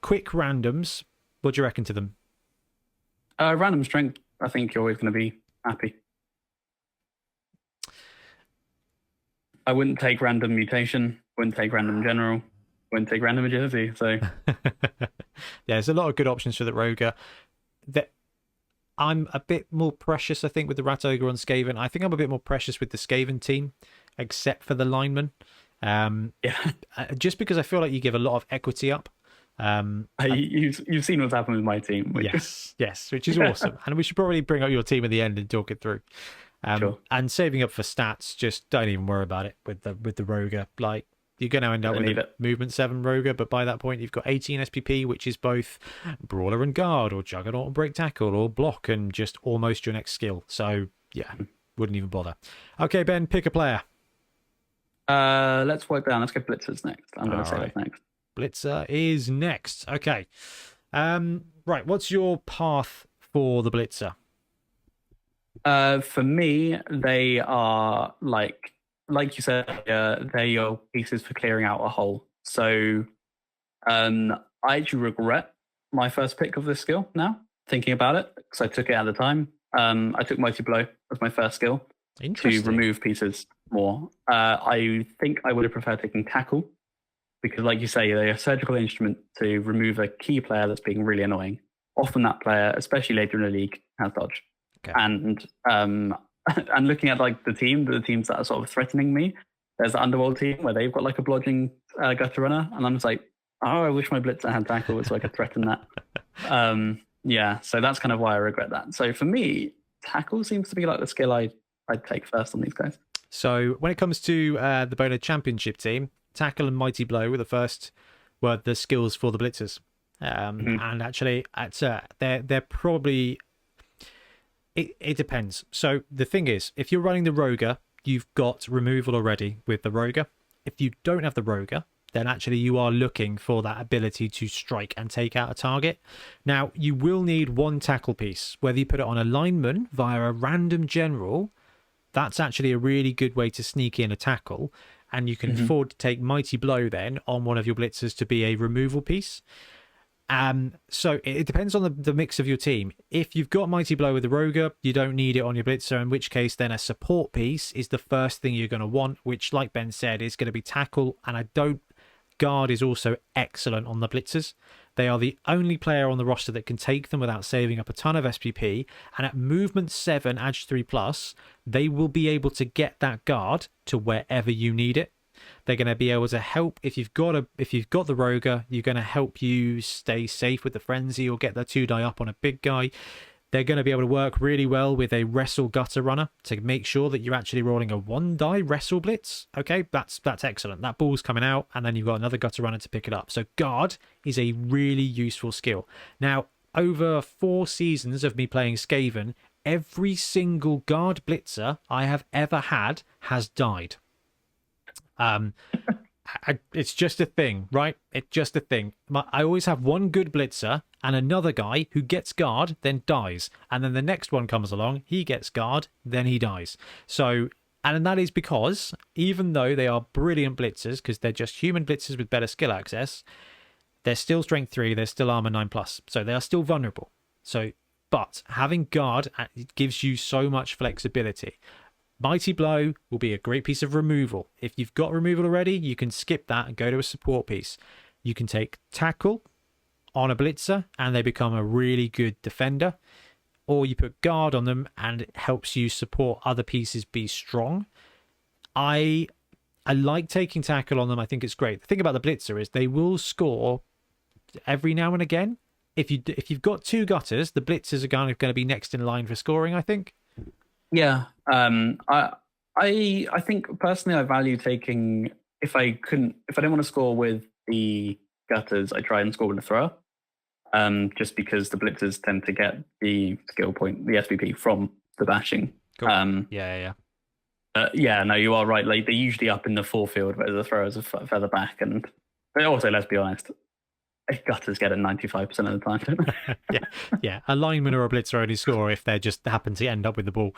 Speaker 1: quick randoms, what do you reckon to them?
Speaker 2: Random strength, I think you're always going to be happy. I wouldn't take random mutation, wouldn't take random general, wouldn't take random agility. So
Speaker 1: yeah, there's a lot of good options for the Roger. I'm a bit more precious, I think, with the Rat Ogre on Skaven. I think I'm a bit more precious with the Skaven team, except for the lineman. Just because I feel like you give a lot of equity up.
Speaker 2: You've seen what's happened with my team.
Speaker 1: Yes, which is awesome. And we should probably bring up your team at the end and talk it through.
Speaker 2: Sure.
Speaker 1: And saving up for stats, just don't even worry about it with the Roger. Like, you're going to end up with a movement 7 Roger, but by that point you've got 18 SPP, which is both Brawler and Guard, or Juggernaut and Break Tackle, or Block, and just almost your next skill. So yeah, wouldn't even bother. Okay, Ben, pick a player.
Speaker 2: Let's work down. Let's go Blitzers next. I'm going to say that's next.
Speaker 1: Blitzer is next. Okay. Right, what's your path for the Blitzer?
Speaker 2: For me, they are like you said, they're your pieces for clearing out a hole. So I actually regret my first pick of this skill now, thinking about it, because I took it at the time. I took Mighty Blow as my first skill to remove pieces more. I think I would have preferred taking Tackle, because like you say, they're a surgical instrument to remove a key player that's being really annoying. Often that player, especially later in the league, has dodge. Okay. And looking at like the teams that are sort of threatening me, there's the Underworld team where they've got like a blodging gutter runner, and I'm just like, oh, I wish my Blitzer had Tackle so I could threaten that. So that's kind of why I regret that. So for me, Tackle seems to be like the skill I'd take first on these guys.
Speaker 1: So when it comes to the Bonehead Championship team, Tackle and Mighty Blow were the skills for the Blitzers. And actually, they're probably. It depends. So the thing is, if you're running the Roger, you've got removal already with the Roger. If you don't have the Roger, then actually you are looking for that ability to strike and take out a target. Now, you will need one tackle piece. Whether you put it on a lineman via a random general, that's actually a really good way to sneak in a tackle. And you can afford to take Mighty Blow then on one of your Blitzers to be a removal piece. So it depends on the mix of your team. If you've got Mighty Blow with the Roger, you don't need it on your Blitzer, in which case then a support piece is the first thing you're going to want, which, like Ben said, is going to be Tackle. And Guard is also excellent on the Blitzers. They are the only player on the roster that can take them without saving up a ton of SPP, and at movement 7 Ag 3+, they will be able to get that Guard to wherever you need it. They're going to be able to help if you've got the Roger. You're going to help you stay safe with the Frenzy or get the 2-die up on a big guy. They're going to be able to work really well with a Wrestle Gutter Runner to make sure that you're actually rolling a 1-die Wrestle Blitz. Okay, that's excellent. That ball's coming out, and then you've got another Gutter Runner to pick it up. So Guard is a really useful skill. Now, over 4 seasons of me playing Skaven, every single Guard Blitzer I have ever had has died. It's just a thing, right? It's just a thing. I always have one good Blitzer and another guy who gets Guard, then dies. And then the next one comes along, he gets Guard, then he dies. So, and that is because even though they are brilliant Blitzers, because they're just human Blitzers with better skill access, they're still Strength 3, they're still Armor 9+. So they are still vulnerable. So, but having Guard, it gives you so much flexibility. Mighty Blow will be a great piece of removal. If you've got removal already, you can skip that and go to a support piece. You can take Tackle on a Blitzer and they become a really good defender. Or you put Guard on them and it helps you support other pieces be strong. I like taking Tackle on them. I think it's great. The thing about the Blitzer is they will score every now and again. If you've got 2 gutters, the Blitzers are going to be next in line for scoring, I think.
Speaker 2: Yeah, I think personally I value taking if I don't want to score with the gutters, I try and score with the thrower. Just because the Blitzers tend to get the skill point, the SVP from the bashing.
Speaker 1: Cool.
Speaker 2: No, you are right. Like they're usually up in the forefield, where the throwers are further back, and also let's be honest, Gutters get it 95% of the time, don't they?
Speaker 1: Yeah. A lineman or a blitzer only score if they just happen to end up with the ball,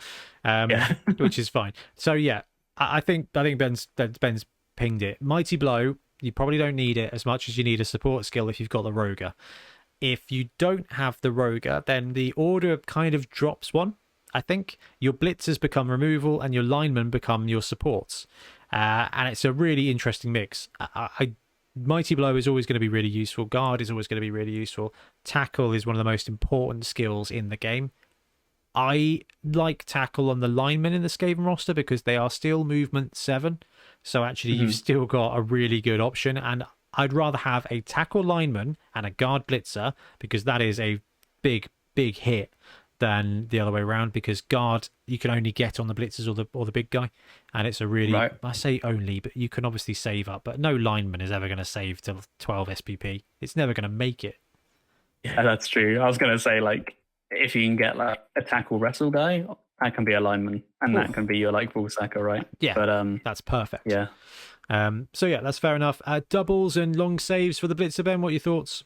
Speaker 1: which is fine. So yeah, I think Ben's pinged it. Mighty Blow, you probably don't need it as much as you need a support skill if you've got the Roger. If you don't have the Roger, then the order kind of drops one. I think your blitzers become removal and your linemen become your supports, and it's a really interesting mix. Mighty Blow is always going to be really useful. Guard is always going to be really useful. Tackle is one of the most important skills in the game. I like tackle on the linemen in the Skaven roster because they are still movement 7. So actually you've still got a really good option. And I'd rather have a tackle lineman and a guard blitzer because that is a big hit than the other way around, because guard you can only get on the blitzers or the big guy, and it's a really I say only, but you can obviously save up, but no lineman is ever going to save till 12 SPP. It's never going to make it.
Speaker 2: Yeah, that's true. I was going to say, like, if you can get like a tackle wrestle guy, that can be a lineman, and that can be your like full sacker, right?
Speaker 1: Yeah, but that's perfect.
Speaker 2: Yeah.
Speaker 1: So yeah, that's fair enough. Doubles and long saves for the blitzer, Ben. What are your thoughts?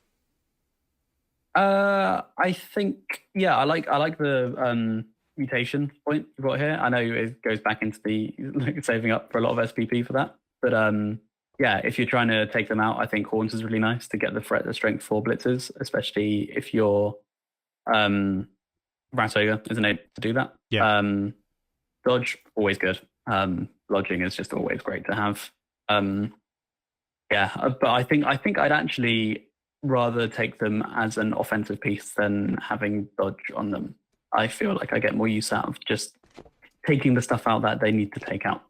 Speaker 2: I think I like the mutation point you brought here. I know it goes back into the like, saving up for a lot of SPP for that, but if you're trying to take them out, I think Horns is really nice to get the strength 4 blitzers, especially if you're Ratogre isn't able to do that.
Speaker 1: Yeah.
Speaker 2: Dodge always good. Lodging is just always great to have. But I think I'd actually rather take them as an offensive piece than having dodge on them. I feel like I get more use out of just taking the stuff out that they need to take out.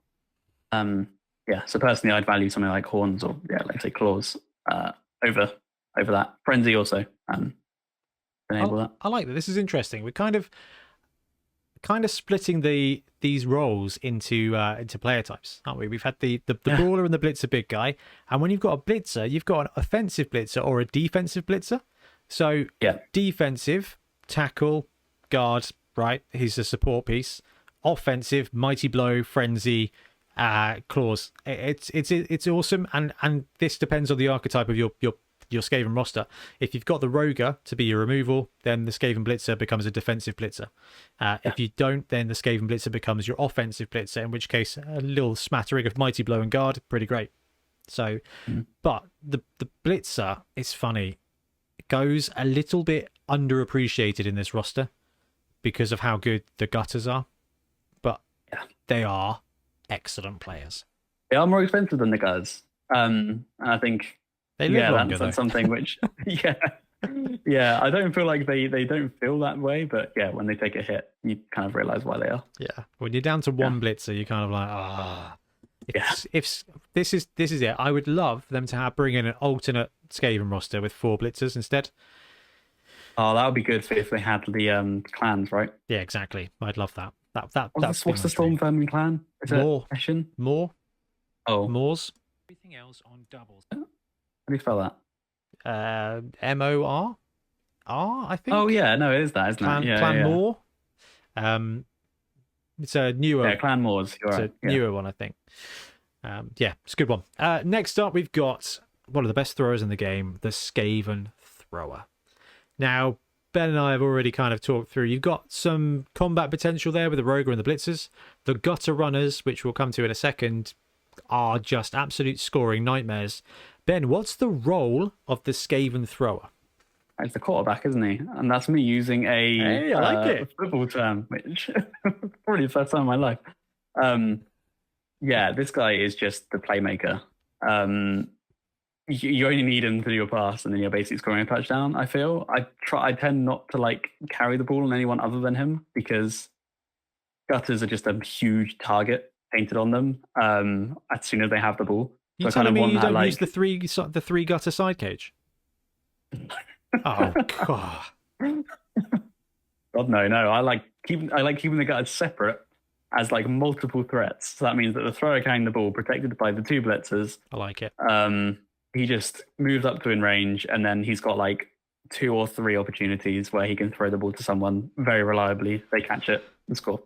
Speaker 2: So personally, I'd value something like Horns or like say Claws over that. Frenzy also enable that.
Speaker 1: I like that. This is interesting. We're kind of splitting these roles into player types, aren't we? We've had the brawler and the blitzer big guy, and when you've got a blitzer, you've got an offensive blitzer or a defensive blitzer. So defensive, tackle, guard, right? He's a support piece. Offensive, mighty blow, frenzy, claws. It's awesome, and this depends on the archetype of your Skaven roster. If you've got the Roger to be your removal, then the Skaven Blitzer becomes a defensive Blitzer. If you don't, then the Skaven Blitzer becomes your offensive Blitzer, in which case a little smattering of Mighty Blow and Guard, pretty great. So, but the Blitzer, it's funny, it goes a little bit underappreciated in this roster because of how good the Gutters are, but they are excellent players.
Speaker 2: They are more expensive than the Gutters. And I think
Speaker 1: they live longer,
Speaker 2: that's something which, I don't feel like they don't feel that way, but when they take a hit, you kind of realize why they are.
Speaker 1: Yeah, when you're down to one blitzer, you're kind of like, If this is it, I would love them to bring in an alternate Skaven roster with 4 blitzers instead. Oh,
Speaker 2: that would be good if they had the clans, right?
Speaker 1: Yeah, exactly. I'd love that.
Speaker 2: What's the Storm Vermin clan? Is it
Speaker 1: More.
Speaker 2: Oh,
Speaker 1: Moors. Everything else on doubles.
Speaker 2: How do you spell that?
Speaker 1: MOR? I think.
Speaker 2: Oh yeah, no, it is that, isn't it?
Speaker 1: Clan Moor. It's a newer.
Speaker 2: Yeah, Clan Moors.
Speaker 1: It's a newer one, I think. It's a good one. Next up, we've got one of the best throwers in the game, the Skaven Thrower. Now, Ben and I have already kind of talked through. You've got some combat potential there with the Roger and the Blitzers. The Gutter Runners, which we'll come to in a second, are just absolute scoring nightmares. Ben, what's the role of the Skaven Thrower?
Speaker 2: He's the quarterback, isn't he? And that's me using a football term, which probably the first time in my life. This guy is just the playmaker. You only need him to do your pass, and then you're basically scoring a touchdown. I feel I tend not to carry the ball on anyone other than him, because Gutters are just a huge target painted on them as soon as they have the ball.
Speaker 1: You telling me you don't use the three Gutter side cage? Oh god!
Speaker 2: God no! I like keeping the Gutters separate as multiple threats. So that means that the thrower carrying the ball, protected by the 2 blitzers.
Speaker 1: I like it.
Speaker 2: He just moves up to in range, and then he's got 2 or 3 opportunities where he can throw the ball to someone very reliably. They catch it and score.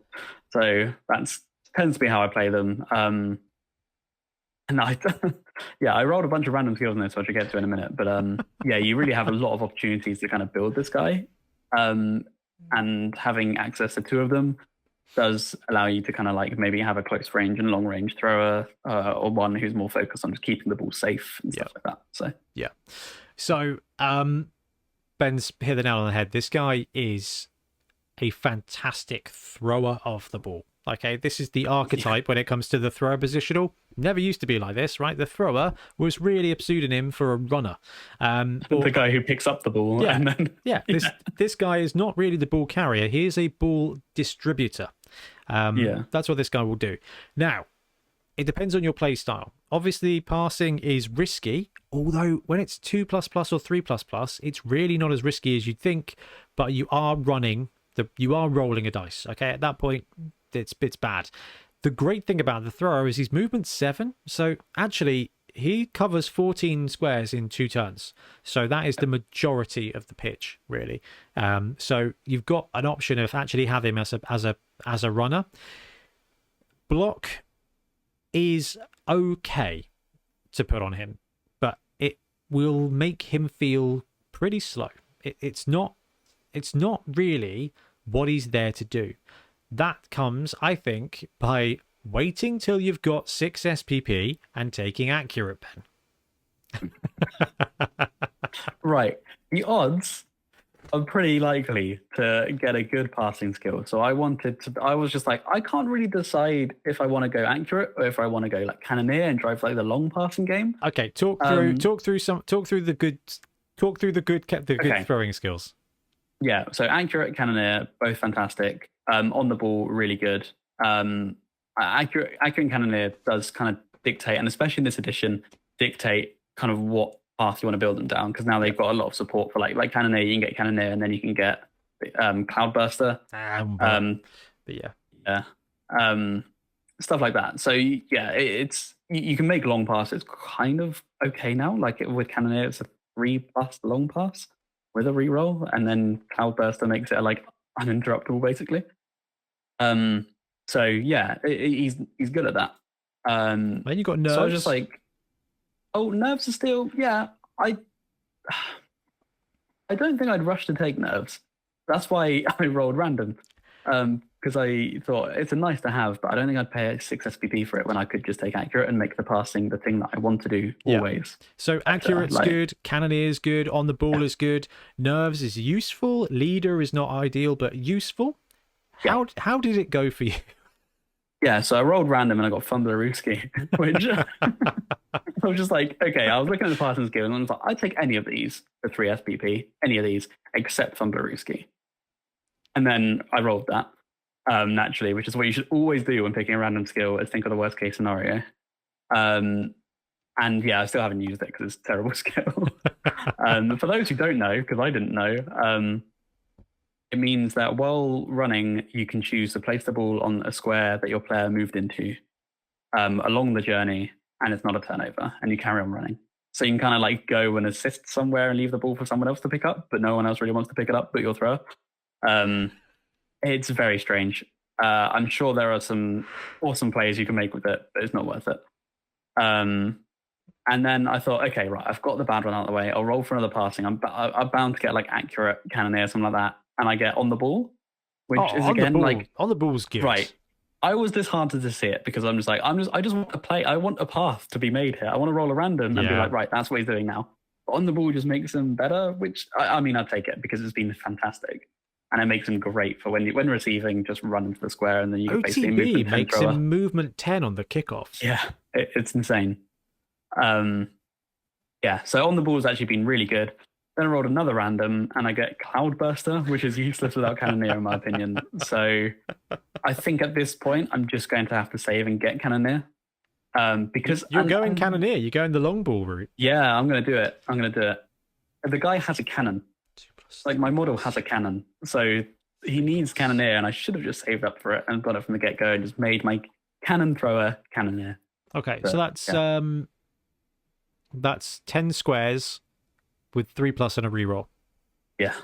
Speaker 2: So that tends to be how I play them. And I rolled a bunch of random skills in this, which I'll get to in a minute. But yeah, you really have a lot of opportunities to kind of build this guy. And having access to two of them does allow you to kind of like maybe have a close range and long range thrower, or one who's more focused on just keeping the ball safe and stuff like that. So
Speaker 1: yeah. So Ben's hit the nail on the head. This guy is a fantastic thrower of the ball. Okay, this is the archetype when it comes to the thrower positional. Never used to be like this, right? The thrower was really a pseudonym for a runner.
Speaker 2: The guy who picks up the ball.
Speaker 1: Yeah,
Speaker 2: and then,
Speaker 1: This guy is not really the ball carrier. He is a ball distributor. That's what this guy will do. Now, it depends on your play style. Obviously, passing is risky, although when it's 2++ or 3++, it's really not as risky as you'd think, but you are rolling a dice. Okay, at that point, it's bad. The great thing about the thrower is his movement's 7, so actually he covers 14 squares in 2 turns. So that is the majority of the pitch, really. So you've got an option of actually having him as a runner. Block is okay to put on him, but it will make him feel pretty slow. It's not really what he's there to do. That comes, I think, by waiting till you've got 6 SPP and taking accurate pen.
Speaker 2: Right. The odds are pretty likely to get a good passing skill. So I was just like, I can't really decide if I want to go accurate or if I want to go like cannoneer and drive like the long passing game.
Speaker 1: Okay, talk through the good throwing skills.
Speaker 2: Yeah, so accurate, cannoneer, both fantastic. On the ball, really good. Accurate and cannoneer does kind of dictate, and especially in this edition, dictate kind of what path you want to build them down, because now they've got a lot of support for like cannoneer. You can get cannoneer, and then you can get cloudburster. Stuff like that. So yeah, it's you can make long passes kind of okay now. Like with cannoneer, it's a 3+ long pass with a reroll, and then cloudburster makes it like uninterruptible basically. So yeah, he's good at that.
Speaker 1: Then you got nerves.
Speaker 2: So I was just like, oh, nerves are still, yeah. I don't think I'd rush to take nerves. That's why I rolled random, because I thought it's a nice to have, but I don't think I'd pay 6 SPP for it when I could just take accurate and make the passing the thing that I want to do always.
Speaker 1: So accurate's good, cannoneer is good, on the ball is good, nerves is useful, leader is not ideal but useful. How did it go for you?
Speaker 2: Yeah, so I rolled random and I got Fumblerooski, which I was just like, okay, I was looking at the passing skill and I was like, I'd take any of these for 3 SPP, any of these, except Fumblerooski. And then I rolled that naturally, which is what you should always do when picking a random skill, is think of the worst case scenario. And yeah, I still haven't used it because it's a terrible skill. For those who don't know, because I didn't know, it means that while running, you can choose to place the ball on a square that your player moved into along the journey, and it's not a turnover, and you carry on running. So you can kind of like go and assist somewhere and leave the ball for someone else to pick up, but no one else really wants to pick it up but your thrower. It's very strange. I'm sure there are some awesome plays you can make with it, but it's not worth it. And then I thought, okay, right, I've got the bad one out of the way. I'll roll for another passing. I'm bound to get like accurate cannoneer, something like that. And I get on the ball, which is again like
Speaker 1: on the ball's good.
Speaker 2: Right. I was disheartened to see it because I'm just like, I just want to play. I want a path to be made here. I want to roll a random and be like, right, that's what he's doing now. But on the ball just makes him better, which I mean, I'd take it because it's been fantastic. And it makes him great for when receiving, just run into the square and then you can basically
Speaker 1: OTB makes him movement 10 on the kickoff.
Speaker 2: Yeah, it's insane. Yeah, so on the ball has actually been really good. Then I rolled another random and I get Cloudburster, which is useless without Cannoneer in my opinion. So I think at this point, I'm just going to have to save and get Cannoneer. Because
Speaker 1: you're going Cannoneer, you're going the long ball route.
Speaker 2: Yeah, I'm going to do it. The guy has a cannon. Like my model has a cannon. So he needs Cannoneer and I should have just saved up for it and got it from the get-go and just made my cannon thrower Cannoneer.
Speaker 1: Okay, so that's 10 squares with 3+ and a reroll.
Speaker 2: Yeah.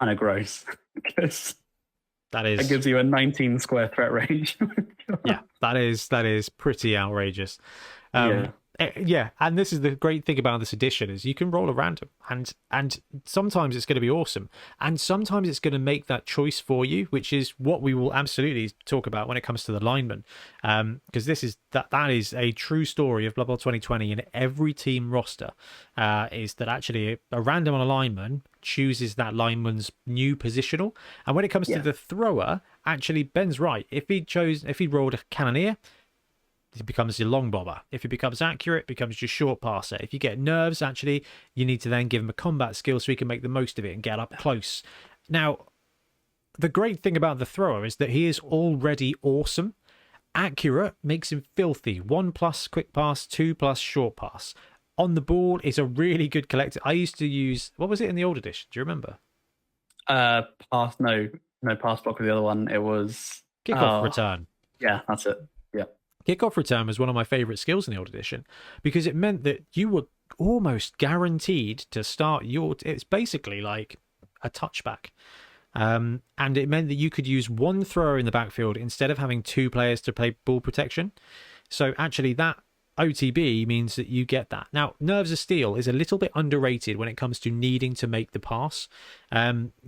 Speaker 2: And a gross. Because
Speaker 1: that gives
Speaker 2: you a 19 square threat range.
Speaker 1: Yeah, that is pretty outrageous.
Speaker 2: Yeah.
Speaker 1: Yeah, and this is the great thing about this edition is you can roll a random, and sometimes it's going to be awesome, and sometimes it's going to make that choice for you, which is what we will absolutely talk about when it comes to the lineman, because that is a true story of Blood Bowl 2020 in every team roster, is that actually a random on a lineman chooses that lineman's new positional, and when it comes to the thrower, actually Ben's right. If he rolled a cannoneer, it becomes your long bobber. If it becomes accurate, it becomes your short passer. If you get nerves, actually, you need to then give him a combat skill so he can make the most of it and get up close. Now, the great thing about the thrower is that he is already awesome. Accurate makes him filthy. 1+ quick pass, 2+ short pass. On the ball is a really good collector. I used to use, what was it in the old edition? Do you remember?
Speaker 2: Pass, no pass block with the other one. It was
Speaker 1: Kickoff return.
Speaker 2: Yeah, that's it. Yeah.
Speaker 1: Kickoff return was one of my favourite skills in the old edition because it meant that you were almost guaranteed to start it's basically like a touchback. And it meant that you could use one thrower in the backfield instead of having two players to play ball protection. So actually that OTB means that you get that. Now, Nerves of Steel is a little bit underrated when it comes to needing to make the pass,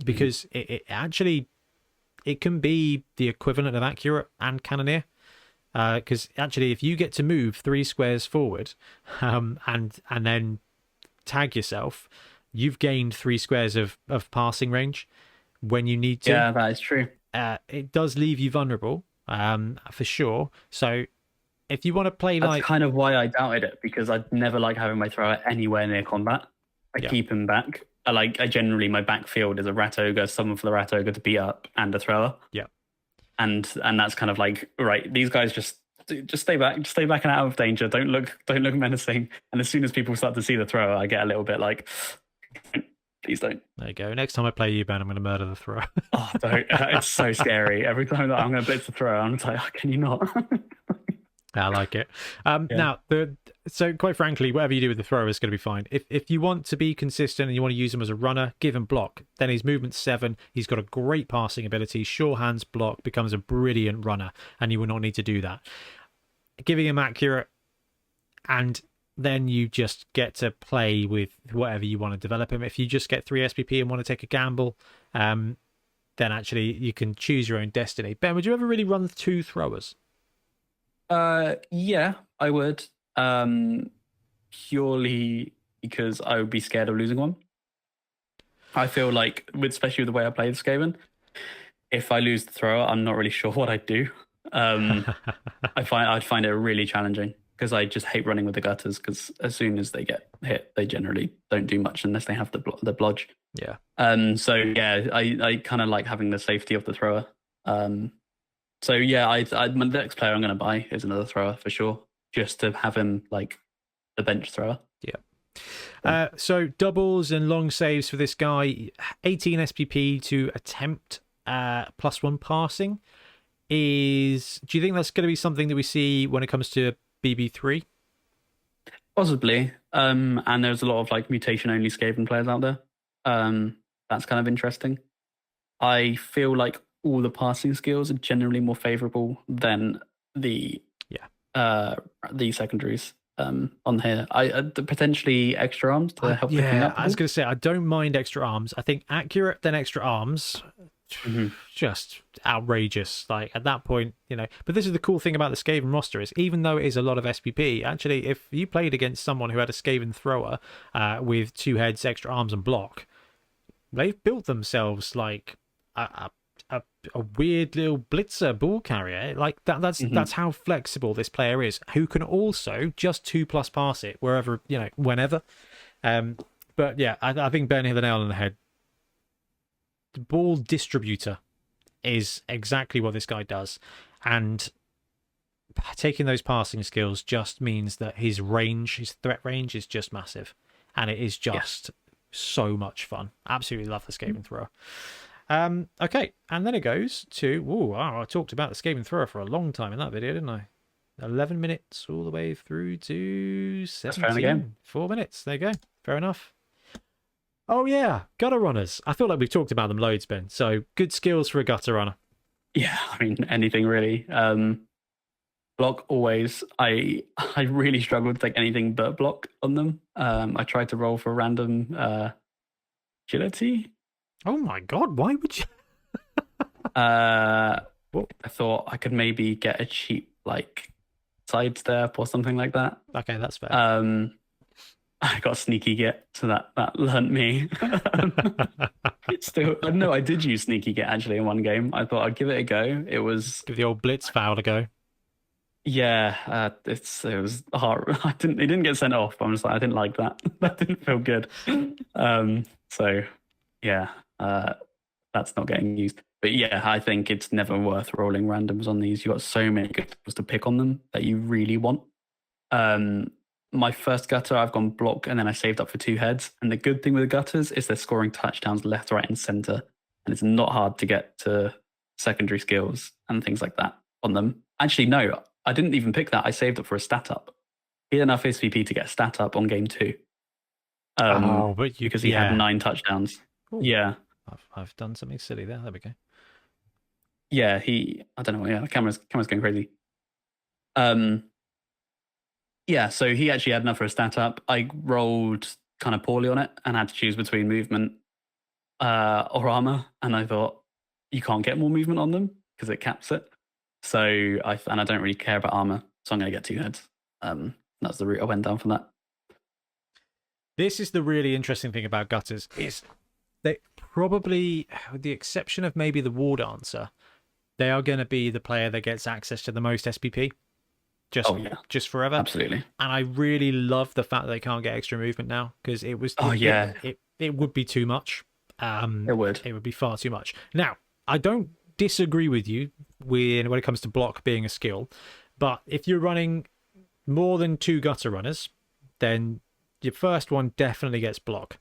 Speaker 1: because it actually can be the equivalent of accurate and cannoneer. Because actually, if you get to move 3 squares forward, and then tag yourself, you've gained 3 squares of passing range when you need to.
Speaker 2: Yeah, that is true.
Speaker 1: It does leave you vulnerable, for sure. So if you want to play
Speaker 2: That's kind of why I doubted it, because I'd never like having my thrower anywhere near combat. I keep him back. I generally, my backfield is a rat ogre, someone for the rat ogre to beat up, and a thrower.
Speaker 1: Yeah.
Speaker 2: And that's kind of like, right, these guys just stay back and out of danger. Don't look menacing. And as soon as people start to see the thrower, I get a little bit like, please don't.
Speaker 1: There you go. Next time I play you, Ben, I'm going to murder the thrower.
Speaker 2: Oh, don't. It's so scary. Every time that I'm going to blitz the thrower, I'm like, oh, can you not?
Speaker 1: I like it. Now, so quite frankly, whatever you do with the thrower is going to be fine. If you want to be consistent and you want to use him as a runner, give him block. Then his movement's 7. He's got a great passing ability. Sure hands block, becomes a brilliant runner, and you will not need to do that. Giving him accurate, and then you just get to play with whatever you want to develop him. If you just get 3 SPP and want to take a gamble, then actually you can choose your own destiny. Ben, would you ever really run 2 throwers?
Speaker 2: Yeah, I would. Purely because I would be scared of losing one. I feel like, especially with the way I play the Skaven, if I lose the thrower, I'm not really sure what I'd do. I'd find it really challenging because I just hate running with the gutters, because as soon as they get hit, they generally don't do much unless they have the blodge.
Speaker 1: Yeah.
Speaker 2: So yeah, I kind of like having the safety of the thrower. So yeah, my next player I'm going to buy is another thrower for sure, just to have him like the bench thrower.
Speaker 1: Yeah. So doubles and long saves for this guy. 18 SPP to attempt +1 passing. Do you think that's going to be something that we see when it comes to BB3?
Speaker 2: Possibly. And there's a lot of like mutation only Skaven players out there. That's kind of interesting. I feel like all the passing skills are generally more favorable than the secondaries on here. Potentially extra arms to help picking up.
Speaker 1: I was going to say, I don't mind extra arms. I think accurate then extra arms, just outrageous. Like at that point, but this is the cool thing about the Skaven roster is, even though it is a lot of SPP, actually, if you played against someone who had a Skaven thrower with 2 heads, extra arms and block, they've built themselves like a weird little blitzer ball carrier. Like that's how flexible this player is, who can also just 2+ pass it wherever, whenever. But yeah, I think Ben hit the nail on the head. The ball distributor is exactly what this guy does, and taking those passing skills just means that his threat range is just massive, and it is just so much fun. Absolutely love the Skaven thrower. Okay, and then it goes to, I talked about the Skaven thrower for a long time in that video, didn't I? 11 minutes all the way through to 17. 4 minutes, there you go. Fair enough. Oh yeah, gutter runners. I feel like we've talked about them loads, Ben. So good skills for a gutter runner.
Speaker 2: Yeah, I mean, anything really. Block always. I really struggle to take anything but block on them. I tried to roll for random agility.
Speaker 1: Oh my god, why would you?
Speaker 2: What? I thought I could maybe get a cheap like sidestep or something like that.
Speaker 1: Okay, that's fair.
Speaker 2: I got sneaky get, so that learnt me. Still, no, I did use sneaky get actually in one game. I thought I'd give it a go. It was
Speaker 1: Give the old blitz foul a go.
Speaker 2: yeah, it was hard. It didn't get sent off. I'm just like I didn't like that. That didn't feel good. So yeah, that's not getting used. But yeah, I think it's never worth rolling randoms on these. You've got so many good things to pick on them that you really want. My first gutter, I've gone block, and then I saved up for 2 heads. And the good thing with the gutters is they're scoring touchdowns left, right, and center. And it's not hard to get to secondary skills and things like that on them. Actually, no, I didn't even pick that. I saved up for a stat up. He had enough SVP to get a stat up on game 2. Because he had 9 touchdowns.
Speaker 1: Ooh.
Speaker 2: Yeah.
Speaker 1: I've done something silly there. There we go.
Speaker 2: Yeah, I don't know. Yeah, the camera's going crazy. Yeah, so he actually had enough for a stat up. I rolled kind of poorly on it and had to choose between movement or armor. And I thought, you can't get more movement on them because it caps it. So I don't really care about armor. So I'm going to get 2 heads. That's the route I went down for that.
Speaker 1: This is the really interesting thing about gutters. Is they probably, with the exception of maybe the war dancer, they are going to be the player that gets access to the most SPP. Just forever.
Speaker 2: Absolutely.
Speaker 1: And I really love the fact that they can't get extra movement now, because it would be too much. It would be far too much. Now, I don't disagree with you when it comes to block being a skill, but if you're running more than 2 gutter runners, then your first one definitely gets block.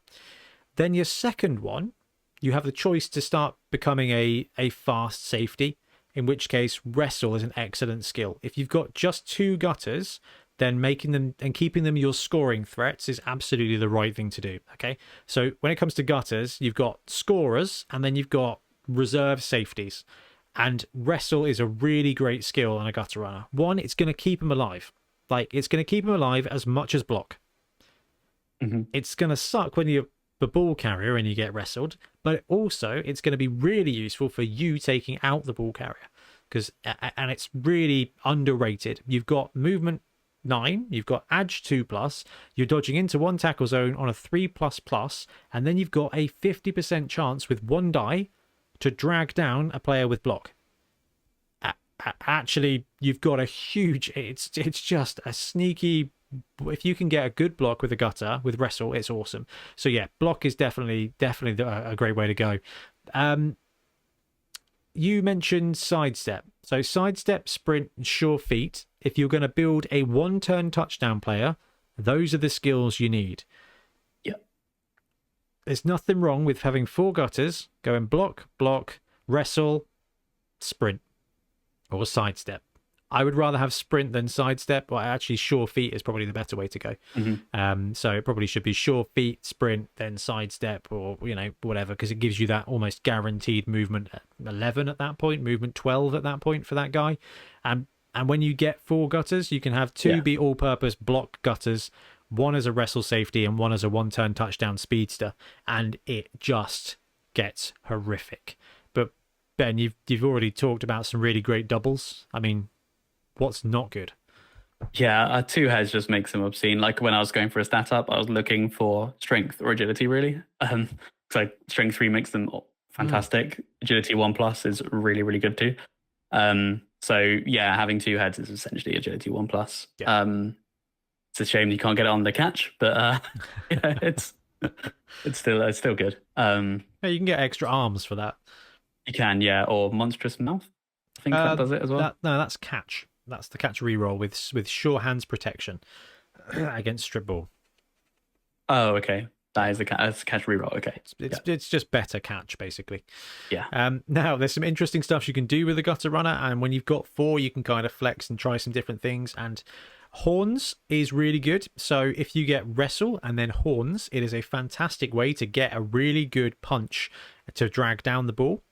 Speaker 1: Then your second one, you have the choice to start becoming a fast safety, in which case wrestle is an excellent skill. If you've got just 2 gutters, then making them and keeping them your scoring threats is absolutely the right thing to do. Okay, so when it comes to gutters, you've got scorers and then you've got reserve safeties, and wrestle is a really great skill on a gutter runner. One, it's going to keep them alive. Like, it's going to keep them alive as much as block.
Speaker 2: Mm-hmm.
Speaker 1: It's going to suck when you're the ball carrier and you get wrestled, but also it's going to be really useful for you taking out the ball carrier, and it's really underrated. You've got movement 9, you've got edge 2+, you're dodging into 1 tackle zone on a 3++, and then you've got a 50% chance with 1 die to drag down a player with block. Actually, you've got a huge, it's just a sneaky. If you can get a good block with a gutter with wrestle, it's awesome. So yeah, block is definitely a great way to go. You mentioned sidestep. So sidestep, sprint, and sure feet. If you're going to build a 1-turn touchdown player, those are the skills you need.
Speaker 2: Yep.
Speaker 1: There's nothing wrong with having 4 gutters going block, wrestle, sprint, or sidestep. I would rather have sprint than sidestep, but actually sure feet is probably the better way to go.
Speaker 2: Mm-hmm.
Speaker 1: So it probably should be sure feet, sprint, then sidestep, or whatever, because it gives you that almost guaranteed movement at 11 at that point, movement 12 at that point for that guy. And when you get 4 gutters, you can have 2 be all-purpose block gutters, 1 as a wrestle safety and 1 as a 1-turn touchdown speedster, and it just gets horrific. But Ben, you've already talked about some really great doubles. I mean, what's not good?
Speaker 2: Yeah, 2 heads just makes them obscene. Like when I was going for a stat up, I was looking for strength or agility, really. So strength 3 makes them fantastic. Agility 1+ is really, really good too. So yeah, having 2 heads is essentially agility 1+. Yeah. It's a shame you can't get it on the catch, but yeah, it's still good.
Speaker 1: Yeah, you can get extra arms for that.
Speaker 2: You can, yeah, or monstrous mouth. I think that does it as well.
Speaker 1: That's catch. That's the catch reroll with sure hands protection against strip ball.
Speaker 2: Oh, okay. That is the catch reroll. Okay.
Speaker 1: It's just better catch, basically.
Speaker 2: Yeah.
Speaker 1: Now, there's some interesting stuff you can do with the gutter runner, and when you've got 4, you can kind of flex and try some different things. And horns is really good. So if you get wrestle and then horns, it is a fantastic way to get a really good punch to drag down the ball.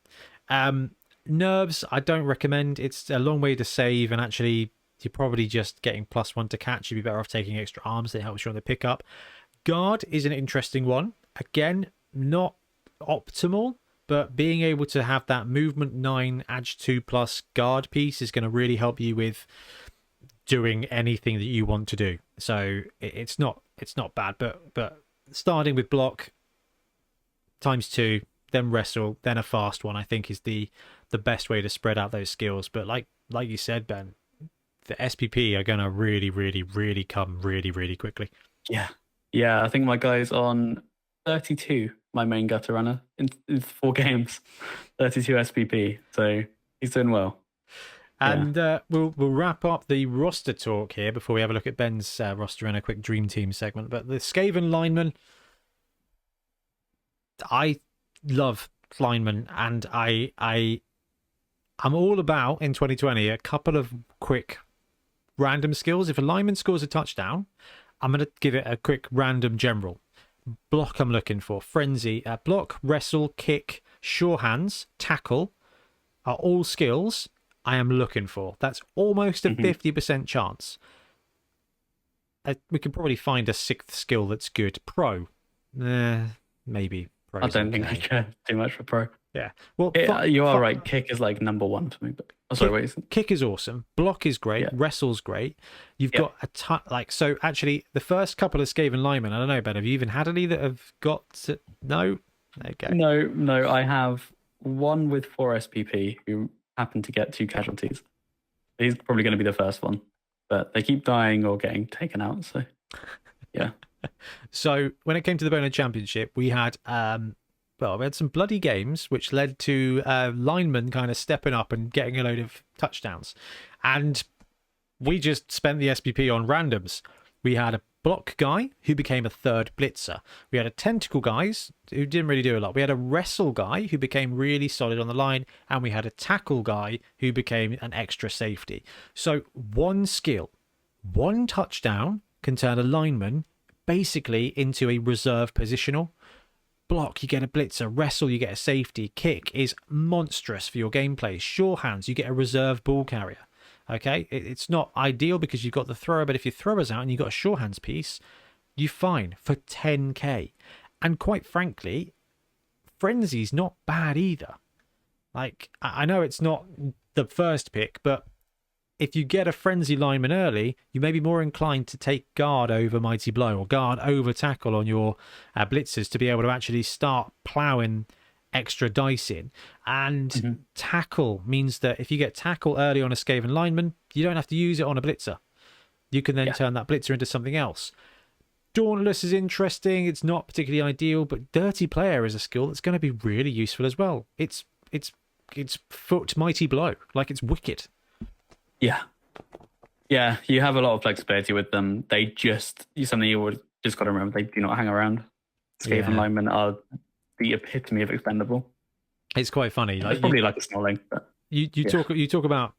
Speaker 1: Nerves, I don't recommend. It's a long way to save, and actually you're probably just getting +1 to catch. You'd be better off taking extra arms that helps you on the pickup. Guard is an interesting one. Again, not optimal, but being able to have that movement 9 edge 2+ guard piece is going to really help you with doing anything that you want to do. So it's not bad, but starting with block ×2, then wrestle, then a fast one, I think is the best way to spread out those skills. But like you said, Ben, the SPP are going to really come really quickly.
Speaker 2: Yeah, I think my guy's on 32, my main gutter runner, in 4 games. 32 SPP, so he's doing well.
Speaker 1: And we'll wrap up the roster talk here before we have a look at Ben's roster and a quick Dream Team segment. But the Skaven lineman, I love linemen, and I'm all about, in 2020, a couple of quick random skills. If a lineman scores a touchdown, I'm going to give it a quick random general. Block I'm looking for. Frenzy. Block, wrestle, kick, sure hands, tackle are all skills I am looking for. That's almost a 50% chance. We can probably find a 6th skill that's good. Pro. Maybe. Pro
Speaker 2: I don't think I care too much for pro.
Speaker 1: Yeah. Well,
Speaker 2: you are right. Kick is like number 1 for me. But
Speaker 1: kick is awesome. Block is great. Yeah. Wrestle's great. You've got a ton. So actually, the first couple of Skaven linemen, I don't know, Ben, have you even had any that have got to... No? Okay.
Speaker 2: No. I have one with 4 SPP who happened to get 2 casualties. He's probably going to be the first one, but they keep dying or getting taken out. So, yeah.
Speaker 1: So when it came to the Bonehead Championship, we had we had some bloody games which led to linemen kind of stepping up and getting a load of touchdowns, and we just spent the SPP on randoms. We had a block guy who became a 3rd blitzer. We had a tentacle guys who didn't really do a lot. We had a wrestle guy who became really solid on the line, and we had a tackle guy who became an extra safety. So one skill, one touchdown can turn a lineman basically into a reserve positional. Block, you get a blitzer. Wrestle, you get a safety. Kick is monstrous for your gameplay. Sure hands, you get a reserve ball carrier. Okay, it's not ideal because you've got the thrower, but if your thrower's out and you've got a sure hands piece, you're fine for 10k. And quite frankly, Frenzy's not bad either. Like, I know it's not the first pick, but if you get a Frenzy lineman early, you may be more inclined to take guard over Mighty Blow or guard over tackle on your blitzers to be able to actually start ploughing extra dice in. And tackle means that if you get tackle early on a Skaven lineman, you don't have to use it on a blitzer. You can then turn that blitzer into something else. Dauntless is interesting. It's not particularly ideal, but Dirty Player is a skill that's going to be really useful as well. It's foot Mighty Blow. Like, it's wicked.
Speaker 2: Yeah, you have a lot of flexibility with them. They something you would just got to remember, they do not hang around. Skaven linemen are the epitome of expendable.
Speaker 1: It's quite funny.
Speaker 2: Like, it's probably like a Snorling. But
Speaker 1: you talk about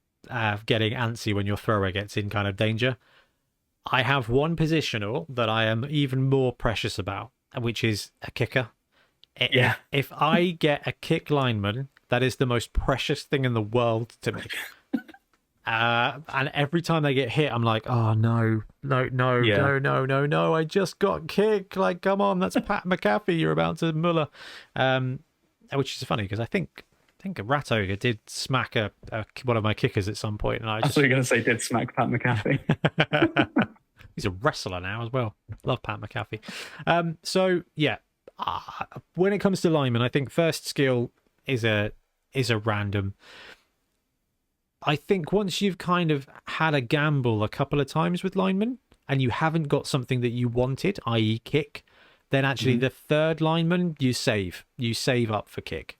Speaker 1: getting antsy when your thrower gets in kind of danger. I have one positional that I am even more precious about, which is a kicker. If I get a kick lineman, that is the most precious thing in the world to me. And every time they get hit, I'm like, oh no, I just got kicked. Like, come on, that's Pat McAfee you're about to Muller. Which is funny because I think a Rat Ogre did smack one of my kickers at some point, and I
Speaker 2: thought you were going to say did smack Pat McAfee.
Speaker 1: He's a wrestler now as well. Love Pat McAfee. So yeah, when it comes to linemen, I think first skill is a random. I think once you've kind of had a gamble a couple of times with linemen and you haven't got something that you wanted, i.e. kick, then actually the 3rd lineman, you save up for kick.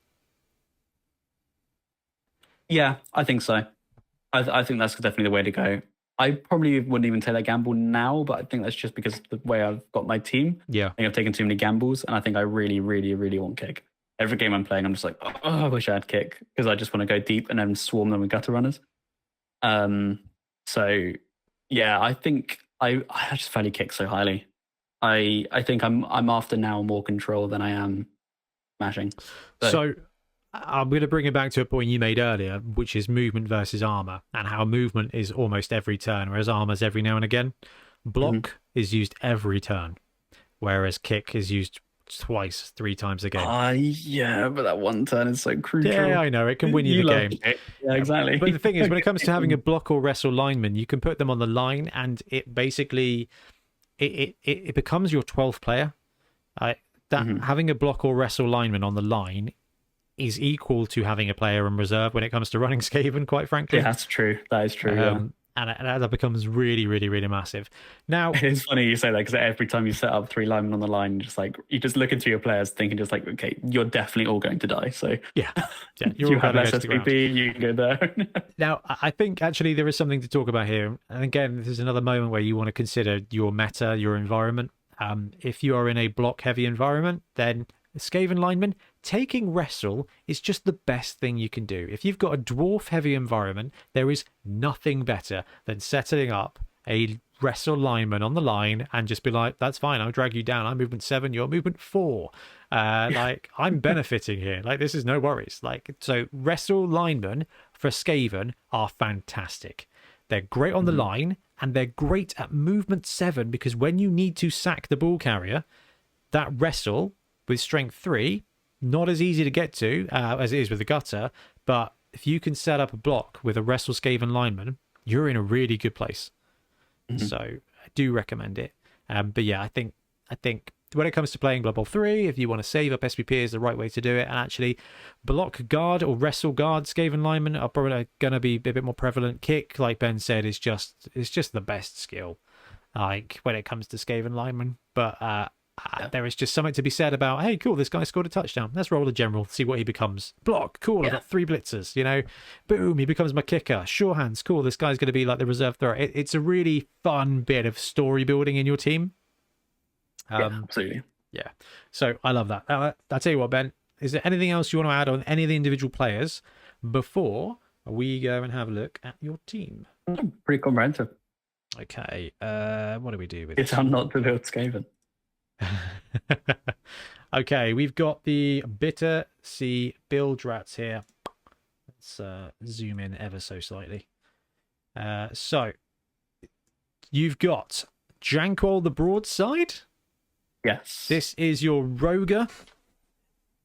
Speaker 2: Yeah, I think so. I think that's definitely the way to go. I probably wouldn't even take that gamble now, but I think that's just because of the way I've got my team.
Speaker 1: Yeah.
Speaker 2: I think I've taken too many gambles, and I think I really, really, really want kick. Every game I'm playing, I'm just like, oh, I wish I had kick, because I just want to go deep and then swarm them with gutter runners. So yeah, I think I just value kick so highly. I think I'm after now more control than I am smashing.
Speaker 1: So I'm going to bring it back to a point you made earlier, which is movement versus armor, and how movement is almost every turn, whereas armor's every now and again. Block is used every turn, whereas kick is used twice, 3 times a game.
Speaker 2: Yeah, but that one turn is so crucial.
Speaker 1: Yeah, I know. It can win you the game.
Speaker 2: Yeah, exactly.
Speaker 1: But the thing is, when it comes to having a block or wrestle lineman, you can put them on the line, and it basically it becomes your 12th player. Having a block or wrestle lineman on the line is equal to having a player in reserve when it comes to running Skaven, quite frankly.
Speaker 2: Yeah, that's true. That is true.
Speaker 1: And that becomes really, really, really massive. Now,
Speaker 2: it's funny you say that, because every time you set up 3 linemen on the line, you just look into your players thinking just like, okay, you're definitely all going to die. So
Speaker 1: yeah,
Speaker 2: you're you have less SPP, you can go there.
Speaker 1: Now, I think actually there is something to talk about here. And again, this is another moment where you want to consider your meta, your environment. If you are in a block-heavy environment, then Skaven lineman, taking wrestle is just the best thing you can do. If you've got a dwarf heavy environment, there is nothing better than setting up a wrestle lineman on the line and just be like, that's fine, I'll drag you down. I'm movement 7, you're movement 4. Like, I'm benefiting here. Like, this is no worries. Like, so wrestle linemen for Skaven are fantastic. They're great on the line, and they're great at movement 7, because when you need to sack the ball carrier, that wrestle with strength 3, not as easy to get to as it is with the gutter, but if you can set up a block with a wrestle Skaven lineman, you're in a really good place. So I do recommend it. But yeah, I think when it comes to playing Blood Bowl 3, if you want to save up SPP, is the right way to do it. And actually, block guard or wrestle guard Skaven linemen are probably going to be a bit more prevalent. Kick, like Ben said, is just the best skill, like when it comes to Skaven linemen. But there is just something to be said about, hey, cool, this guy scored a touchdown. Let's roll a general, see what he becomes. Block, cool, I've got 3 blitzers, boom, he becomes my kicker. Sure hands, cool, this guy's going to be like the reserve thrower. It's a really fun bit of story building in your team.
Speaker 2: Absolutely.
Speaker 1: Yeah, so I love that. I'll tell you what, Ben, is there anything else you want to add on any of the individual players before we go and have a look at your team?
Speaker 2: Pretty comprehensive.
Speaker 1: Okay, what do we do with
Speaker 2: it's how not to build Skaven.
Speaker 1: Okay, we've got the Bitter Sea Build Rats here. Let's zoom in ever so slightly. So you've got Jankwall the Broadside.
Speaker 2: Yes.
Speaker 1: This is your Roger.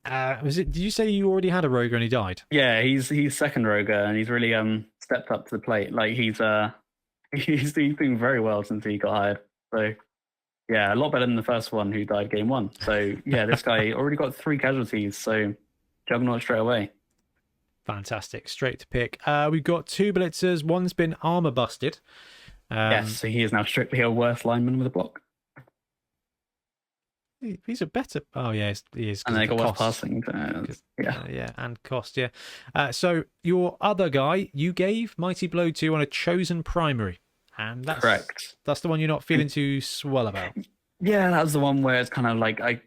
Speaker 1: Did you say you already had a Roger and he died?
Speaker 2: Yeah, he's second Roger, and he's really stepped up to the plate. Like he's doing very well since he got hired. So yeah, a lot better than the first one who died game 1. So yeah, this guy already got 3 casualties, so Juggernaut straight away.
Speaker 1: Fantastic. Straight to pick. We've got 2 blitzers. One's been armor busted.
Speaker 2: Yes, so he is now strictly a worse lineman with a block.
Speaker 1: He's a better... Oh, yeah, he is.
Speaker 2: And they got worse passing.
Speaker 1: Yeah, and cost, yeah. So your other guy, you gave Mighty Blow to on a chosen primary. And that's
Speaker 2: correct.
Speaker 1: That's the one you're not feeling too swell about.
Speaker 2: Yeah, that was the one where it's kind of like I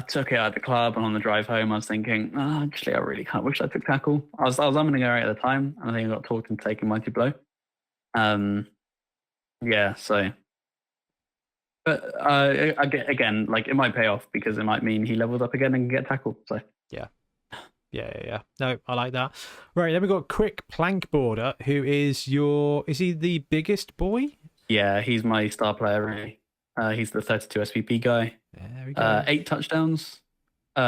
Speaker 2: took it at the club, and on the drive home I was thinking, actually I really kind of wish I took tackle. I was umming and ahhing at the time, and I think I got talked into taking Mighty Blow. Yeah, so. But again, like it might pay off, because it might mean he levels up again and can get tackled. So
Speaker 1: Yeah. No, I like that. Right, then we've got Quick Plank Border, who is he the biggest boy?
Speaker 2: Yeah, he's my star player, really. He's the 32 SVP guy.
Speaker 1: There we go.
Speaker 2: 8 touchdowns, 2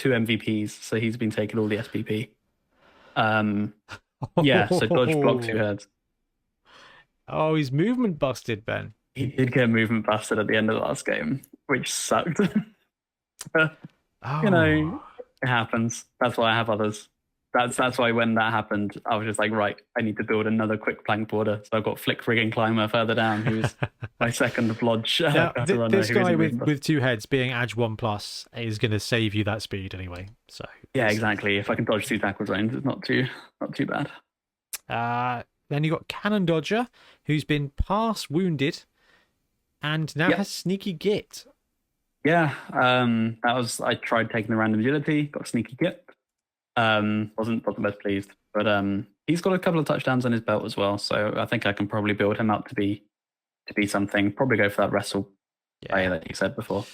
Speaker 2: MVPs, so he's been taking all the SPP. Yeah, so dodge, block, 2 heads.
Speaker 1: Oh, he's movement busted, Ben.
Speaker 2: He did get movement busted at the end of the last game, which sucked. It happens. That's why I have others. That's why when that happened, I was just like, right, I need to build another quick plank border. So I've got Flick Frigging Climber further down, who's my second Blodge.
Speaker 1: Now, this guy with 2 heads being Edge 1+ is going to save you that speed anyway. So
Speaker 2: yeah, exactly. If I can dodge 2 tackle zones, it's not too bad.
Speaker 1: Then you got Cannon Dodger, who's been pass wounded and now has Sneaky Git.
Speaker 2: Yeah, I tried taking the random agility, got Sneaky Git. Wasn't the best pleased, but he's got a couple of touchdowns on his belt as well, so I think I can probably build him up to be something. Probably go for that wrestle player that you said before.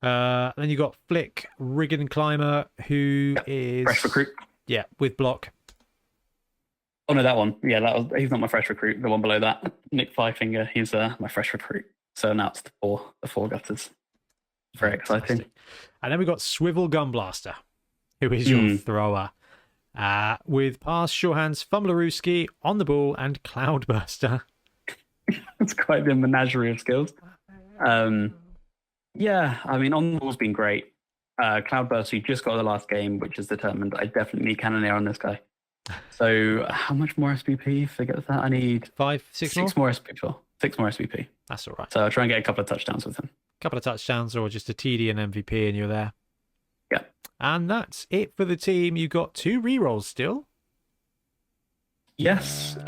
Speaker 1: Then you got Flick, Riggin Climber, who is
Speaker 2: fresh recruit.
Speaker 1: Yeah, with block.
Speaker 2: Oh no, that one. Yeah, he's not my fresh recruit. The one below that, Nick Fivefinger, he's my fresh recruit. So now it's the four gutters. Very exciting.
Speaker 1: And then we got Swivel Gunblaster, who is your thrower. With pass, sure hands, Fumblerooski, on the ball, and Cloudburster.
Speaker 2: It's quite the menagerie of skills. Yeah, I mean, on the ball's been great. Cloudburster, you just got the last game, which is determined. I definitely need Cannoneer on this guy. So how much more SPP? Forget that. I need
Speaker 1: six
Speaker 2: more SPP. 6 more SPP.
Speaker 1: That's all right.
Speaker 2: So I'll try and get a couple of touchdowns with him.
Speaker 1: A couple of touchdowns or just a TD and MVP and you're there.
Speaker 2: Yeah.
Speaker 1: And that's it for the team. You got 2 rerolls still.
Speaker 2: Yes.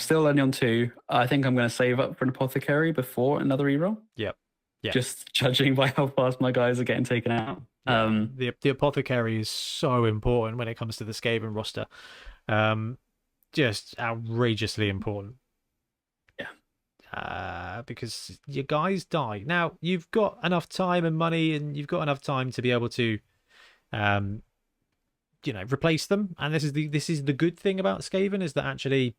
Speaker 2: Still only on 2. I think I'm going to save up for an Apothecary before another reroll.
Speaker 1: Yep. Yeah.
Speaker 2: Just judging by how fast my guys are getting taken out.
Speaker 1: The Apothecary is so important when it comes to the Skaven roster. Just outrageously important.
Speaker 2: Yeah.
Speaker 1: Because your guys die. Now, you've got enough time and money and you've got enough time to be able to replace them. And this is the good thing about Skaven, is that actually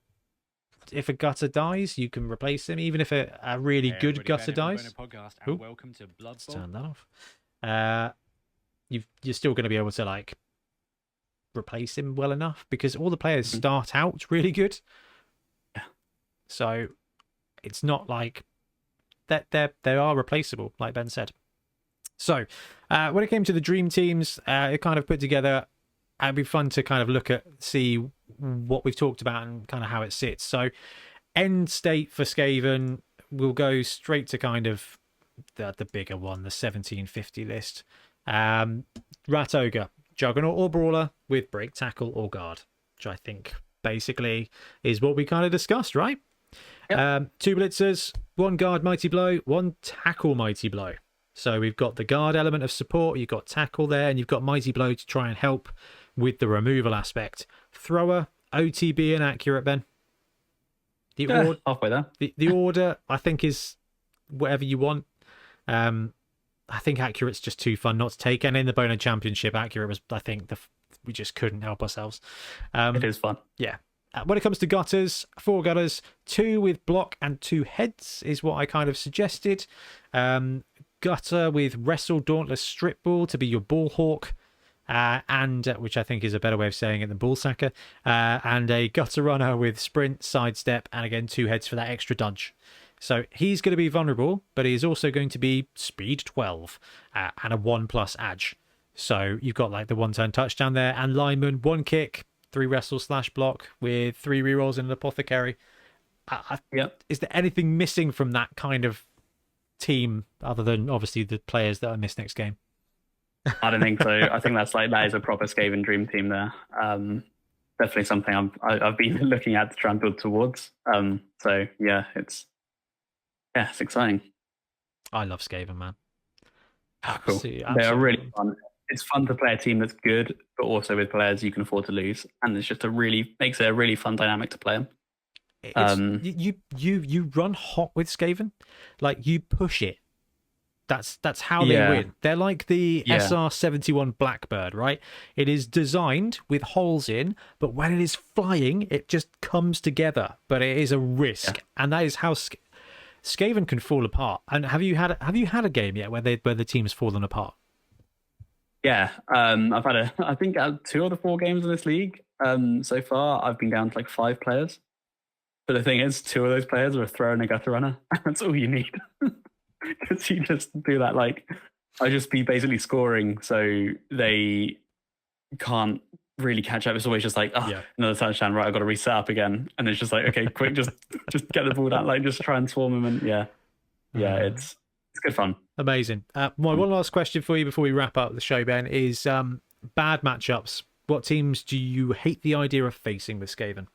Speaker 1: if a gutter dies, you can replace him, even if a really good gutter dies.
Speaker 3: Welcome to Blood
Speaker 1: Let's turn that off. You're still going to be able to like replace him well enough, because all the players start out really good.
Speaker 2: Yeah.
Speaker 1: So it's not like that they are replaceable, like Ben said. So when it came to the dream teams, it kind of put together. It'd be fun to kind of see what we've talked about and kind of how it sits. So end state for Skaven, we'll go straight to kind of the bigger one, the 1750 list. Rat Ogre, Juggernaut or Brawler with Break, Tackle or Guard, which I think basically is what we kind of discussed, right?
Speaker 2: Yep.
Speaker 1: 2 Blitzers, 1 Guard Mighty Blow, 1 Tackle Mighty Blow. So we've got the Guard element of support, you've got Tackle there, and you've got Mighty Blow to try and help with the removal aspect. Thrower, OTB and Accurate, Ben.
Speaker 2: Halfway there.
Speaker 1: The order, I think, is whatever you want. I think Accurate's just too fun not to take. And in the Bonehead Championship, Accurate was, I think, we just couldn't help ourselves.
Speaker 2: It is fun.
Speaker 1: Yeah. When it comes to gutters, 4 gutters, 2 with block and 2 heads is what I kind of suggested. Gutter with Wrestle, Dauntless, Strip Ball to be your Ball Hawk. And which I think is a better way of saying it than Ball Sacker. And a Gutter Runner with Sprint, Sidestep, and again 2 heads for that extra dodge. So he's going to be vulnerable, but he's also going to be speed 12 and a 1+ edge. So you've got like the 1-turn touchdown there, and lineman, 1 kick, 3 wrestle / block with 3 rerolls and an Apothecary.
Speaker 2: Yep.
Speaker 1: Is there anything missing from that kind of team other than obviously the players that I missed next game?
Speaker 2: I don't think so. I think that is a proper Skaven dream team there. Definitely something I've been looking at to try and build towards. So yeah, it's exciting.
Speaker 1: I love Skaven, man.
Speaker 2: Oh, cool. They are really fun. It's fun to play a team that's good, but also with players you can afford to lose, and it's just makes it a really fun dynamic to play them.
Speaker 1: You run hot with Skaven, like you push it. That's how they win. They're like the SR-71 Blackbird, right? It is designed with holes in, but when it is flying, it just comes together. But it is a risk, and that is how Skaven can fall apart. And have you had a game yet where the team's fallen apart?
Speaker 2: Yeah, I've had I think 2 of the 4 games in this league so far. I've been down to like 5 players, but the thing is, 2 of those players are a thrower and a gutter runner. That's all you need. Because you just do that, like I just be basically scoring, so they can't really catch up. It's always just like, another touchdown, right? I've got to reset up again, and it's just like, okay, quick, just get the ball down, like just try and swarm them, and it's good fun.
Speaker 1: Amazing. My one last question for you before we wrap up the show, Ben, is bad matchups. What teams do you hate the idea of facing with Skaven?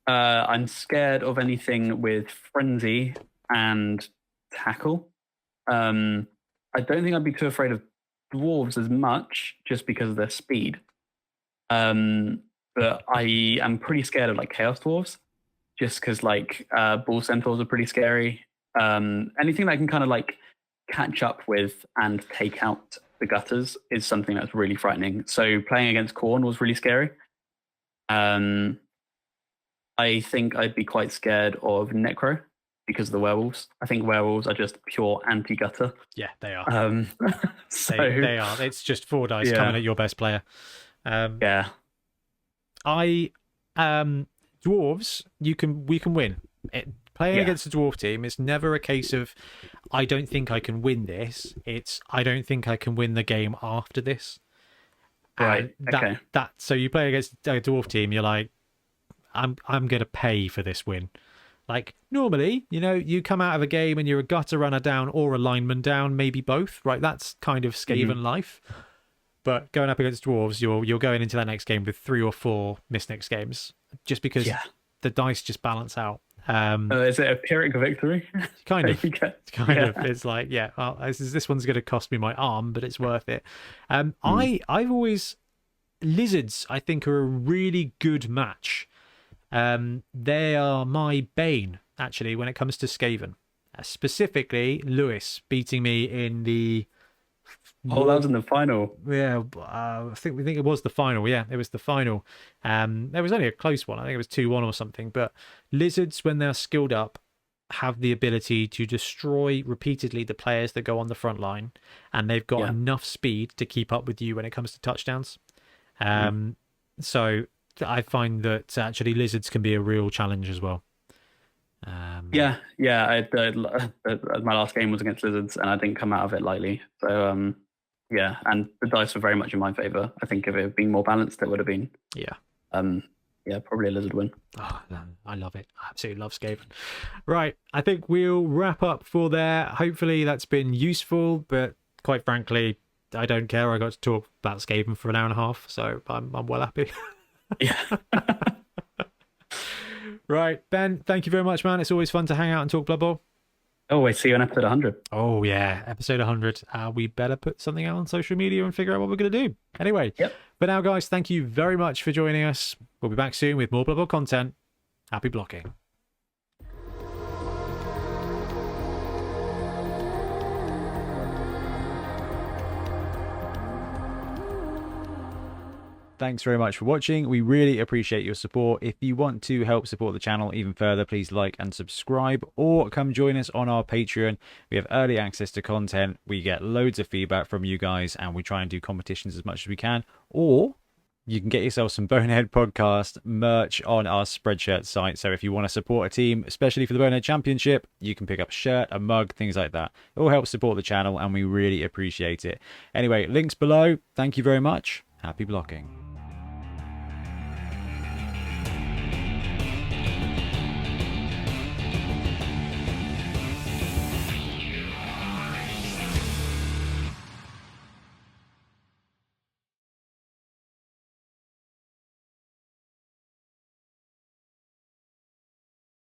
Speaker 2: I'm scared of anything with Frenzy and Tackle. I don't think I'd be too afraid of Dwarves as much, just because of their speed. But I am pretty scared of like Chaos Dwarves, just because like Bull Centaurs are pretty scary. Anything that can kind of like catch up with and take out the gutters is something that's really frightening. So playing against Khorne was really scary. I think I'd be quite scared of Necro because of the werewolves. I think werewolves are just pure anti-gutter.
Speaker 1: Yeah, they are.
Speaker 2: So,
Speaker 1: they are. It's just 4 dice coming at your best player.
Speaker 2: Yeah.
Speaker 1: Dwarves, we can win. Playing against a dwarf team, it's never a case of I don't think I can win this. It's I don't think I can win the game after this.
Speaker 2: Right. Okay.
Speaker 1: So you play against a dwarf team, you're like, I'm gonna pay for this win. Like normally, you come out of a game and you're a gutter runner down or a lineman down, maybe both, right? That's kind of Skaven life. But going up against dwarves, you're going into that next game with 3 or 4 miss next games, just because the dice just balance out.
Speaker 2: Is it a Pyrrhic victory?
Speaker 1: Kind of. It's like, well, this one's going to cost me my arm, but it's worth it. I've always lizards, I think, are a really good match. They are my bane, actually, when it comes to Skaven. Specifically, Lewis beating me in the...
Speaker 2: Oh, that was in the final.
Speaker 1: Yeah, I think it was the final. Yeah, it was the final. There was only a close one. I think it was 2-1 or something. But lizards, when they're skilled up, have the ability to destroy repeatedly the players that go on the front line, and they've got enough speed to keep up with you when it comes to touchdowns. So I find that actually lizards can be a real challenge as well.
Speaker 2: My last game was against lizards, and I didn't come out of it lightly. So and the dice were very much in my favor. I think if it had been more balanced, it would have been probably a lizard win.
Speaker 1: Oh, I love it. I absolutely love Skaven. Right, I think we'll wrap up for there. Hopefully that's been useful, but quite frankly, I don't care. I got to talk about Skaven for an hour and a half, so I'm well happy.
Speaker 2: Yeah.
Speaker 1: Right, Ben, thank you very much, man. It's always fun to hang out and talk Blood Bowl.
Speaker 2: Oh, I see you on episode 100.
Speaker 1: Oh, yeah, episode 100. We better put something out on social media and figure out what we're going to do. Anyway, but now, guys, thank you very much for joining us. We'll be back soon with more Blood Bowl content. Happy blocking. Thanks very much for watching. We really appreciate your support. If you want to help support the channel even further, please like and subscribe, or come join us on our Patreon. We have early access to content. We get loads of feedback from you guys, and we try and do competitions as much as we can. Or you can get yourself some Bonehead Podcast merch on our Spreadshirt site. So if you want to support a team, especially for the Bonehead Championship, you can pick up a shirt, a mug, things like that. It all helps support the channel, and we really appreciate it. Anyway, links below. Thank you very much. Happy blocking.